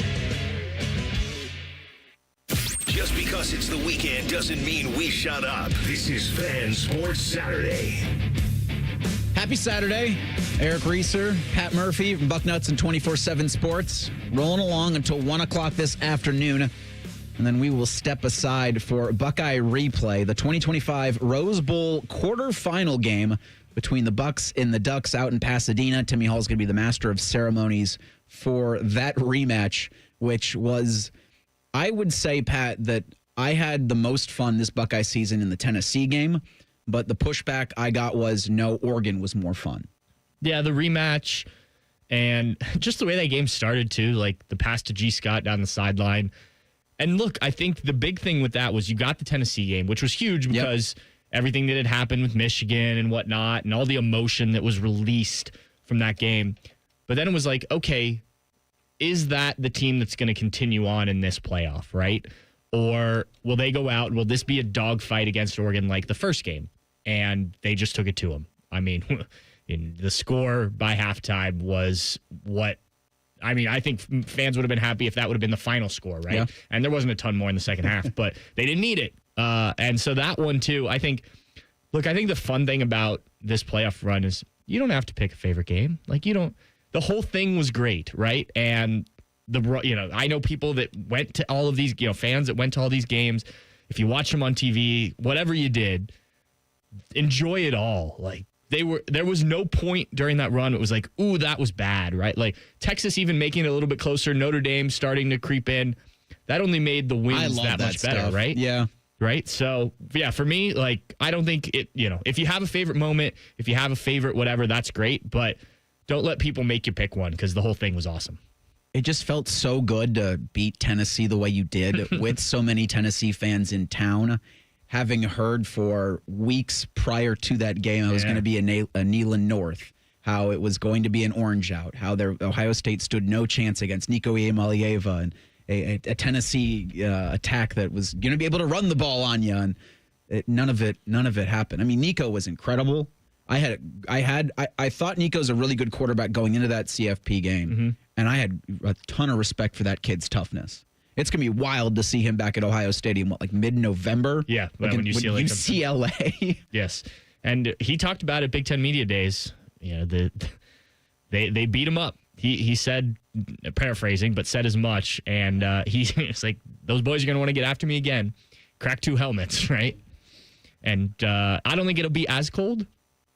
Just because it's the weekend doesn't mean we shut up. This is Fan Sports Saturday. Happy Saturday. Eric Reiser, Pat Murphy from Bucknuts and 24/7 Sports rolling along until 1 o'clock this afternoon. And then we will step aside for Buckeye Replay, the 2025 Rose Bowl quarterfinal game between the Bucks and the Ducks out in Pasadena. Timmy Hall is going to be the master of ceremonies for that rematch, which was, I would say, Pat, that I had the most fun this Buckeye season in the Tennessee game. But the pushback I got was, no, Oregon was more fun. Yeah, the rematch and just the way that game started, too, like the pass to G. Scott down the sideline. And look, I think the big thing with that was you got the Tennessee game, which was huge because everything that had happened with Michigan and whatnot and all the emotion that was released from that game. But then it was like, okay, is that the team that's going to continue on in this playoff, right? Or will they go out? Will this be a dogfight against Oregon like the first game? And they just took it to them. I mean, the score by halftime was what, I mean, I think fans would have been happy if that would have been the final score, right? Yeah. And there wasn't a ton more in the second half, but they didn't need it. And so that one, too, I think Look, I think the fun thing about this playoff run is you don't have to pick a favorite game. Like, you don't. The whole thing was great, right? And I know people that went to all of these, fans that went to all these games. If you watch them on TV, whatever you did, enjoy it all. Like, there was no point during that run it was like, ooh, that was bad, right? Like, Texas even making it a little bit closer, Notre Dame starting to creep in. That only made the wins that much better, right? Yeah. Right? So, yeah, for me, like, I don't think it, if you have a favorite moment, if you have a favorite whatever, that's great. But don't let people make you pick one because the whole thing was awesome. It just felt so good to beat Tennessee the way you did with so many Tennessee fans in town. Having heard for weeks prior to that game, it was going to be a Neyland North, how it was going to be an orange out, how Ohio State stood no chance against Nico Iamaleava and a Tennessee attack that was going to be able to run the ball on you, and none of it happened. I mean, Nico was incredible. I thought Nico's a really good quarterback going into that CFP game, and I had a ton of respect for that kid's toughness. It's going to be wild to see him back at Ohio Stadium, like mid-November? Yeah, when UCLA. Yes, and he talked about it Big Ten Media Days. They beat him up. He said, paraphrasing, but said as much, and it's like, those boys are going to want to get after me again. Crack 2 helmets, right? And I don't think it'll be as cold.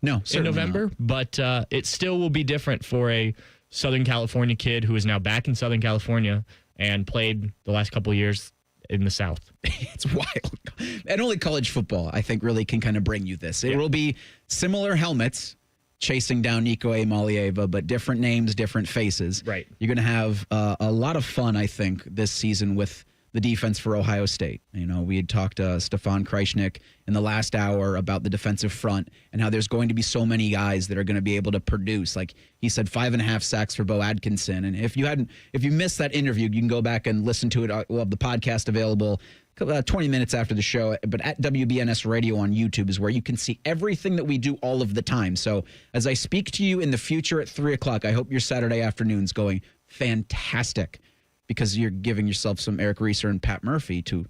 No, in November, but it still will be different for a Southern California kid who is now back in Southern California and played the last couple of years in the South. It's wild. And only college football, I think, really can kind of bring you this. It will be similar helmets chasing down Nico Iamaleava, but different names, different faces. Right. You're going to have a lot of fun, I think, this season with the defense for Ohio State. We had talked to Stefan Krajisnik in the last hour about the defensive front and how there's going to be so many guys that are going to be able to produce. Like he said, 5.5 sacks for Bo Atkinson. And if you missed that interview, you can go back and listen to it. We'll have the podcast available 20 minutes after the show. But at WBNS Radio on YouTube is where you can see everything that we do all of the time. So as I speak to you in the future at 3 o'clock, I hope your Saturday afternoon's going fantastic, because you're giving yourself some Eric Reiser and Pat Murphy to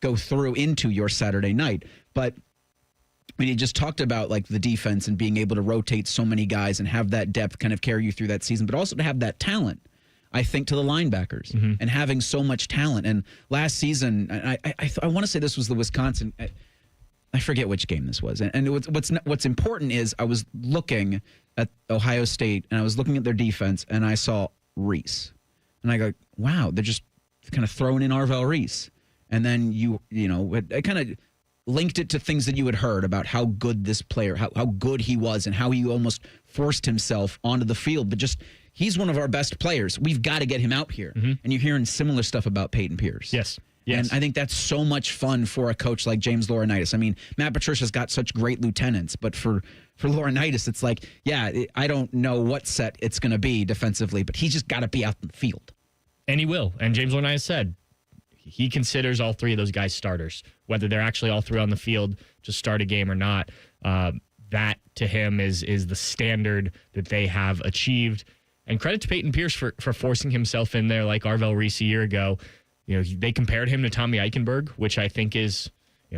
go through into your Saturday night. But when you just talked about like the defense and being able to rotate so many guys and have that depth kind of carry you through that season, but also to have that talent, I think, to the linebackers and having so much talent. And last season, I want to say this was the Wisconsin, I forget which game this was. And what's important is I was looking at Ohio State and I was looking at their defense and I saw Reese. And I go, wow, they're just kind of throwing in Arvell Reese. And then I kind of linked it to things that you had heard about how good this player, how good he was and how he almost forced himself onto the field. But just, he's one of our best players. We've got to get him out here. And you're hearing similar stuff about Peyton Pierce. Yes. And I think that's so much fun for a coach like James Laurinaitis. I mean, Matt Patricia's got such great lieutenants, but for Laurinaitis, it's like, I don't know what set it's going to be defensively, but he's just got to be out in the field. And he will. And James Laurinaitis said he considers all 3 of those guys starters, whether they're actually all 3 on the field to start a game or not. That to him is the standard that they have achieved. And credit to Peyton Pierce for forcing himself in there like Arvell Reese a year ago. They compared him to Tommy Eichenberg, which I think is,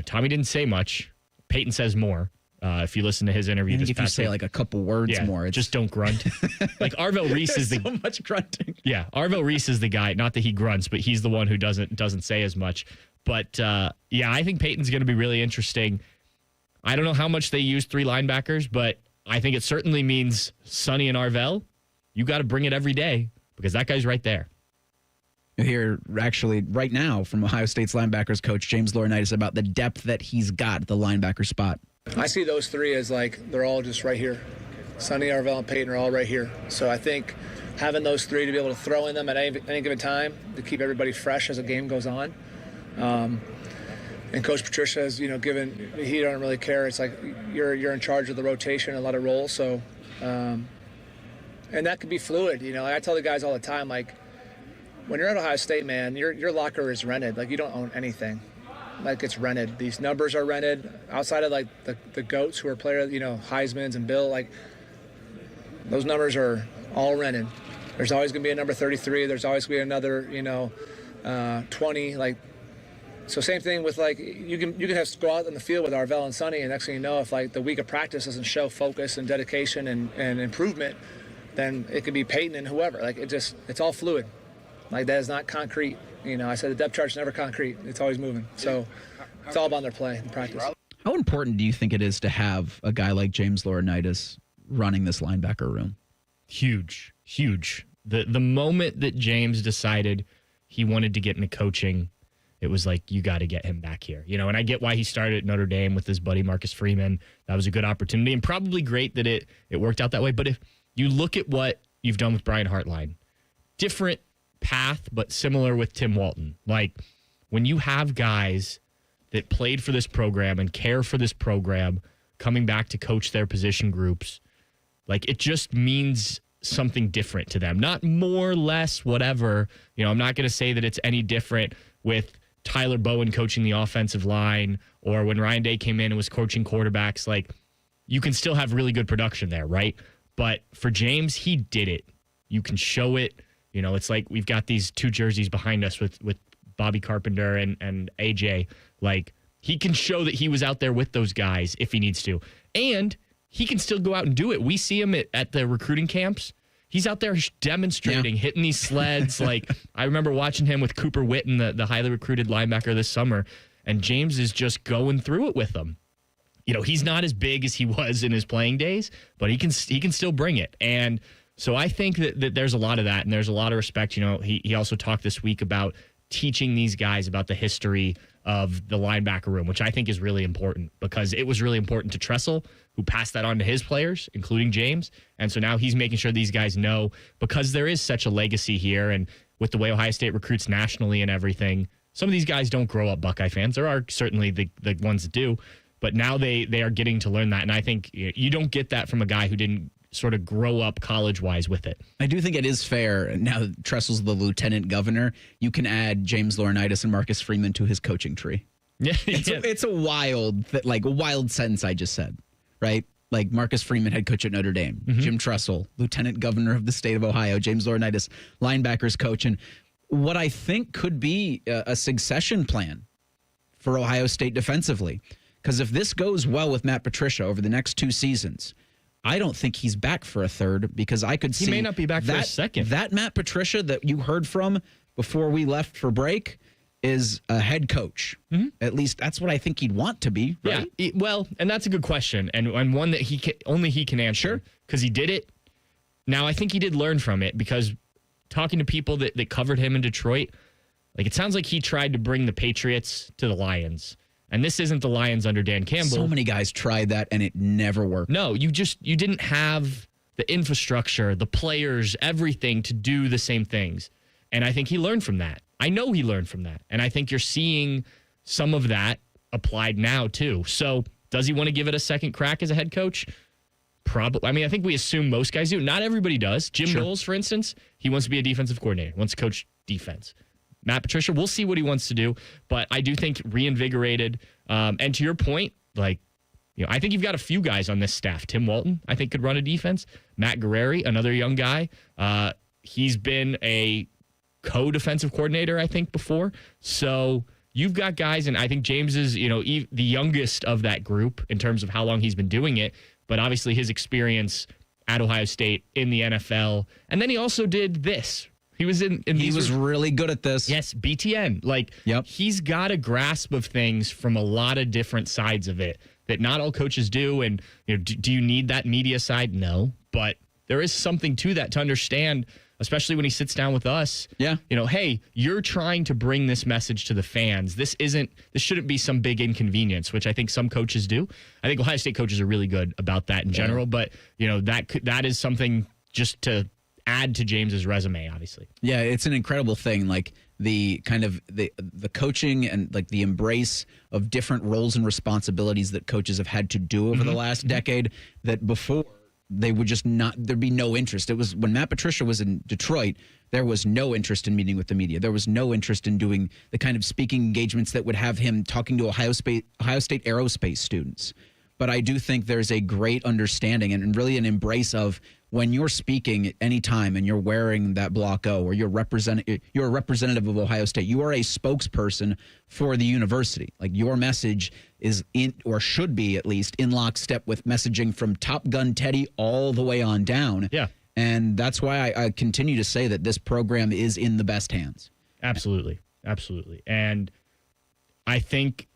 Tommy didn't say much. Peyton says more. If you listen to his interview, I think if you say like a couple words more, just don't grunt. Like Arvell Reese is so much grunting. Yeah, Arvell Reese is the guy. Not that he grunts, but he's the one who doesn't say as much. But I think Peyton's going to be really interesting. I don't know how much they use 3 linebackers, but I think it certainly means Sonny and Arvell. You got to bring it every day because that guy's right there. You hear actually right now from Ohio State's linebackers coach James Laurinaitis about the depth that he's got at the linebacker spot. I see those 3 as like they're all just right here. Sonny, Arvell, and Peyton are all right here. So I think having those 3 to be able to throw in them at any given time to keep everybody fresh as the game goes on. And Coach Patricia has, given, he don't really care. It's like you're in charge of the rotation and let it roll. So, and that could be fluid. I tell the guys all the time, like when you're at Ohio State, man, your locker is rented. Like you don't own anything. Like it's rented. These numbers are rented. Outside of like the GOATs who are players, Heisman's and Bill, like those numbers are all rented. There's always going to be a number 33. There's always going to be another, 20. Like So same thing with like you can have to go out in the field with Arvell and Sonny, and next thing you know, if like the week of practice doesn't show focus and dedication and improvement, then it could be Peyton and whoever. Like it's all fluid. Like that is not concrete. I said the depth chart's never concrete. It's always moving. So it's all about their play and practice. How important do you think it is to have a guy like James Laurinaitis running this linebacker room? Huge. The moment that James decided he wanted to get into coaching, it was like, you got to get him back here. And I get why he started at Notre Dame with his buddy Marcus Freeman. That was a good opportunity and probably great that it worked out that way. But if you look at what you've done with Brian Hartline, different path, but similar with Tim Walton. Like when you have guys that played for this program and care for this program coming back to coach their position groups, like it just means something different to them. Not more, less, whatever. I'm not going to say that it's any different with Tyler Bowen coaching the offensive line or when Ryan Day came in and was coaching quarterbacks. Like you can still have really good production there, right? But for James, he did it. You can show it. It's like we've got these two jerseys behind us with Bobby Carpenter and AJ. Like he can show that he was out there with those guys if he needs to. And he can still go out and do it. We see him at the recruiting camps. He's out there demonstrating, hitting these sleds. Like I remember watching him with Cooper Witten, the highly recruited linebacker this summer, and James is just going through it with them. He's not as big as he was in his playing days, but he can still bring it. And so I think that there's a lot of that, and there's a lot of respect. He also talked this week about teaching these guys about the history of the linebacker room, which I think is really important because it was really important to Tressel, who passed that on to his players, including James. And so now he's making sure these guys know, because there is such a legacy here, and with the way Ohio State recruits nationally and everything, some of these guys don't grow up Buckeye fans. There are certainly the ones that do, but now they are getting to learn that. And I think you don't get that from a guy who didn't sort of grow up college-wise with it. I do think it is fair. Now that Tressel's the lieutenant governor, you can add James Laurinaitis and Marcus Freeman to his coaching tree. Yeah, it's a wild sentence I just said, right? Like Marcus Freeman, head coach at Notre Dame, Jim Tressel, lieutenant governor of the state of Ohio, James Laurinaitis, linebackers coach, and what I think could be a succession plan for Ohio State defensively. Because if this goes well with Matt Patricia over the next 2 seasons, I don't think he's back for a third, because I could see he may not be back for a second. That Matt Patricia that you heard from before we left for break is a head coach. At least that's what I think he'd want to be. Right? Yeah. Well, and that's a good question, and one that only he can answer, because he did it. Now, I think he did learn from it, because talking to people that covered him in Detroit, like it sounds like he tried to bring the Patriots to the Lions. And this isn't the Lions under Dan Campbell. So many guys tried that, and it never worked. No, you didn't have the infrastructure, the players, everything to do the same things. And I think he learned from that. I know he learned from that. And I think you're seeing some of that applied now, too. So does he want to give it a second crack as a head coach? Probably. I mean, I think we assume most guys do. Not everybody does. Jim Knowles, for instance, he wants to be a defensive coordinator, wants to coach defense. Matt Patricia, we'll see what he wants to do, but I do think reinvigorated. And to your point, I think you've got a few guys on this staff. Tim Walton, I think, could run a defense. Matt Guerreri, another young guy. He's been a co-defensive coordinator, I think, before. So you've got guys, and I think James is, the youngest of that group in terms of how long he's been doing it. But obviously his experience at Ohio State in the NFL, and then he also did this. He was he was really good at this. Yes, BTN. He's got a grasp of things from a lot of different sides of it that not all coaches do. And do you need that media side? No, but there is something to that to understand, especially when he sits down with us. Yeah. Hey, you're trying to bring this message to the fans. This shouldn't be some big inconvenience, which I think some coaches do. I think Ohio State coaches are really good about that in general, but that is something just to add to James's resume, obviously. Yeah, it's an incredible thing. Like the kind of the coaching and like the embrace of different roles and responsibilities that coaches have had to do over the last decade, that before they would just there'd be no interest. It was when Matt Patricia was in Detroit, there was no interest in meeting with the media. There was no interest in doing the kind of speaking engagements that would have him talking to Ohio State aerospace students. but I do think there's a great understanding and really an embrace of when you're speaking at any time and you're wearing that Block O or you're a representative of Ohio State, you are a spokesperson for the university. Like your message is in, or should be at least, in lockstep with messaging from Top Gun Teddy all the way on down. Yeah. And that's why I continue to say that this program is in the best hands. Absolutely. Absolutely. And I think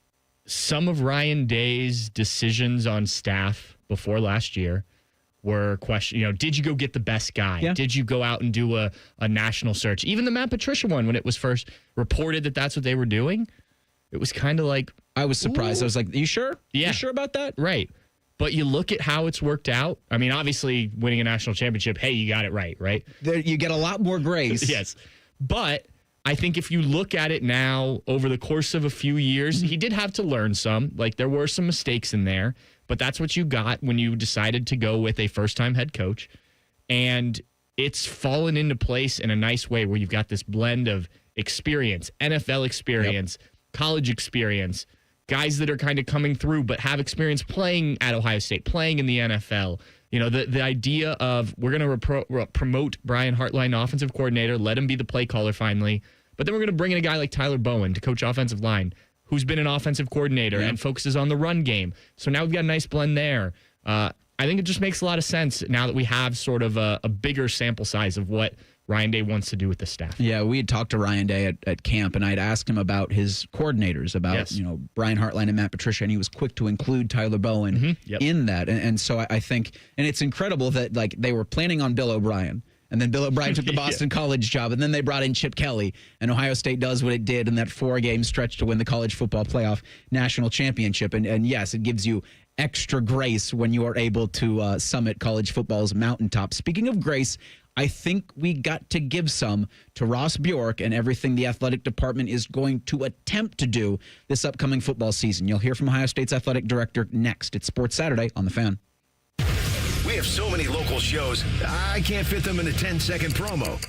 some of Ryan Day's decisions on staff before last year were did you go get the best guy? Yeah. Did you go out and do a national search? Even the Matt Patricia one, when it was first reported that that's what they were doing, it was kind of like... I was surprised. Ooh. I was like, you sure? Yeah. You sure about that? Right. But you look at how it's worked out. I mean, obviously, winning a national championship, hey, you got it right? There, you get a lot more grace. Yes. But I think if you look at it now over the course of a few years, he did have to learn some. Like, there were some mistakes in there. But that's what you got when you decided to go with a first-time head coach. And it's fallen into place in a nice way where you've got this blend of experience, NFL experience, college experience, guys that are kind of coming through but have experience playing at Ohio State, playing in the NFL. You know, the idea of we're going to promote Brian Hartline, offensive coordinator, let him be the play caller finally. But then we're going to bring in a guy like Tyler Bowen to coach offensive line, who's been an offensive coordinator and focuses on the run game. So now we've got a nice blend there. I think it just makes a lot of sense now that we have sort of a bigger sample size of what Ryan Day wants to do with the staff. Yeah, we had talked to Ryan Day at camp, and I'd asked him about his coordinators, about Brian Hartline and Matt Patricia, and he was quick to include Tyler Bowen in that. And so I think, and it's incredible that like they were planning on Bill O'Brien. And then Bill O'Brien took the Boston College job, and then they brought in Chip Kelly, and Ohio State does what it did in that 4-game stretch to win the college football playoff national championship. And yes, it gives you extra grace when you are able to summit college football's mountaintop. Speaking of grace, I think we got to give some to Ross Bjork and everything the athletic department is going to attempt to do this upcoming football season. You'll hear from Ohio State's athletic director next. It's Sports Saturday on The Fan. We have so many local shows, I can't fit them in a 10-second promo.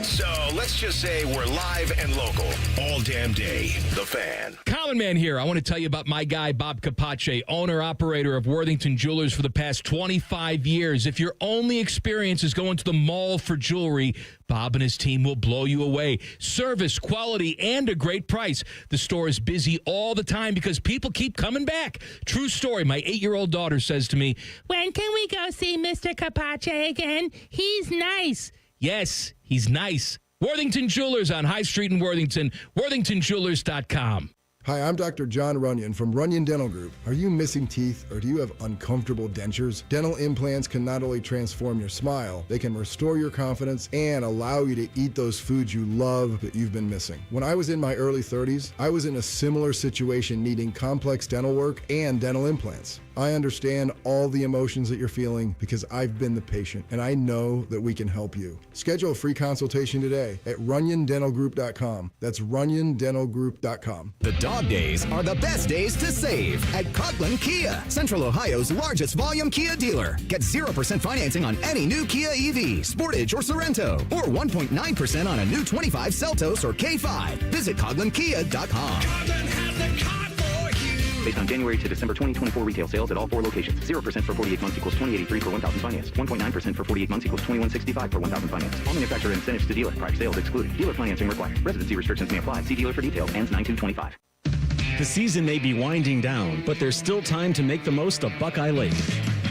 So let's just say we're live and local all damn day. The Fan. Common Man here. I want to tell you about my guy, Bob Capace, owner-operator of Worthington Jewelers for the past 25 years. If your only experience is going to the mall for jewelry, Bob and his team will blow you away. Service, quality, and a great price. The store is busy all the time because people keep coming back. True story. My 8-year-old daughter says to me, "When can we go see Mr. Capace again? He's nice." Yes, he's nice. Worthington Jewelers on High Street in Worthington, worthingtonjewelers.com. Hi, I'm Dr. John Runyon from Runyon Dental Group. Are you missing teeth or do you have uncomfortable dentures? Dental implants can not only transform your smile, they can restore your confidence and allow you to eat those foods you love that you've been missing. When I was in my early 30s, I was in a similar situation needing complex dental work and dental implants. I understand all the emotions that you're feeling because I've been the patient and I know that we can help you. Schedule a free consultation today at runyondentalgroup.com. That's runyondentalgroup.com. The dog days are the best days to save at Coughlin Kia, Central Ohio's largest volume Kia dealer. Get 0% financing on any new Kia EV, Sportage, or Sorrento, or 1.9% on a new 25 Seltos or K5. Visit CoughlinKia.com. Based on January to December 2024 retail sales at all 4 locations. 0% for 48 months equals $20.83 per 1,000 finance. 1.9% for 48 months equals $21.65 per 1,000 finance. All manufacturer incentives to dealer. Prior sales excluded. Dealer financing required. Residency restrictions may apply. See dealer for details. Ends 9/2/25. The season may be winding down, but there's still time to make the most of Buckeye Lake.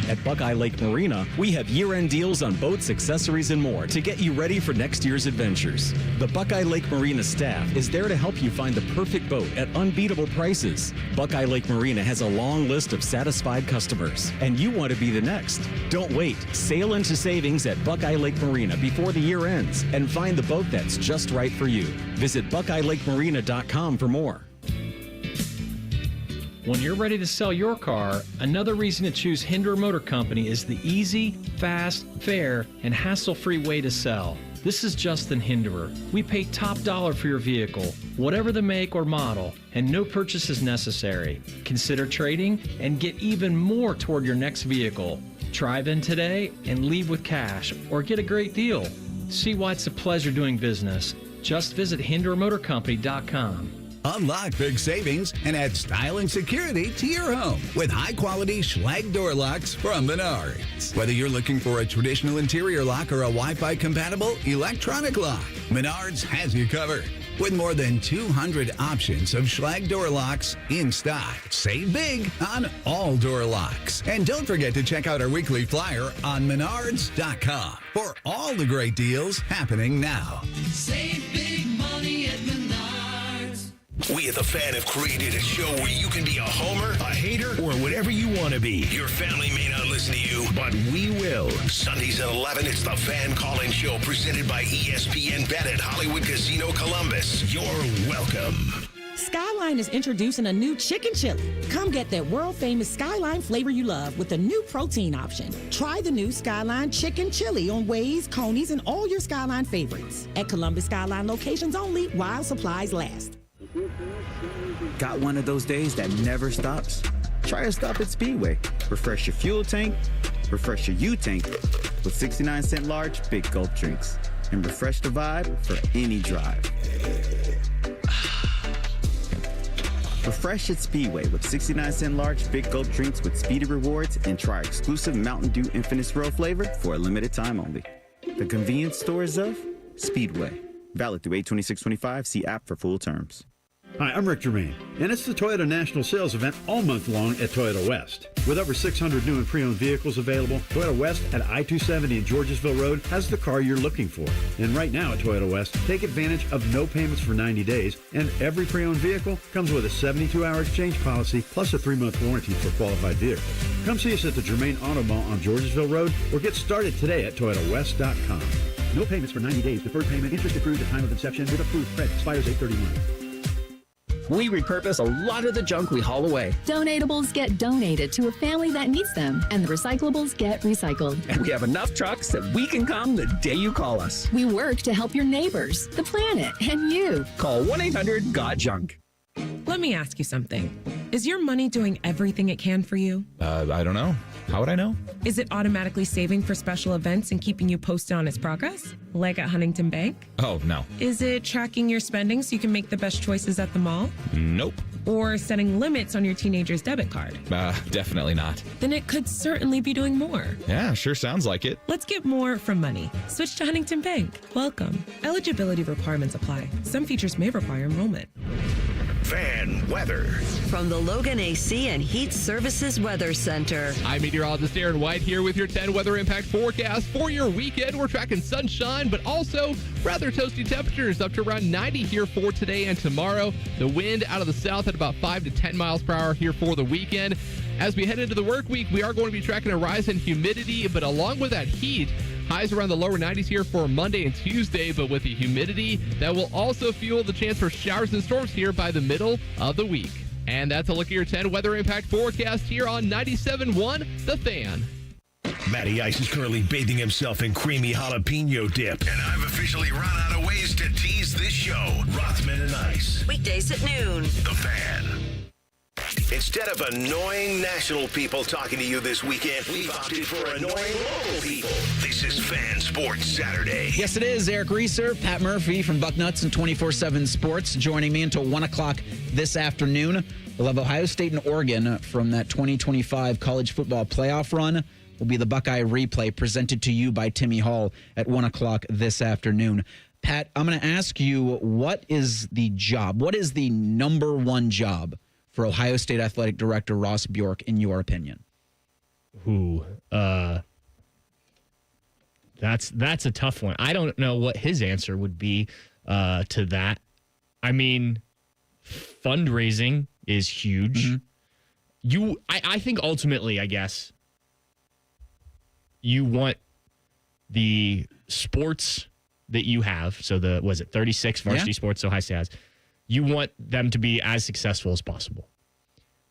At Buckeye Lake Marina, we have year-end deals on boats, accessories, and more to get you ready for next year's adventures. The Buckeye Lake Marina staff is there to help you find the perfect boat at unbeatable prices. Buckeye Lake Marina has a long list of satisfied customers, and you want to be the next. Don't wait. Sail into savings at Buckeye Lake Marina before the year ends and find the boat that's just right for you. Visit BuckeyeLakeMarina.com for more. When you're ready to sell your car, another reason to choose Hinder Motor Company is the easy, fast, fair, and hassle-free way to sell. This is Justin Hinderer. We pay top dollar for your vehicle, whatever the make or model, and no purchase is necessary. Consider trading and get even more toward your next vehicle. Drive in today and leave with cash or get a great deal. See why it's a pleasure doing business. Just visit HinderMotorCompany.com. Unlock big savings and add style and security to your home with high-quality Schlage door locks from Menards. Whether you're looking for a traditional interior lock or a Wi-Fi compatible electronic lock, Menards has you covered. With more than 200 options of Schlage door locks in stock. Save big on all door locks. And don't forget to check out our weekly flyer on Menards.com for all the great deals happening now. Save big money at Menards. We at The Fan have created a show where you can be a homer, a hater, or whatever you want to be. Your family may not listen to you, but we will. Sundays at 11, it's The Fan Call-In Show presented by ESPN Bet at Hollywood Casino Columbus. You're welcome. Skyline is introducing a new chicken chili. Come get that world-famous Skyline flavor you love with a new protein option. Try the new Skyline chicken chili on Waze, Coney's, and all your Skyline favorites. At Columbus Skyline locations only while supplies last. Got one of those days that never stops? Try a stop at Speedway. Refresh your fuel tank, refresh your U-tank with 69-cent large Big Gulp drinks. And refresh the vibe for any drive. Refresh at Speedway with 69-cent large Big Gulp drinks with Speedy Rewards and try exclusive Mountain Dew Infinite Swirl flavor for a limited time only. The convenience stores of Speedway. Valid through 8/26/25. See app for full terms. Hi, I'm Rick Germain, and it's the Toyota National Sales Event all month long at Toyota West. With over 600 new and pre-owned vehicles available, Toyota West at I-270 and Georgesville Road has the car you're looking for. And right now at Toyota West, take advantage of no payments for 90 days, and every pre-owned vehicle comes with a 72-hour exchange policy plus a 3-month warranty for qualified vehicles. Come see us at the Germain Auto Mall on Georgesville Road or get started today at ToyotaWest.com. No payments for 90 days. Deferred payment. Interest accrued at time of inception with approved credit. Expires 8/31. We repurpose a lot of the junk we haul away. Donatables get donated to a family that needs them, and the recyclables get recycled. And we have enough trucks that we can come the day you call us. We work to help your neighbors, the planet, and you. Call 1-800-GOT-JUNK. Let me ask you something. Is your money doing everything it can for you? I don't know. How would I know? Is it automatically saving for special events and keeping you posted on its progress? Like at Huntington Bank? Oh, no. Is it tracking your spending so you can make the best choices at the mall? Nope. Or setting limits on your teenager's debit card? Definitely not. Then it could certainly be doing more. Yeah, sure sounds like it. Let's get more from money. Switch to Huntington Bank. Welcome. Eligibility requirements apply. Some features may require enrollment. Fan weather. From the Logan AC and Heat Services Weather Center. I'm meteorologist Aaron White here with your 10 weather impact forecast for your weekend. We're tracking sunshine, but also rather toasty temperatures up to around 90 here for today and tomorrow. The wind out of the south at about 5 to 10 miles per hour here for the weekend. As we head into the work week, we are going to be tracking a rise in humidity, but along with that heat, highs around the lower 90s here for Monday and Tuesday, but with the humidity, that will also fuel the chance for showers and storms here by the middle of the week. And that's a look at your 10 weather impact forecast here on 97.1 The Fan. Matty Ice is currently bathing himself in creamy jalapeno dip. And I've officially run out of ways to tease this show. Rothman and Ice. Weekdays at noon. The Fan. Instead of annoying national people talking to you this weekend, we've opted for annoying local people. This is Fan Sports Saturday. Yes, it is. Eric Reiser, Pat Murphy from Bucknuts and 24/7 Sports joining me until 1 o'clock this afternoon. We'll have Ohio State and Oregon from that 2025 college football playoff run. Will be the Buckeye replay presented to you by Timmy Hall at 1 o'clock this afternoon. Pat, I'm going to ask you, what is the number one job for Ohio State Athletic Director Ross Bjork, in your opinion? That's a tough one. I don't know what his answer would be to that. I mean, fundraising is huge. Mm-hmm. I think ultimately, I guess, you want the sports that you have. So 36 varsity sports Ohio State has. You want them to be as successful as possible.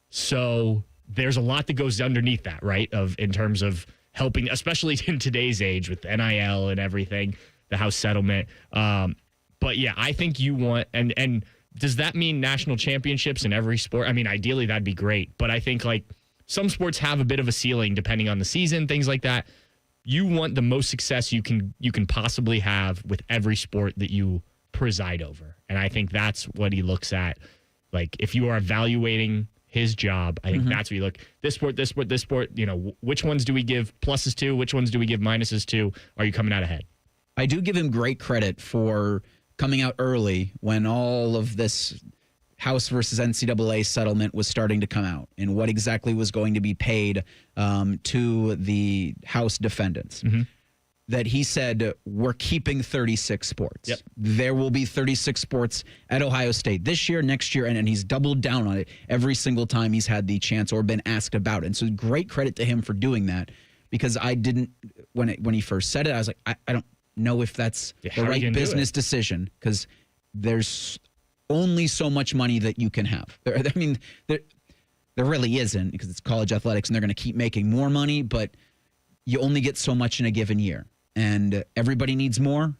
So there's a lot that goes underneath that, right? In terms of helping, especially in today's age with NIL and everything, the house settlement. But yeah, I think you want, and does that mean national championships in every sport? I mean, ideally that'd be great, but I think like some sports have a bit of a ceiling depending on the season, things like that. You want the most success you can possibly have with every sport that you preside over. And I think that's what he looks at Like, if you are evaluating his job, I think that's where you look. This sport, which ones do we give pluses to? Which ones do we give minuses to? Are you coming out ahead? I do give him great credit for coming out early when all of this House versus NCAA settlement was starting to come out and what exactly was going to be paid to the House defendants. That he said, we're keeping 36 sports. Yep. There will be 36 sports at Ohio State this year, next year, and he's doubled down on it every single time he's had the chance or been asked about it. And so great credit to him for doing that, because I didn't, when he first said it, I was like, I don't know if that's the right business decision, because there's only so much money that you can have. I mean, there really isn't, because it's college athletics and they're going to keep making more money, but you only get so much in a given year. And everybody needs more,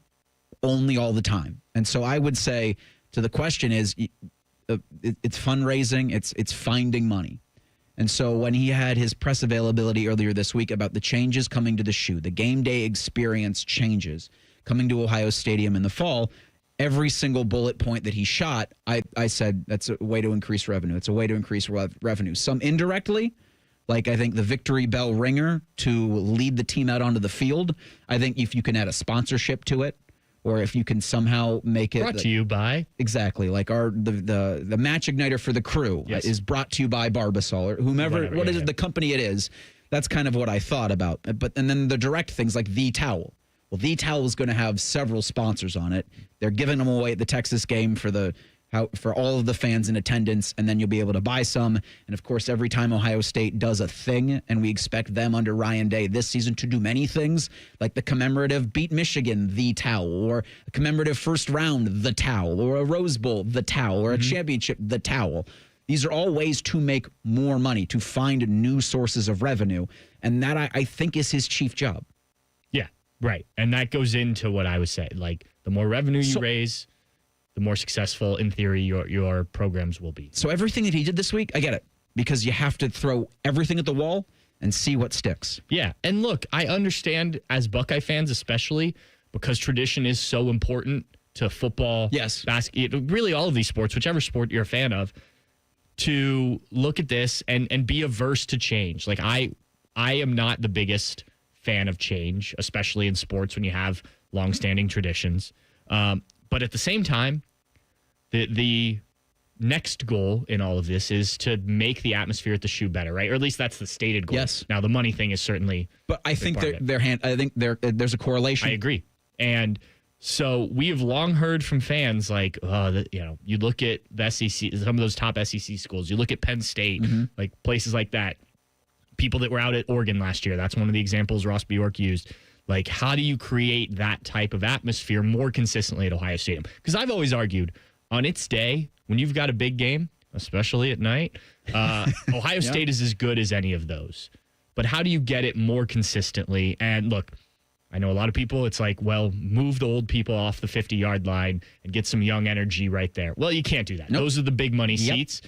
only all the time. And so I would say, to the question is, it's fundraising, it's finding money. And so when he had his press availability earlier this week about the changes coming to the shoe, the game day experience changes coming to Ohio Stadium in the fall, every single bullet point that he shot, I said, that's a way to increase revenue. It's a way to increase revenue. Some indirectly, like I think the victory bell ringer to lead the team out onto the field. I think if you can add a sponsorship to it, or if you can somehow make it brought to you by exactly like the match igniter for the crew is brought to you by Barbasol or whomever, the company it is. That's kind of what I thought about. And then the direct things like the towel. Well, the towel is going to have several sponsors on it. They're giving them away at the Texas game for all of the fans in attendance, and then you'll be able to buy some. And, of course, every time Ohio State does a thing, and we expect them under Ryan Day this season to do many things, like the commemorative beat Michigan, the towel, or a commemorative first round, the towel, or a Rose Bowl, the towel, or a championship, the towel. These are all ways to make more money, to find new sources of revenue, and that I think is his chief job. Yeah, right. And that goes into what I was saying. Like, the more revenue you raise, the more successful, in theory, your programs will be. So everything that he did this week, I get it, because you have to throw everything at the wall and see what sticks. Yeah, and look, I understand as Buckeye fans especially, because tradition is so important to football, basketball, really all of these sports, whichever sport you're a fan of, to look at this and be averse to change. Like, I am not the biggest fan of change, especially in sports when you have longstanding traditions. But at the same time, the next goal in all of this is to make the atmosphere at the shoe better, right? Or at least that's the stated goal. Yes. Now, the money thing is certainly. But I think there's a correlation. I agree. And so we have long heard from fans like, you look at the SEC, some of those top SEC schools, you look at Penn State, like places like that. People that were out at Oregon last year, that's one of the examples Ross Bjork used. Like, how do you create that type of atmosphere more consistently at Ohio Stadium? Because I've always argued, on its day, when you've got a big game, especially at night, Ohio State is as good as any of those. But how do you get it more consistently? And look, I know a lot of people, it's like, well, move the old people off the 50-yard line and get some young energy right there. Well, you can't do that. Nope. Those are the big money seats.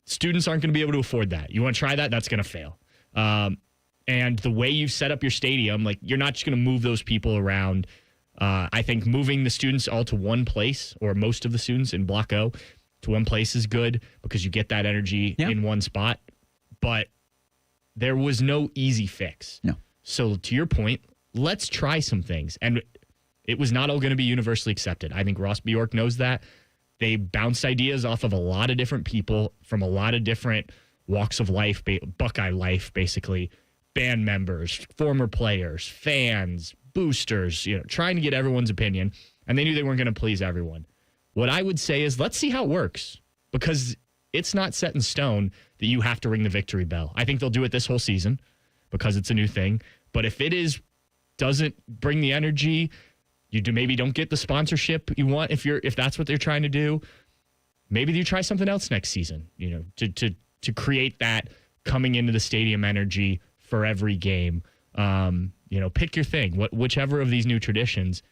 Students aren't going to be able to afford that. You want to try that? That's going to fail. And the way you set up your stadium, like, you're not just going to move those people around. I think moving the students all to one place, or most of the students in Block O to one place, is good because you get that energy in one spot. But there was no easy fix. No. So to your point, let's try some things. And it was not all going to be universally accepted. I think Ross Bjork knows that. They bounced ideas off of a lot of different people from a lot of different walks of life, Buckeye life, basically. Band members, former players, fans, boosters, trying to get everyone's opinion. And they knew they weren't going to please everyone. What I would say is, let's see how it works, because it's not set in stone that you have to ring the victory bell. I think they'll do it this whole season because it's a new thing. But if it doesn't bring the energy, maybe don't get the sponsorship you want. If that's what they're trying to do, maybe you try something else next season, to create that coming into the stadium energy for every game. Pick your thing, whichever of these new traditions.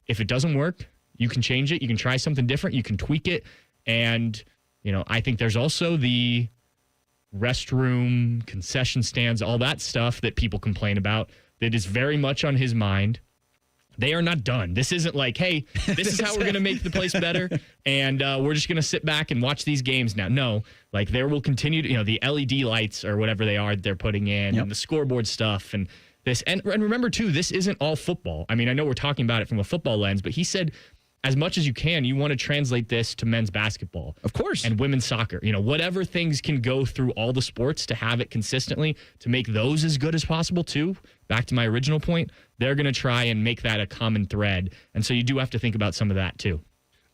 If it doesn't work, you can change it. You can try something different. You can tweak it. And, I think there's also the restroom, concession stands, all that stuff that people complain about that is very much on his mind. They are not done. This isn't like, hey, this is how we're going to make the place better, and we're just going to sit back and watch these games now. No, like there will continue to, the LED lights or whatever they are they're putting in, and the scoreboard stuff, and this. And remember, too, this isn't all football. I mean, I know we're talking about it from a football lens, but he said, as much as you can, you want to translate this to men's basketball. Of course. And women's soccer. Whatever things can go through all the sports to have it consistently, to make those as good as possible, too. Back to my original point, they're going to try and make that a common thread. And so you do have to think about some of that, too.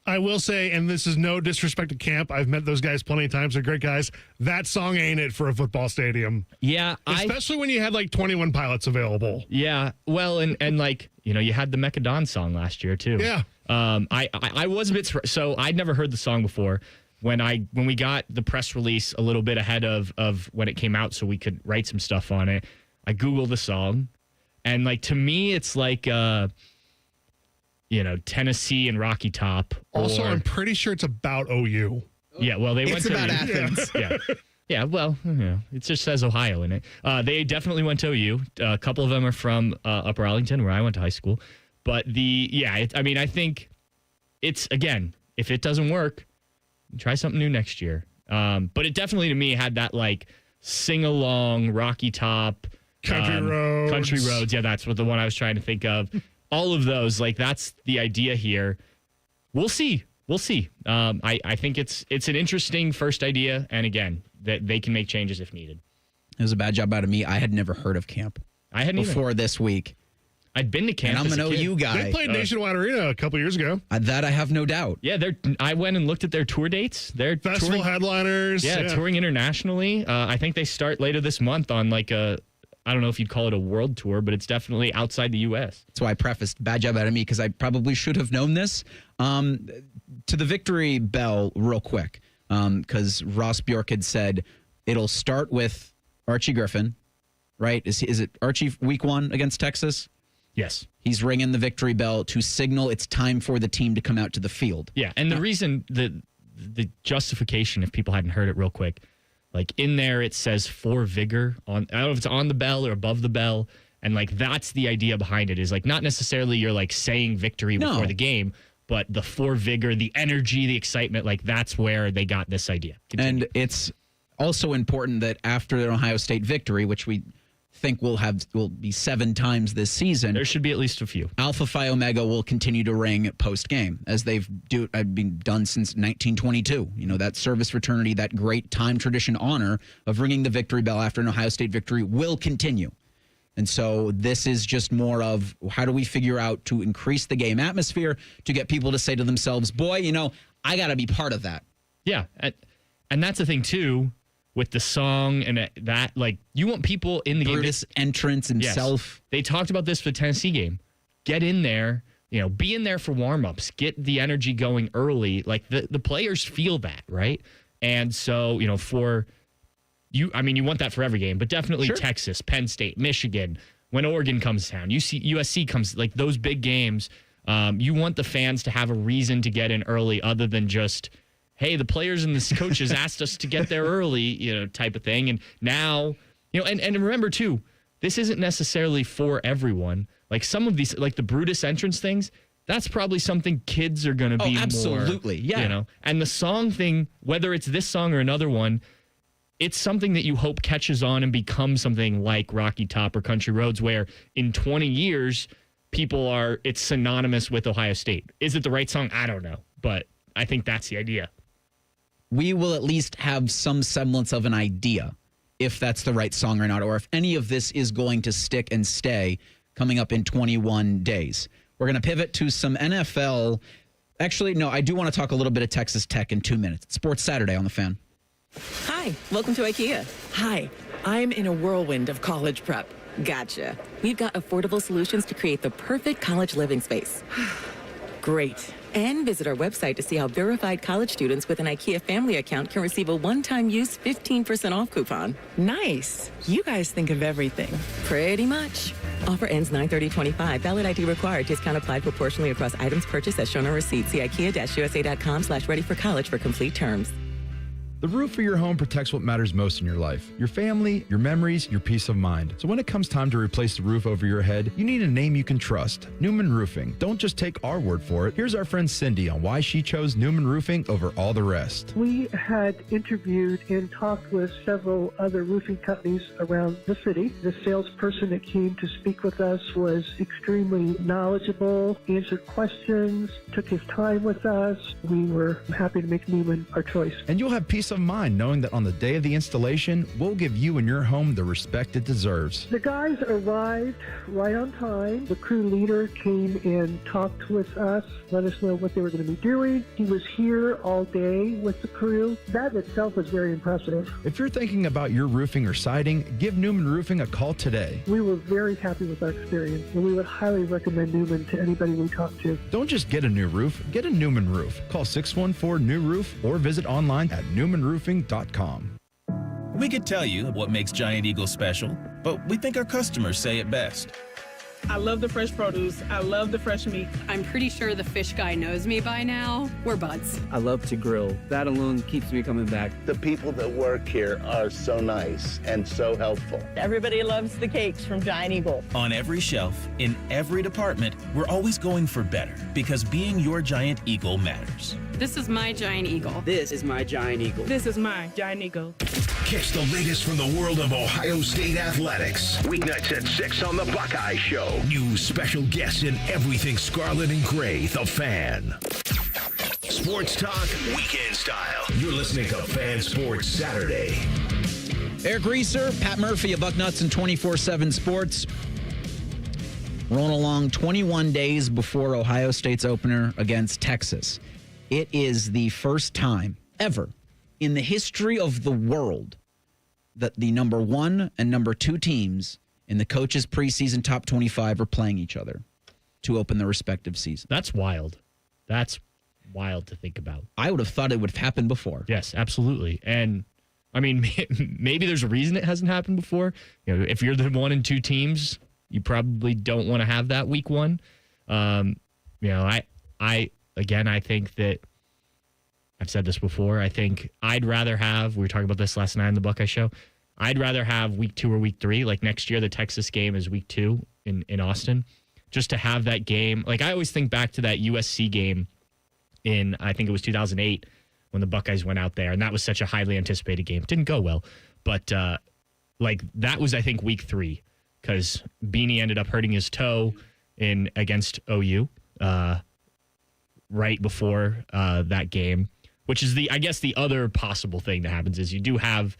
I will say, and this is no disrespect to Camp, I've met those guys plenty of times. They're great guys. That song ain't it for a football stadium. Yeah. Especially when you had like 21 pilots available. Yeah. Well, and like, you had the Mecca Don song last year, too. Yeah. I was a bit, so I'd never heard the song before. When we got the press release a little bit ahead of when it came out so we could write some stuff on it, I Googled the song, and like, to me, it's like, Tennessee and Rocky Top. Also, I'm pretty sure it's about OU. Yeah, well, they went to about Athens. Yeah. Yeah, well, it just says Ohio in it. They definitely went to OU. A couple of them are from Upper Arlington, where I went to high school. But I think it's, again, if it doesn't work, try something new next year. But it definitely, to me, had that, like, sing-along, Rocky Top. Country Roads. Yeah, that's what the one I was trying to think of. All of those, like, that's the idea here. We'll see. I think it's an interesting first idea. And, again, that they can make changes if needed. It was a bad job out of me. I had never heard of camp. I hadn't before this week. I'd been to camp. And I'm an OU guy. They played Nationwide Arena a couple years ago. That I have no doubt. Yeah, I went and looked at their tour dates. They're festival headliners. Yeah, touring internationally. I think they start later this month on like I don't know if you'd call it a world tour, but it's definitely outside the U.S. That's why I prefaced bad job out of me, because I probably should have known this. To the victory bell real quick, because Ross Bjork had said it'll start with Archie Griffin, right? Is it Archie week 1 against Texas? Yes. He's ringing the victory bell to signal it's time for the team to come out to the field. Yeah, and the reason, the justification, if people hadn't heard it real quick, like in there it says for vigor. I don't know if it's on the bell or above the bell. And like that's the idea behind it, is like not necessarily you're like saying victory before the game, but the for vigor, the energy, the excitement, like that's where they got this idea. Continue. And it's also important that after an Ohio State victory, which we think will be 7 times this season, there should be at least a few. Alpha Phi Omega will continue to ring post game, as they've been done since 1922. That service fraternity, that great time tradition honor of ringing the victory bell after an Ohio State victory will continue. And so this is just more of how do we figure out to increase the game atmosphere, to get people to say to themselves, boy, I got to be part of that. Yeah. And that's the thing too, with the song and that, like, you want people in the Brutus game. entrance himself. Yes. They talked about this for the Tennessee game. Get in there, be in there for warm-ups. Get the energy going early. Like, the players feel that, right? And so, for you, I mean, you want that for every game, but definitely Sure. Texas, Penn State, Michigan, when Oregon comes down, USC comes, like those big games, you want the fans to have a reason to get in early other than just, hey, the players and the coaches asked us to get there early, type of thing. And now, and remember too, this isn't necessarily for everyone. Like some of these, like the Brutus entrance things, that's probably something kids are going to be absolutely. more, Yeah. And the song thing, whether it's this song or another one, it's something that you hope catches on and becomes something like Rocky Top or Country Roads, where in 20 years, it's synonymous with Ohio State. Is it the right song? I don't know, but I think that's the idea. We will at least have some semblance of an idea if that's the right song or not, or if any of this is going to stick and stay coming up in 21 days. We're going to pivot to some NFL. Actually, no, I do want to talk a little bit of Texas Tech in 2 minutes. It's Sports Saturday on The Fan. Hi, welcome to IKEA. Hi, I'm in a whirlwind of college prep. Gotcha. We've got affordable solutions to create the perfect college living space. Great. And visit our website to see how verified college students with an IKEA family account can receive a one-time use 15% off coupon. Nice. You guys think of everything. Pretty much. Offer ends 9/30/25. Valid ID required. Discount applied proportionally across items purchased as shown on receipt. See IKEA-USA.com/ready for college for complete terms. The roof of your home protects what matters most in your life. Your family, your memories, your peace of mind. So when it comes time to replace the roof over your head, you need a name you can trust. Newman Roofing. Don't just take our word for it. Here's our friend Cindy on why she chose Newman Roofing over all the rest. We had interviewed and talked with several other roofing companies around the city. The salesperson that came to speak with us was extremely knowledgeable, answered questions, took his time with us. We were happy to make Newman our choice. And you'll have peace of mind knowing that on the day of the installation, we'll give you and your home the respect it deserves. The guys arrived right on time. The crew leader came and talked with us, let us know what they were going to be doing. He was here all day with the crew. That itself was very impressive. If you're thinking about your roofing or siding, give Newman Roofing a call today. We were very happy with our experience, and we would highly recommend Newman to anybody we talk to. Don't just get a new roof, get a Newman roof. Call 614-NEW-ROOF or visit online at newmanroofing.com. We could tell you what makes Giant Eagle special, but we think our customers say it best. I love the fresh produce. I love the fresh meat. I'm pretty sure the fish guy knows me by now. We're buds. I love to grill. That alone keeps me coming back. The people that work here are so nice and so helpful. Everybody loves the cakes from Giant Eagle. On every shelf, in every department, we're always going for better because being your Giant Eagle matters. This is my Giant Eagle. This is my Giant Eagle. This is my Giant Eagle. Catch the latest from the world of Ohio State athletics. Weeknights at 6 on the Buckeye Show. New special guests and everything scarlet and gray. The Fan. Sports talk, weekend style. You're listening to Fan Sports Saturday. Eric Reiser, Pat Murphy of Bucknuts and 24/7 Sports. Rolling along 21 days before Ohio State's opener against Texas. It is the first time ever in the history of the world that the number 1 and number 2 teams in the coaches' preseason top 25 are playing each other to open their respective season. That's wild. That's wild to think about. I would have thought it would have happened before. Yes, absolutely. And I mean, maybe there's a reason it hasn't happened before. You know, if you're the 1 and 2 teams, you probably don't want to have that week 1. You know, I think that I've said this before. I think I'd rather have, we were talking about this last night on the Buckeye Show, I'd rather have week 2 or week 3. Like next year, the Texas game is week 2 in Austin. Just to have that game. Like I always think back to that USC game in, I think it was 2008 when the Buckeyes went out there. And that was such a highly anticipated game. Didn't go well. But like that was, I think, week 3. Because Beanie ended up hurting his toe against OU right before that game. Which is I guess the other possible thing that happens is you do have,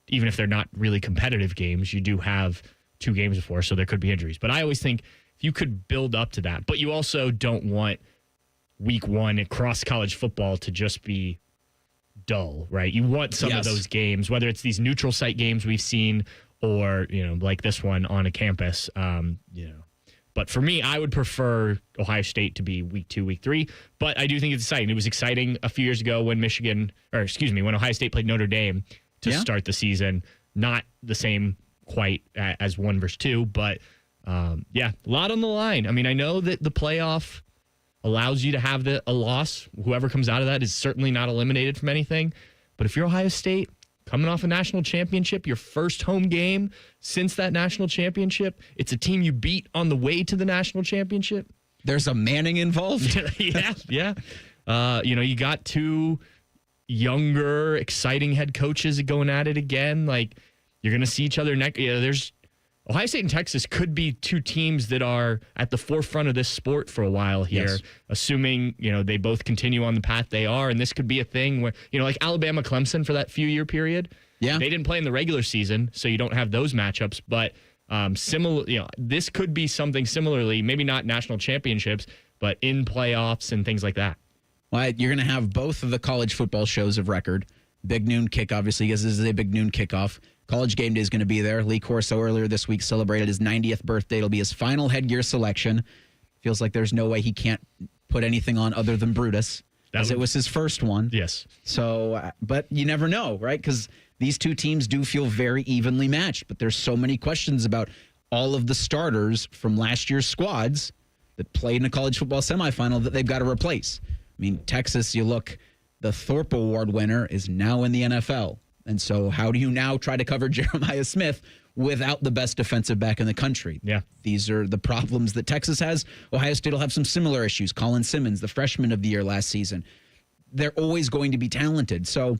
even if they're not really competitive games, you do have 2 games before, so there could be injuries. But I always think if you could build up to that, but you also don't want week 1 across college football to just be dull, right? You want some of those games, whether it's these neutral site games we've seen or, you know, like this one on a campus, you know. But for me, I would prefer Ohio State to be week 2, week 3. But I do think it's exciting. It was exciting a few years ago when when Ohio State played Notre Dame to start the season. Not the same quite as 1 versus 2, but a lot on the line. I mean, I know that the playoff allows you to have a loss. Whoever comes out of that is certainly not eliminated from anything. But if you're Ohio State, coming off a national championship, your first home game since that national championship, it's a team you beat on the way to the national championship. There's a Manning involved? Yeah. You know, you got 2 younger, exciting head coaches going at it again. Like, you're going to see each other next. You know, there's Ohio State and Texas could be 2 teams that are at the forefront of this sport for a while here, assuming, you know, they both continue on the path they are. And this could be a thing where, you know, like Alabama Clemson for that few-year period. Yeah. They didn't play in the regular season, so you don't have those matchups. But similar, you know, this could be something similarly, maybe not national championships, but in playoffs and things like that. Well, you're going to have both of the college football shows of record. Big noon kick, obviously, because this is a big noon kickoff. College Game Day is going to be there. Lee Corso earlier this week celebrated his 90th birthday. It'll be his final headgear selection. Feels like there's no way he can't put anything on other than Brutus, as it was his first one. Yes. So, but you never know, right? Because these 2 teams do feel very evenly matched, but there's so many questions about all of the starters from last year's squads that played in a college football semifinal that they've got to replace. I mean, Texas, you look, the Thorpe Award winner is now in the NFL. And so how do you now try to cover Jeremiah Smith without the best defensive back in the country? Yeah. These are the problems that Texas has. Ohio State will have some similar issues. Colin Simmons, the freshman of the year last season. They're always going to be talented. So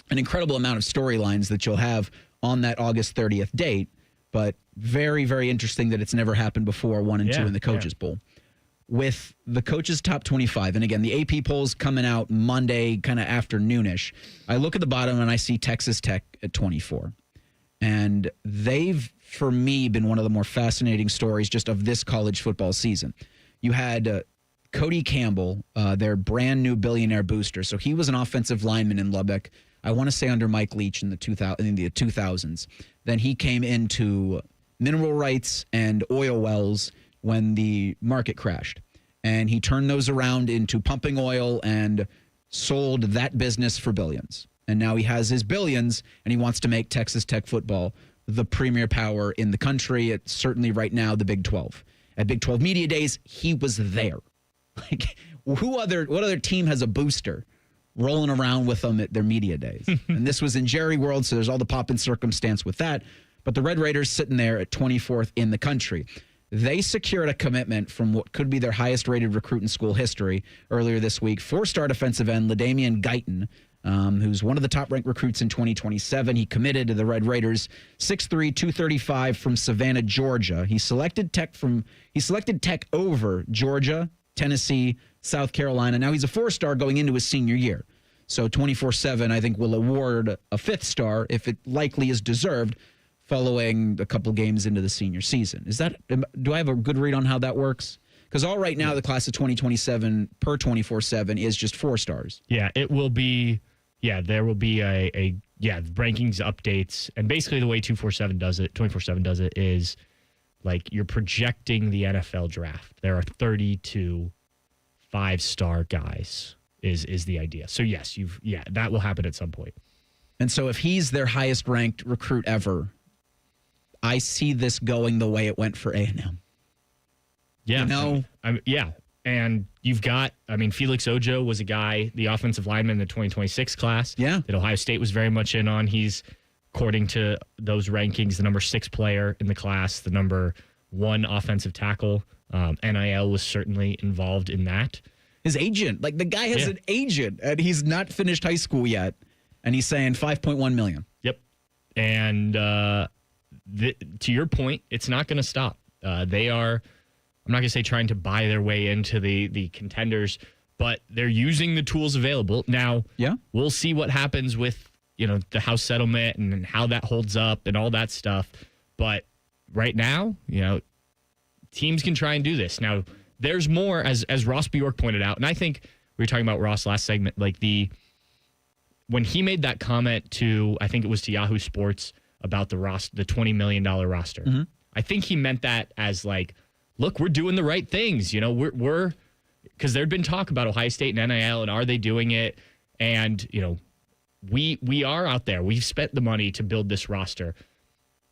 an incredible amount of storylines that you'll have on that August 30th date, but very, very interesting that it's never happened before, 1 and 2 in the Coaches Bowl. With the Coaches Top 25, and again, the AP polls coming out Monday, kind of afternoonish, I look at the bottom and I see Texas Tech at 24. And they've, for me, been one of the more fascinating stories just of this college football season. You had Cody Campbell, their brand new billionaire booster. So he was an offensive lineman in Lubbock, I want to say under Mike Leach in the 2000s. Then he came into mineral rights and oil wells when the market crashed. And he turned those around into pumping oil and sold that business for billions. And now he has his billions, and he wants to make Texas Tech football the premier power in the country. It's certainly right now the Big 12. At Big 12 Media Days, he was there. Like, what other team has a booster rolling around with them at their media days? And this was in Jerry World, so there's all the pomp and circumstance with that. But the Red Raiders sitting there at 24th in the country. They secured a commitment from what could be their highest-rated recruit in school history earlier this week. 4-star defensive end LaDamian Guyton, who's one of the top-ranked recruits in 2027. He committed to the Red Raiders, 6'3", 235 from Savannah, Georgia. He selected Tech over Georgia, Tennessee, South Carolina. Now he's a 4-star going into his senior year. So 24/7, I think, will award a 5th star if it likely is deserved, following a couple games into the senior season. Do I have a good read on how that works? Because all right now, the class of 2027 per 24/7 is just 4 stars. Yeah, it will be. Yeah, there will be a rankings updates, and basically the way 24/7 does it is like you're projecting the NFL draft. There are 32 5-star guys. Is the idea. So yes, that will happen at some point. And so if he's their highest ranked recruit ever, I see this going the way it went for A&M. Yeah. You know? Yeah. And you've got, Felix Ojo was a guy, the offensive lineman in the 2026 class. Yeah. That Ohio State was very much in on. He's, according to those rankings, the number 6 player in the class, the number 1 offensive tackle. NIL was certainly involved in that. His agent, the guy has an agent, and he's not finished high school yet. And he's saying $5.1 million. Yep. And to your point, it's not going to stop. They are, I'm not going to say trying to buy their way into the contenders, but they're using the tools available. Now, we'll see what happens with, the House settlement and how that holds up and all that stuff. But right now, teams can try and do this. Now, there's more, as Ross Bjork pointed out, and I think we were talking about Ross last segment, when he made that comment to, I think it was to Yahoo Sports about the $20 million roster. Mm-hmm. I think he meant that as look, we're doing the right things. We're because there'd been talk about Ohio State and NIL and are they doing it? And, we are out there. We've spent the money to build this roster.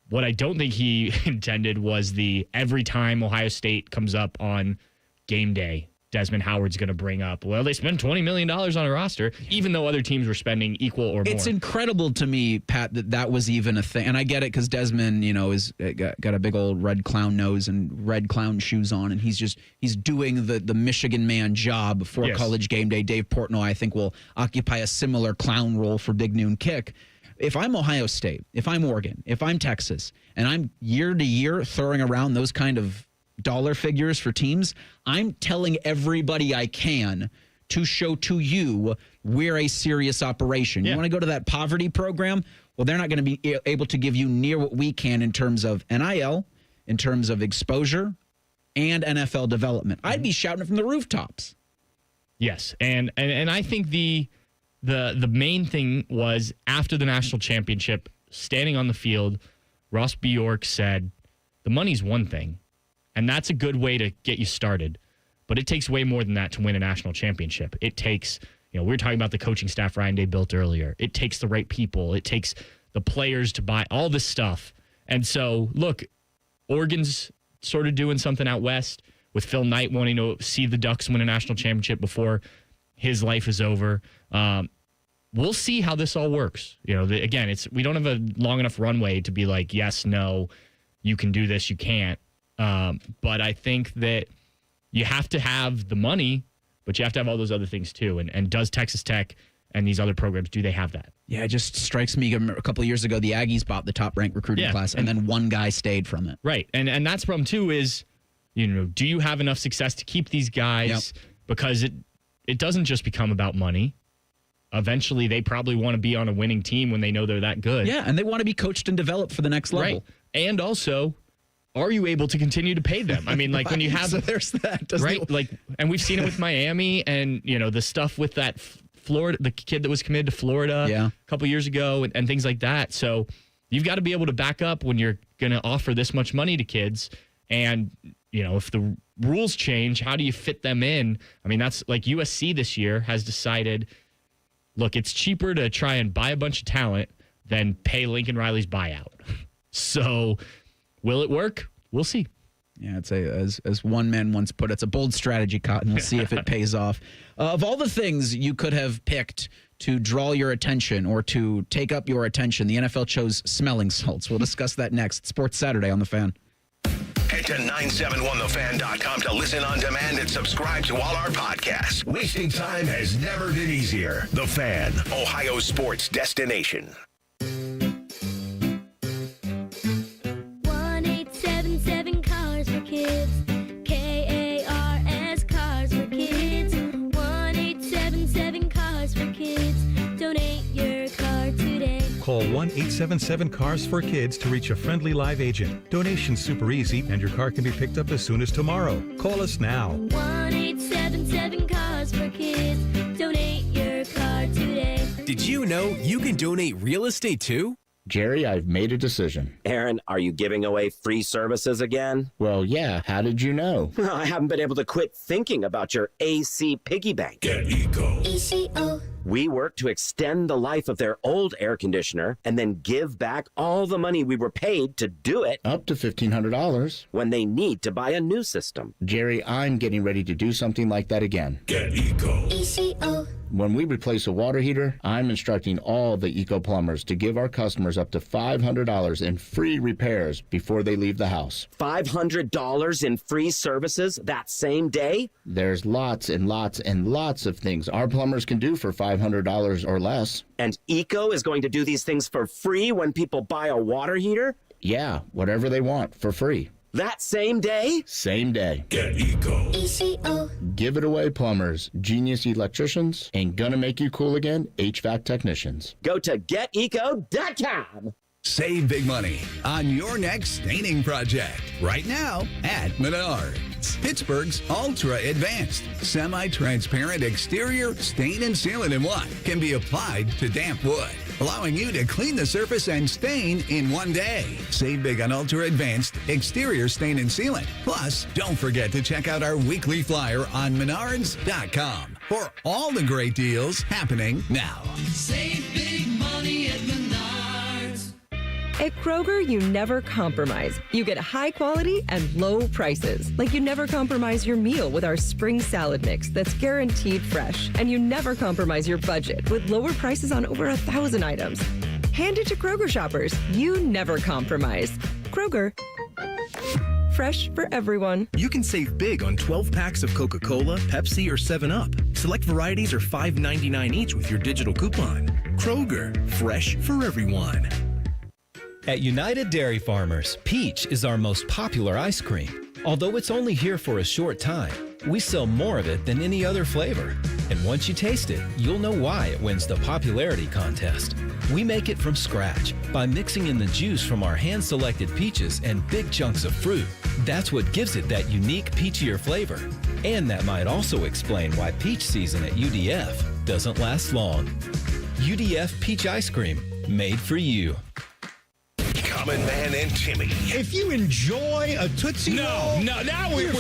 What I don't think he intended was every time Ohio State comes up on game day, Desmond Howard's going to bring up, well, they spent $20 million on a roster, even though other teams were spending equal or more. It's incredible to me, Pat, that was even a thing. And I get it because Desmond, is got a big old red clown nose and red clown shoes on, and he's doing the Michigan man job for College Game Day. Dave Portnoy, I think, will occupy a similar clown role for Big Noon Kick. If I'm Ohio State, if I'm Oregon, if I'm Texas, and I'm year to year throwing around those kind of dollar figures for teams, I'm telling everybody I can to show to you we're a serious operation. You want to go to that poverty program? Well, they're not going to be able to give you near what we can in terms of NIL, in terms of exposure, and NFL development. I'd be shouting it from the rooftops. Yes, and I think the main thing was after the national championship, standing on the field, Ross Bjork said, the money's one thing, and that's a good way to get you started. But it takes way more than that to win a national championship. It takes, we were talking about the coaching staff Ryan Day built earlier. It takes the right people. It takes the players to buy all this stuff. And so, look, Oregon's sort of doing something out west with Phil Knight wanting to see the Ducks win a national championship before his life is over. We'll see how this all works. Again, we don't have a long enough runway to be like, yes, no, you can do this, you can't. But I think that you have to have the money, but you have to have all those other things too. And does Texas Tech and these other programs, do they have that? Yeah, it just strikes me a couple of years ago, the Aggies bought the top-ranked recruiting class, and then one guy stayed from it. Right, and that's the problem too is, do you have enough success to keep these guys? Yep. Because it doesn't just become about money. Eventually, they probably want to be on a winning team when they know they're that good. Yeah, and they want to be coached and developed for the next level. Right, and also, are you able to continue to pay them? I mean, like when you have... So there's that. And we've seen it with Miami and, the stuff with that Florida, the kid that was committed to Florida a couple years ago and things like that. So you've got to be able to back up when you're going to offer this much money to kids. And, if the rules change, how do you fit them in? I mean, that's like USC this year has decided, look, it's cheaper to try and buy a bunch of talent than pay Lincoln Riley's buyout. So will it work? We'll see. Yeah, it's as one man once put, it's a bold strategy, Cotton. We'll see if it pays off. Of all the things you could have picked to draw your attention or to take up your attention, the NFL chose smelling salts. We'll discuss that next. Sports Saturday on The Fan. Head to 971thefan.com to listen on demand and subscribe to all our podcasts. Wasting time has never been easier. The Fan, Ohio sports destination. 1-877 Cars for Kids. KARS Cars for Kids. 1-877 Cars for Kids. Donate your car today. Call 1-877-CARS-FOR-KIDS to reach a friendly live agent. Donation's super easy, and your car can be picked up as soon as tomorrow. Call us now. 1-877-CARS-FOR-KIDS. Donate your car today. Did you know you can donate real estate too? Jerry, I've made a decision. Aaron, are you giving away free services again? Well, yeah. How did you know? I haven't been able to quit thinking about your AC piggy bank. Get Eco. ECO. We work to extend the life of their old air conditioner and then give back all the money we were paid to do it. Up to $1,500. When they need to buy a new system. Jerry, I'm getting ready to do something like that again. Get Eco. ECO. When we replace a water heater, I'm instructing all the Eco plumbers to give our customers up to $500 in free repairs before they leave the house. $500 in free services that same day? There's lots and lots and lots of things our plumbers can do for $500 or less. And Eco is going to do these things for free when people buy a water heater? Yeah, whatever they want for free. That same day? Same day. Get Eco. ECO. Give it away, plumbers, genius electricians, and gonna make you cool again, HVAC technicians. Go to geteco.com. Save big money on your next staining project right now at Menards. Pittsburgh's Ultra Advanced semi-transparent exterior stain and sealant in one can be applied to damp wood, allowing you to clean the surface and stain in one day. Save big on Ultra Advanced exterior stain and sealant. Plus, don't forget to check out our weekly flyer on Menards.com for all the great deals happening now. Save big money at Menards. At Kroger, you never compromise. You get high quality and low prices. Like you never compromise your meal with our spring salad mix that's guaranteed fresh. And you never compromise your budget with lower prices on over 1,000 items. Hand it to Kroger shoppers. You never compromise. Kroger. Fresh for everyone. You can save big on 12 packs of Coca-Cola, Pepsi, or 7-Up. Select varieties are $5.99 each with your digital coupon. Kroger, fresh for everyone. At United Dairy Farmers, Peach is our most popular ice cream. Although it's only here for a short time, we sell more of it than any other flavor. And once you taste it, you'll know why it wins the popularity contest. We make it from scratch by mixing in the juice from our hand-selected peaches and big chunks of fruit. That's what gives it that unique peachier flavor. And that might also explain why peach season at UDF doesn't last long. UDF Peach Ice Cream, made for you. Common Man and Timmy. If you enjoy a Tootsie Roll, now you're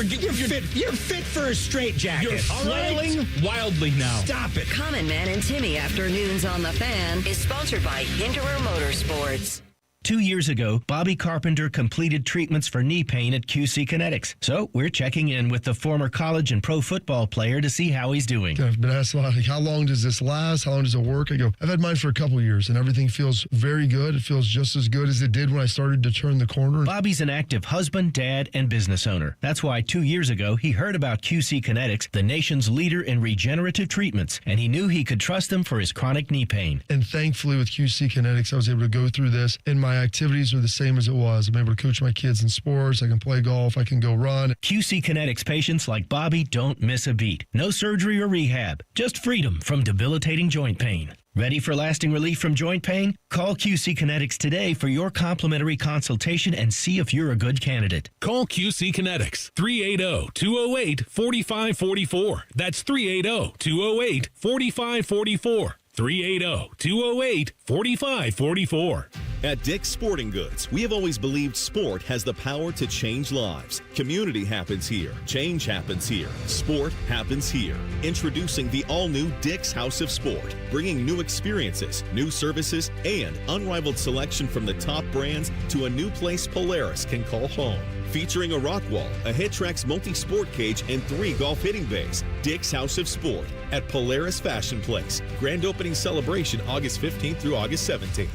fit for a straitjacket. You're flailing wildly now. Stop it. Common Man and Timmy Afternoons on the Fan is sponsored by Hinderer Motorsports. 2 years ago, Bobby Carpenter completed treatments for knee pain at QC Kinetics. So we're checking in with the former college and pro football player to see how he's doing. I've been asked a lot, like, how long does this last? How long does it work? I go, I've had mine for a couple years, and everything feels very good. It feels just as good as it did when I started to turn the corner. Bobby's an active husband, dad, and business owner. That's why 2 years ago, he heard about QC Kinetics, the nation's leader in regenerative treatments, and he knew he could trust them for his chronic knee pain. And thankfully, with QC Kinetics, I was able to go through this, and my activities are the same as it was. I'm able to coach my kids in sports. I can play golf. I can go run. QC Kinetics patients like Bobby don't miss a beat. No surgery or rehab, just freedom from debilitating joint pain. Ready for lasting relief from joint pain? Call QC Kinetics today for your complimentary consultation and see if you're a good candidate. Call QC Kinetics, 380-208-4544. That's 380-208-4544. 380-208-4544. At Dick's Sporting Goods, we have always believed sport has the power to change lives. Community happens here. Change happens here. Sport happens here. Introducing the all-new Dick's House of Sport, bringing new experiences, new services, and unrivaled selection from the top brands to a new place Polaris can call home. Featuring a rock wall, a HitTrax multi-sport cage, and 3 golf hitting bays. Dick's House of Sport at Polaris Fashion Place. Grand opening celebration August 15th through August 17th.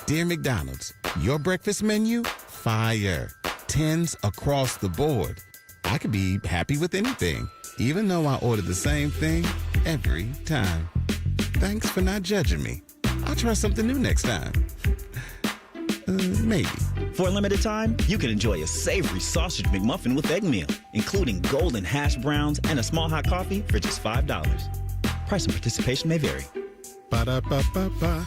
Dear McDonald's, your breakfast menu? Fire. 10s across the board. I could be happy with anything, even though I order the same thing every time. Thanks for not judging me. I'll try something new next time. Maybe. For a limited time, you can enjoy a savory sausage McMuffin with egg meal, including golden hash browns and a small hot coffee for just $5. Price and participation may vary. Ba-da-ba-ba-ba.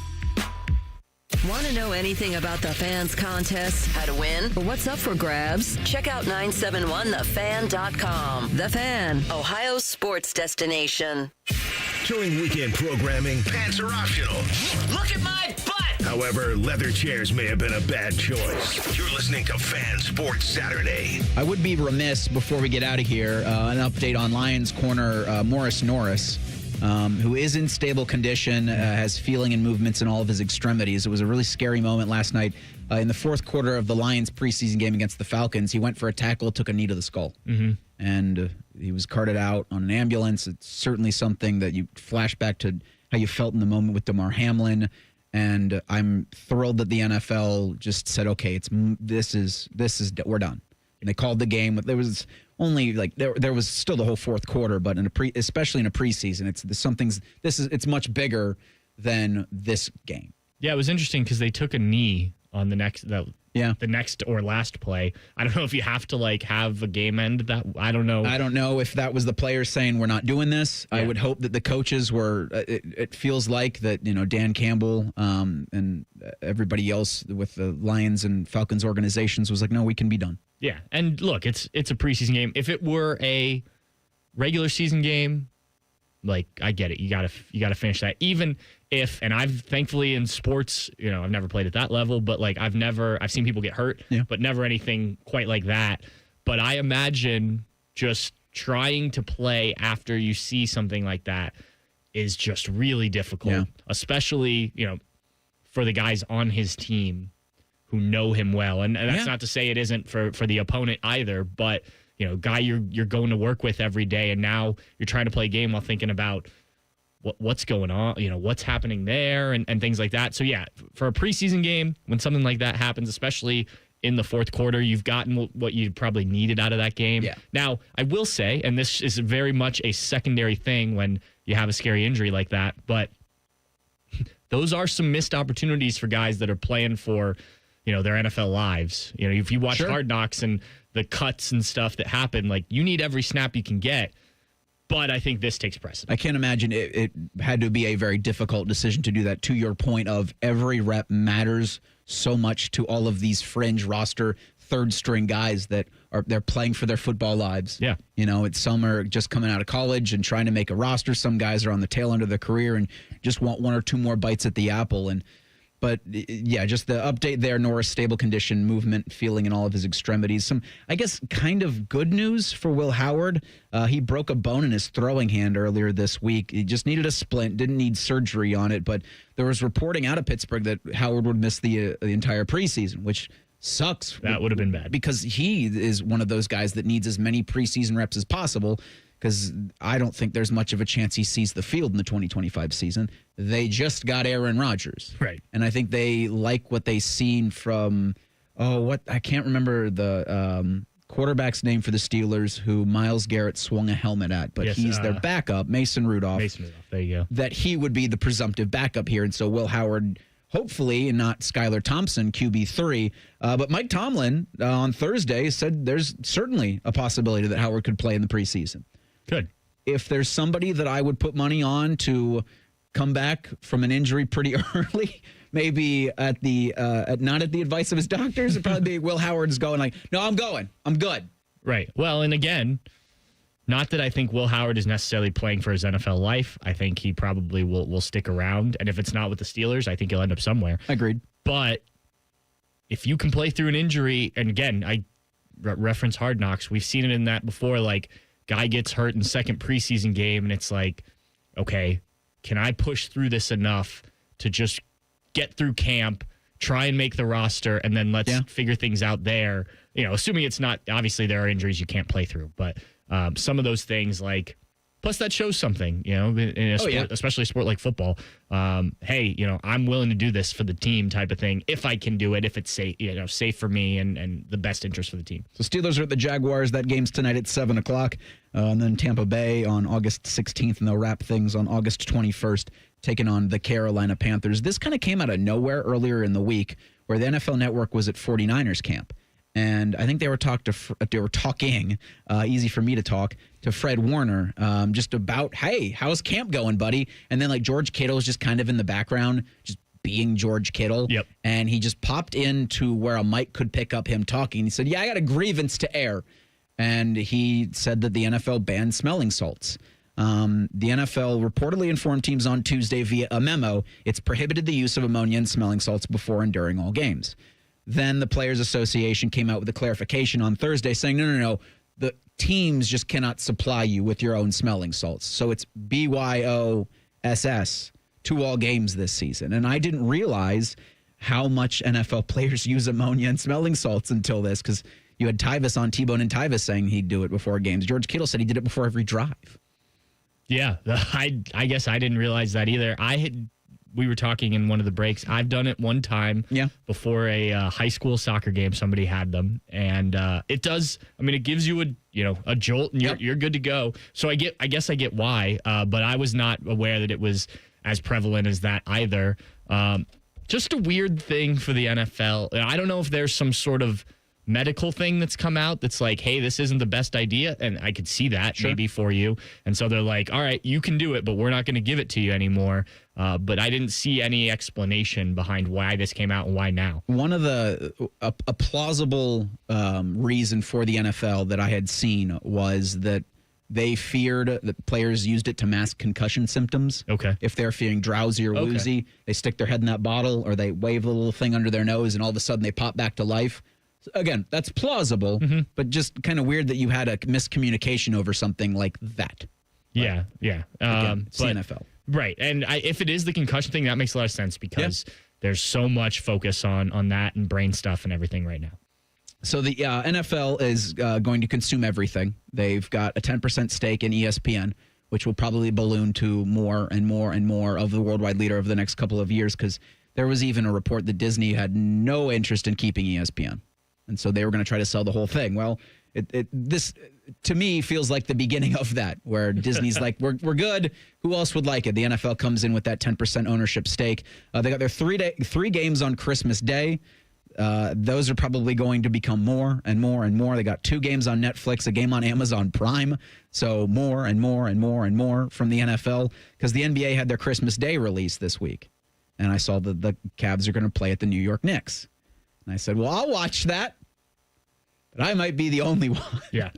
Want to know anything about the Fans contest, how to win, or what's up for grabs? Check out 971thefan.com. The Fan, Ohio's sports destination. During weekend programming, pants are optional. Look at my butt! However, leather chairs may have been a bad choice. You're listening to Fan Sports Saturday. I would be remiss before we get out of here, an update on Lions corner Morris Norris, who is in stable condition, has feeling and movements in all of his extremities. It was a really scary moment last night. In the fourth quarter of the Lions preseason game against the Falcons, he went for a tackle, took a knee to the skull. Mm-hmm. And he was carted out on an ambulance. It's certainly something that you flash back to how you felt in the moment with DeMar Hamlin. And I'm thrilled that the NFL just said, okay, this is we're done. And they called the game. There was only there was still the whole fourth quarter, but especially in a preseason, it's much bigger than this game. Yeah, it was interesting because they took a knee on the next or last play. I don't know if you have to have a game end. That I don't know. I don't know if that was the players saying we're not doing this. Yeah. I would hope that the coaches were. It feels like that Dan Campbell and everybody else with the Lions and Falcons organizations was like, no, we can be done. Yeah, and look, it's a preseason game. If it were a regular season game, I get it. You gotta finish that. Even if, and I've thankfully in sports, I've never played at that level, but I've seen people get hurt, but never anything quite like that. But I imagine just trying to play after you see something like that is just really difficult, especially, for the guys on his team who know him well. And that's not to say it isn't for the opponent either, but guy you're going to work with every day, and now you're trying to play a game while thinking about what's going on, what's happening there and things like that. So yeah, for a preseason game, when something like that happens, especially in the fourth quarter, you've gotten what you probably needed out of that game. Yeah. Now, I will say, and this is very much a secondary thing when you have a scary injury like that, but those are some missed opportunities for guys that are playing for, their NFL lives. If you watch Hard Knocks and the cuts and stuff that happen, you need every snap you can get. But I think this takes precedent. I can't imagine it had to be a very difficult decision to do that, to your point of every rep matters so much to all of these fringe roster third-string guys that they're playing for their football lives. Yeah. Some are just coming out of college and trying to make a roster. Some guys are on the tail end of their career and just want one or two more bites at the apple. And But yeah, just the update there. Norris stable condition, movement, feeling in all of his extremities. Some, I guess, kind of good news for Will Howard. He broke a bone in his throwing hand earlier this week. He just needed a splint, didn't need surgery on it. But there was reporting out of Pittsburgh that Howard would miss the entire preseason, which sucks. That would have been bad. Because he is one of those guys that needs as many preseason reps as possible, because I don't think there's much of a chance he sees the field in the 2025 season. They just got Aaron Rodgers. Right. And I think they like what they've seen from, I can't remember the quarterback's name for the Steelers who Myles Garrett swung a helmet at, but Yes, he's their backup, Mason Rudolph. There you go. That he would be the presumptive backup here. And so Will Howard, hopefully, and not Skylar Thompson, QB3. But Mike Tomlin on Thursday said there's certainly a possibility that Howard could play in the preseason. Good. If there's somebody that I would put money on to come back from an injury pretty early, maybe at the not at the advice of his doctors, it'd probably be Will Howard's going like, no, I'm going. I'm good. Right. Well, and again, not that I think Will Howard is necessarily playing for his NFL life. I think he probably will stick around. And if it's not with the Steelers, I think he'll end up somewhere. Agreed. But if you can play through an injury, and again, I reference Hard Knocks, we've seen it in that before, like guy gets hurt in the second preseason game, and it's like, okay, can I push through this enough to just get through camp, try and make the roster, and then let's figure things out there. You know, assuming it's not, obviously there are injuries you can't play through, but some of those things, like, plus that shows something, you know, in a sport, especially a sport like football. Hey, you know, I'm willing to do this for the team type of thing. If I can do it, if it's safe, you know, safe for me and the best interest for the team. So Steelers are at the Jaguars. That game's tonight at 7:00. And then Tampa Bay on August 16th, and they'll wrap things on August 21st, taking on the Carolina Panthers. This kind of came out of nowhere earlier in the week, where the NFL Network was at 49ers camp. And I think they were talking, easy for me to talk, to Fred Warner, just about, hey, how's camp going, buddy? And then like George Kittle's just kind of in the background, just being George Kittle. Yep. And he just popped into where a mic could pick up him talking. He said, yeah, I got a grievance to air. And he said that the NFL banned smelling salts. The NFL reportedly informed teams on Tuesday via a memo it's prohibited the use of ammonia and smelling salts before and during all games. Then the Players Association came out with a clarification on Thursday saying, no, the teams just cannot supply you with your own smelling salts. So it's BYOSS to all games this season. And I didn't realize how much NFL players use ammonia and smelling salts until this, because you had Tyvis on T-Bone and Tyvis saying he'd do it before games. George Kittle said he did it before every drive. Yeah, I guess I didn't realize that either. We were talking in one of the breaks. I've done it one time before a high school soccer game. Somebody had them, and it does. I mean, it gives you a jolt, and you're good to go. So I guess I get why, but I was not aware that it was as prevalent as that either. Just a weird thing for the NFL. I don't know if there's some sort of medical thing that's come out that's like, hey, this isn't the best idea, and I could see that maybe for you. And so they're like, all right, you can do it, but we're not going to give it to you anymore. But I didn't see any explanation behind why this came out and why now. One of the a plausible reason for the NFL that I had seen was that they feared that players used it to mask concussion symptoms. Okay. If they're feeling drowsy or woozy, they stick their head in that bottle, or they wave a little thing under their nose, and all of a sudden they pop back to life. Again, that's plausible, but just kind of weird that you had a miscommunication over something like that. Yeah. Again, it's the NFL. Right. And if it is the concussion thing, that makes a lot of sense because there's so much focus on that and brain stuff and everything right now. So the NFL is going to consume everything. They've got a 10% stake in ESPN, which will probably balloon to more and more and more of the worldwide leader over the next couple of years, because there was even a report that Disney had no interest in keeping ESPN. And so they were going to try to sell the whole thing. Well, this, to me, feels like the beginning of that, where Disney's like, we're good. Who else would like it? The NFL comes in with that 10% ownership stake. They got their three games on Christmas Day. Those are probably going to become more and more and more. They got 2 games on Netflix, a game on Amazon Prime. So more and more and more and more from the NFL, because the NBA had their Christmas Day release this week. And I saw that the Cavs are going to play at the New York Knicks. And I said, well, I'll watch that. But I might be the only one. Yeah.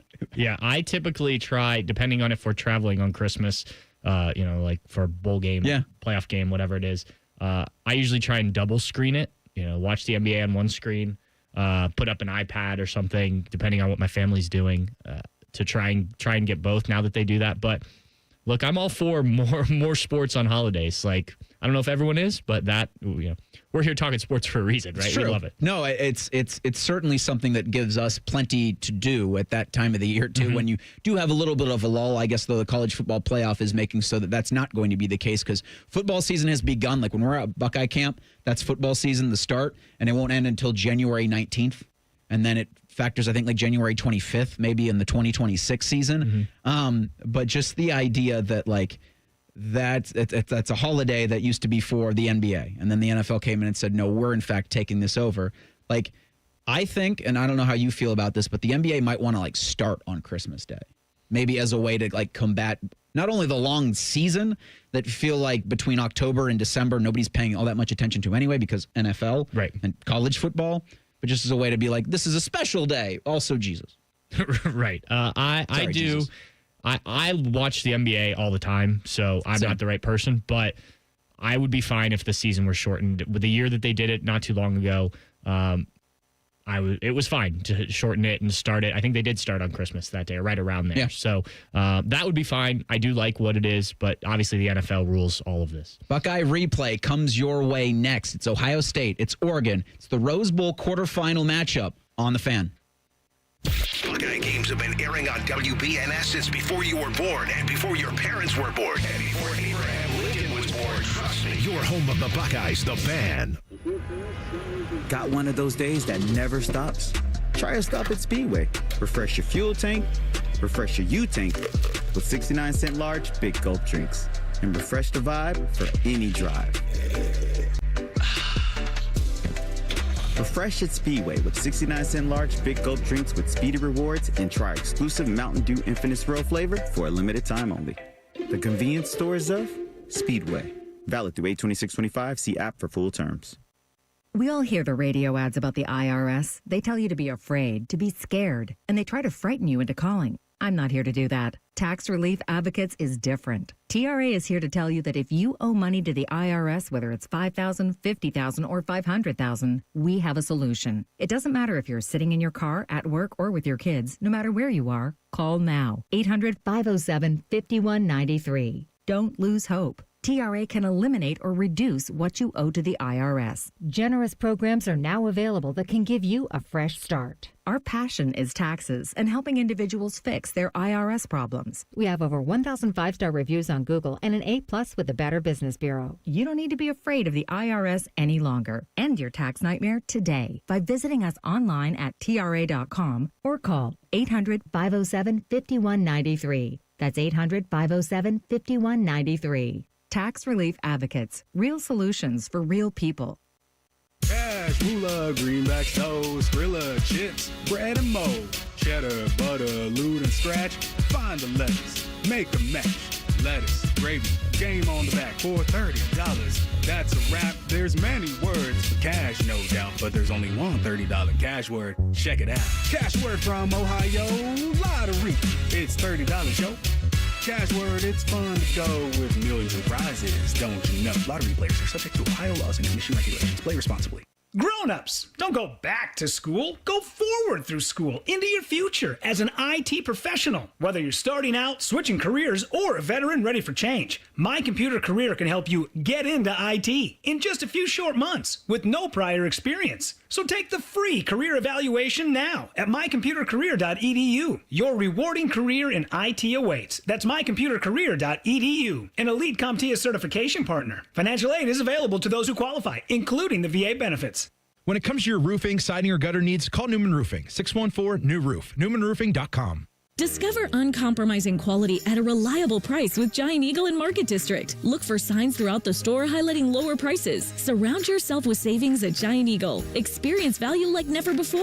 I typically try, depending on if we're traveling on Christmas, like for a bowl game, playoff game, whatever it is. I usually try and double screen it, watch the NBA on one screen, put up an iPad or something, depending on what my family's doing, to try and get both now that they do that. But look, I'm all for more sports on holidays. Like, I don't know if everyone is, but we're here talking sports for a reason, right? We love it. No, it's certainly something that gives us plenty to do at that time of the year too. When you do have a little bit of a lull, I guess, though, the college football playoff is making so that that's not going to be the case, because football season has begun. Like when we're at Buckeye camp, that's football season, the start, and it won't end until January 19th. And then it factors, I think, like January 25th, maybe in the 2026 season. But just the idea that that's a holiday that used to be for the NBA. And then the NFL came in and said, no, we're in fact taking this over. Like, I think, and I don't know how you feel about this, but the NBA might want to start on Christmas Day, maybe as a way to combat not only the long season that feel like between October and December, nobody's paying all that much attention to anyway because NFL and college football, but just as a way to be like, this is a special day. Also, Jesus. Right. I do. Jesus. I watch the NBA all the time, so I'm not the right person, but I would be fine if the season were shortened. With the year that they did it not too long ago, it was fine to shorten it and start it. I think they did start on Christmas that day, or right around there. Yeah. So that would be fine. I do like what it is, but obviously the NFL rules all of this. Buckeye replay comes your way next. It's Ohio State. It's Oregon. It's the Rose Bowl quarterfinal matchup on the Fan. Buckeye games have been airing on WBNS since before you were born and before your parents were born. And before Abraham Lincoln was born. Trust me. You're home of the Buckeyes, the Fan. Got one of those days that never stops? Try a stop at Speedway. Refresh your fuel tank, refresh your U-tank with 69-cent large Big Gulp drinks. And refresh the vibe for any drive. Refresh at Speedway with 69-cent large Big Gulp drinks with Speedy Rewards, and try exclusive Mountain Dew Infinite Swirl flavor for a limited time only. The convenience stores of Speedway. Valid through 8/26/25. See app for full terms. We all hear the radio ads about the IRS. They tell you to be afraid, to be scared, and they try to frighten you into calling. I'm not here to do that. Tax Relief Advocates is different. TRA is here to tell you that if you owe money to the IRS, whether it's $5,000, $50,000, or $500,000, we have a solution. It doesn't matter if you're sitting in your car, at work, or with your kids. No matter where you are, call now. 800-507-5193. Don't lose hope. TRA can eliminate or reduce what you owe to the IRS. Generous programs are now available that can give you a fresh start. Our passion is taxes and helping individuals fix their IRS problems. We have over 1,000 5-star reviews on Google and an A+ with the Better Business Bureau. You don't need to be afraid of the IRS any longer. End your tax nightmare today by visiting us online at TRA.com or call 800-507-5193. That's 800-507-5193. Tax Relief Advocates. Real solutions for real people. Cash, moolah, greenbacks, toast, Grilla, chips, bread and mold, cheddar, butter, lewd and scratch. Find the lettuce, make a match. Lettuce, gravy, game on the back for $30. That's a wrap. There's many words for cash, no doubt, but there's only one $30 cash word. Check it out. Cash word from Ohio, lottery. It's $30, yo. Cash word, it's fun to go with millions of prizes, don't you know? Lottery players are subject to Ohio laws and admission regulations. Play responsibly. Grown-ups, don't go back to school. Go forward through school into your future as an IT professional. Whether you're starting out, switching careers, or a veteran ready for change, My Computer Career can help you get into IT in just a few short months with no prior experience. So take the free career evaluation now at mycomputercareer.edu. Your rewarding career in IT awaits. That's mycomputercareer.edu. An Elite CompTIA certification partner. Financial aid is available to those who qualify, including the VA benefits. When it comes to your roofing, siding, or gutter needs, call Newman Roofing. 614-NEW-ROOF. NewmanRoofing.com. Discover uncompromising quality at a reliable price with Giant Eagle in Market District. Look for signs throughout the store highlighting lower prices. Surround yourself with savings at Giant Eagle. Experience value like never before.